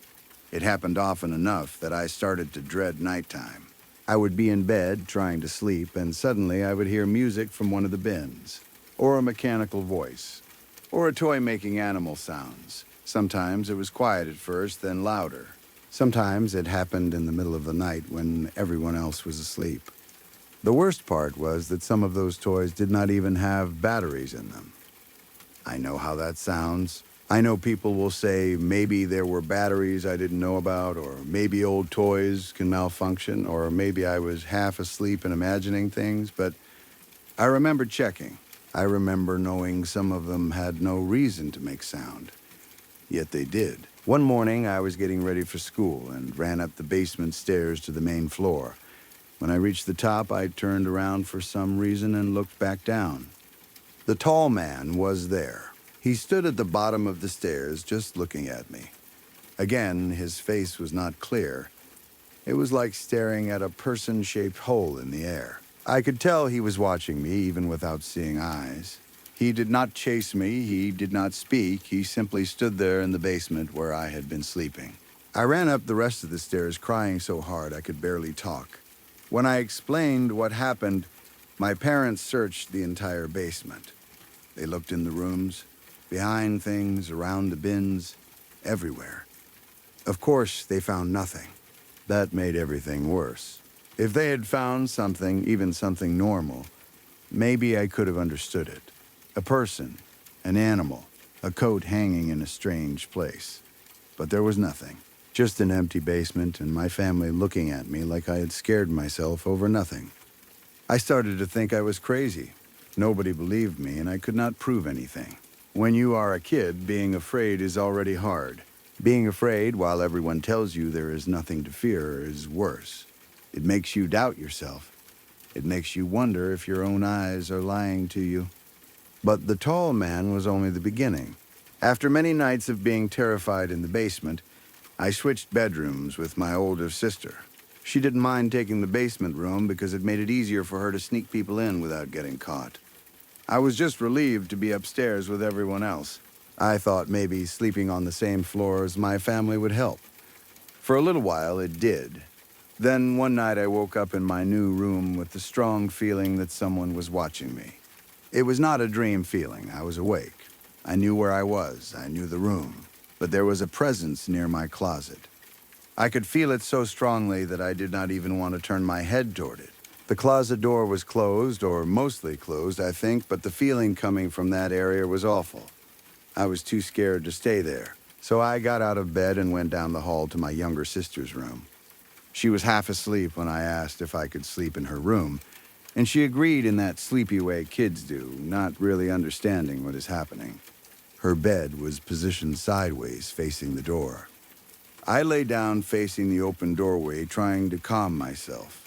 It happened often enough that I started to dread nighttime. I would be in bed trying to sleep, and suddenly I would hear music from one of the bins, or a mechanical voice, or a toy making animal sounds. Sometimes it was quiet at first, then louder. Sometimes it happened in the middle of the night when everyone else was asleep. The worst part was that some of those toys did not even have batteries in them. I know how that sounds. I know people will say maybe there were batteries I didn't know about, or maybe old toys can malfunction, or maybe I was half asleep and imagining things, but I remember checking. I remember knowing some of them had no reason to make sound, yet they did. One morning, I was getting ready for school and ran up the basement stairs to the main floor. When I reached the top, I turned around for some reason and looked back down. The tall man was there. He stood at the bottom of the stairs, just looking at me. Again, his face was not clear. It was like staring at a person-shaped hole in the air. I could tell he was watching me, even without seeing eyes. He did not chase me, he did not speak, he simply stood there in the basement where I had been sleeping. I ran up the rest of the stairs crying so hard I could barely talk. When I explained what happened, my parents searched the entire basement. They looked in the rooms, behind things, around the bins, everywhere. Of course, they found nothing. That made everything worse. If they had found something, even something normal, maybe I could have understood it. A person, an animal, a coat hanging in a strange place. But there was nothing. Just an empty basement and my family looking at me like I had scared myself over nothing. I started to think I was crazy. Nobody believed me and I could not prove anything. When you are a kid, being afraid is already hard. Being afraid while everyone tells you there is nothing to fear is worse. It makes you doubt yourself. It makes you wonder if your own eyes are lying to you. But the tall man was only the beginning. After many nights of being terrified in the basement, I switched bedrooms with my older sister. She didn't mind taking the basement room because it made it easier for her to sneak people in without getting caught. I was just relieved to be upstairs with everyone else. I thought maybe sleeping on the same floor as my family would help. For a little while, it did. Then one night I woke up in my new room with the strong feeling that someone was watching me. It was not a dream feeling. I was awake. I knew where I was. I knew the room. But there was a presence near my closet. I could feel it so strongly that I did not even want to turn my head toward it. The closet door was closed, or mostly closed, I think, but the feeling coming from that area was awful. I was too scared to stay there, so I got out of bed and went down the hall to my younger sister's room. She was half asleep when I asked if I could sleep in her room, and she agreed in that sleepy way kids do, not really understanding what is happening. Her bed was positioned sideways, facing the door. I lay down facing the open doorway, trying to calm myself.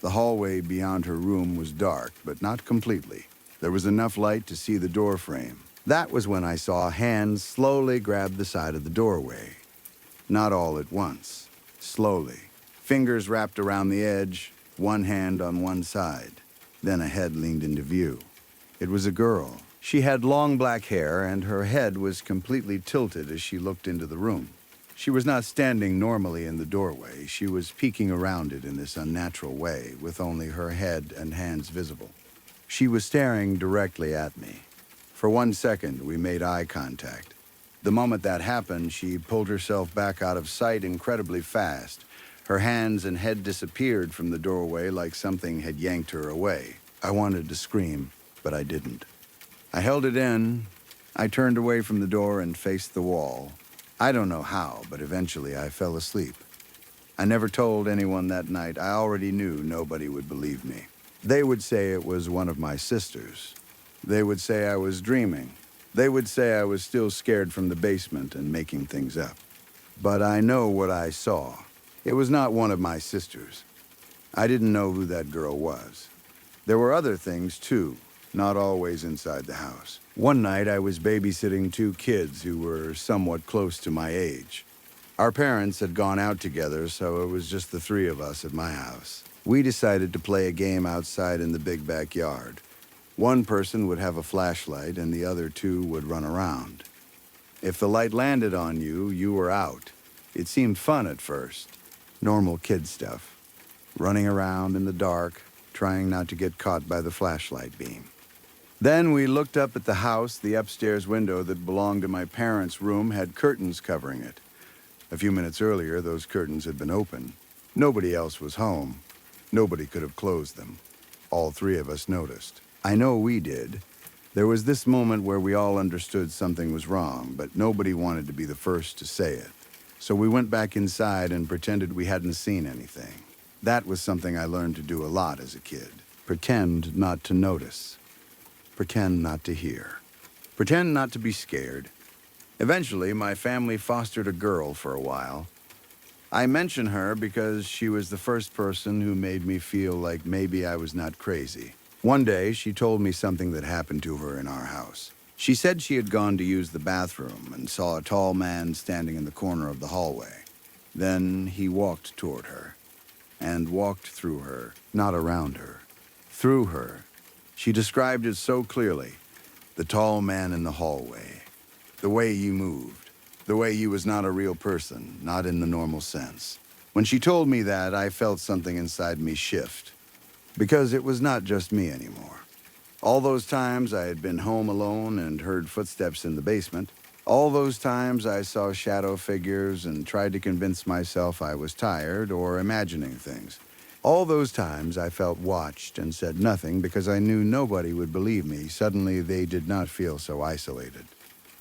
The hallway beyond her room was dark, but not completely. There was enough light to see the door frame. That was when I saw hands slowly grab the side of the doorway. Not all at once, slowly. Fingers wrapped around the edge, one hand on one side. Then a head leaned into view. It was a girl. She had long black hair, and her head was completely tilted as she looked into the room. She was not standing normally in the doorway. She was peeking around it in this unnatural way, with only her head and hands visible. She was staring directly at me. For 1 second, we made eye contact. The moment that happened, she pulled herself back out of sight incredibly fast. Her hands and head disappeared from the doorway like something had yanked her away. I wanted to scream, but I didn't. I held it in. I turned away from the door and faced the wall. I don't know how, but eventually I fell asleep. I never told anyone that night. I already knew nobody would believe me. They would say it was one of my sisters. They would say I was dreaming. They would say I was still scared from the basement and making things up. But I know what I saw. It was not one of my sisters. I didn't know who that girl was. There were other things, too, not always inside the house. One night, I was babysitting 2 kids who were somewhat close to my age. Our parents had gone out together, so it was just the 3 of us at my house. We decided to play a game outside in the big backyard. One person would have a flashlight, and the other 2 would run around. If the light landed on you, you were out. It seemed fun at first. Normal kid stuff. Running around in the dark, trying not to get caught by the flashlight beam. Then we looked up at the house. The upstairs window that belonged to my parents' room had curtains covering it. A few minutes earlier, those curtains had been open. Nobody else was home. Nobody could have closed them. All 3 of us noticed. I know we did. There was this moment where we all understood something was wrong, but nobody wanted to be the first to say it. So we went back inside and pretended we hadn't seen anything. That was something I learned to do a lot as a kid. Pretend not to notice. Pretend not to hear. Pretend not to be scared. Eventually, my family fostered a girl for a while. I mention her because she was the first person who made me feel like maybe I was not crazy. One day, she told me something that happened to her in our house. She said she had gone to use the bathroom and saw a tall man standing in the corner of the hallway. Then he walked toward her and walked through her, not around her, through her. She described it so clearly. The tall man in the hallway, the way he moved, the way he was not a real person, not in the normal sense. When she told me that, I felt something inside me shift. Because it was not just me anymore. All those times I had been home alone and heard footsteps in the basement. All those times I saw shadow figures and tried to convince myself I was tired or imagining things. All those times I felt watched and said nothing because I knew nobody would believe me. Suddenly they did not feel so isolated.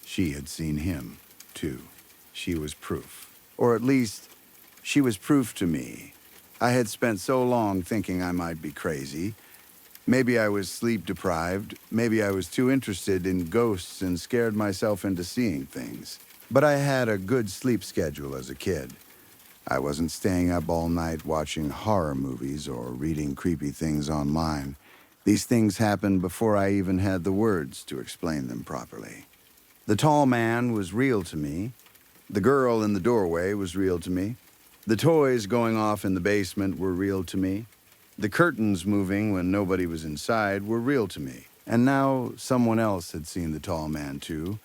She had seen him, too. She was proof. Or at least, she was proof to me. I had spent so long thinking I might be crazy. Maybe I was sleep deprived. Maybe I was too interested in ghosts and scared myself into seeing things. But I had a good sleep schedule as a kid. I wasn't staying up all night watching horror movies or reading creepy things online. These things happened before I even had the words to explain them properly. The tall man was real to me. The girl in the doorway was real to me. The toys going off in the basement were real to me. The curtains moving when nobody was inside were real to me. And now someone else had seen the tall man too.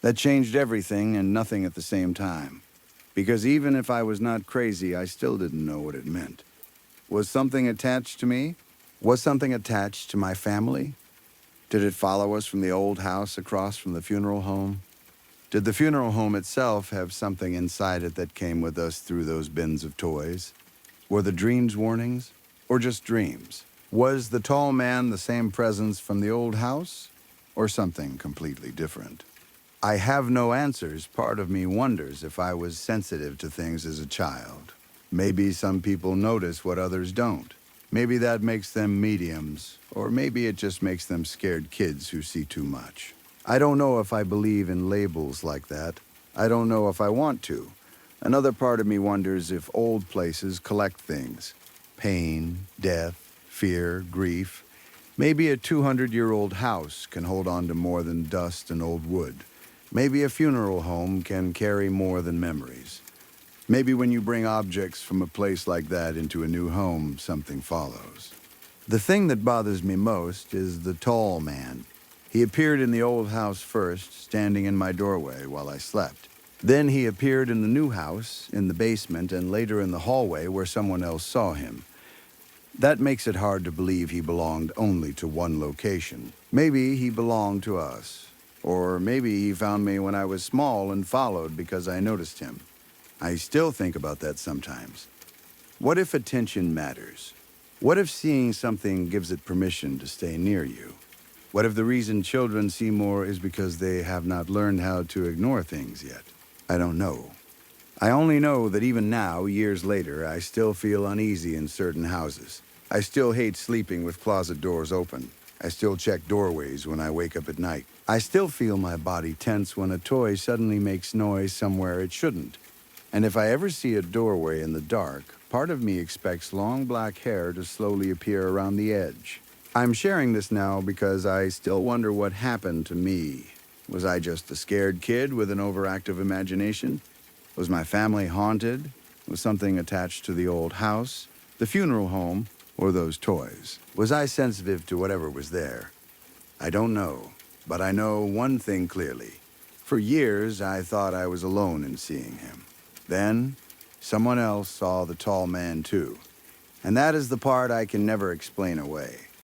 That changed everything and nothing at the same time. Because even if I was not crazy, I still didn't know what it meant. Was something attached to me? Was something attached to my family? Did it follow us from the old house across from the funeral home? Did the funeral home itself have something inside it that came with us through those bins of toys? Were the dreams warnings, or just dreams? Was the tall man the same presence from the old house, or something completely different? I have no answers. Part of me wonders if I was sensitive to things as a child. Maybe some people notice what others don't. Maybe that makes them mediums, or maybe it just makes them scared kids who see too much. I don't know if I believe in labels like that. I don't know if I want to. Another part of me wonders if old places collect things. Pain, death, fear, grief. Maybe a 200-year-old house can hold on to more than dust and old wood. Maybe a funeral home can carry more than memories. Maybe when you bring objects from a place like that into a new home, something follows. The thing that bothers me most is the tall man. He appeared in the old house first, standing in my doorway while I slept. Then he appeared in the new house, in the basement, and later in the hallway where someone else saw him. That makes it hard to believe he belonged only to one location. Maybe he belonged to us. Or maybe he found me when I was small and followed because I noticed him. I still think about that sometimes. What if attention matters? What if seeing something gives it permission to stay near you? What if the reason children see more is because they have not learned how to ignore things yet? I don't know. I only know that even now, years later, I still feel uneasy in certain houses. I still hate sleeping with closet doors open. I still check doorways when I wake up at night. I still feel my body tense when a toy suddenly makes noise somewhere it shouldn't. And if I ever see a doorway in the dark, part of me expects long black hair to slowly appear around the edge. I'm sharing this now because I still wonder what happened to me. Was I just a scared kid with an overactive imagination? Was my family haunted? Was something attached to the old house, the funeral home, or those toys? Was I sensitive to whatever was there? I don't know, but I know one thing clearly. For years, I thought I was alone in seeing him. Then, someone else saw the tall man too. And that is the part I can never explain away.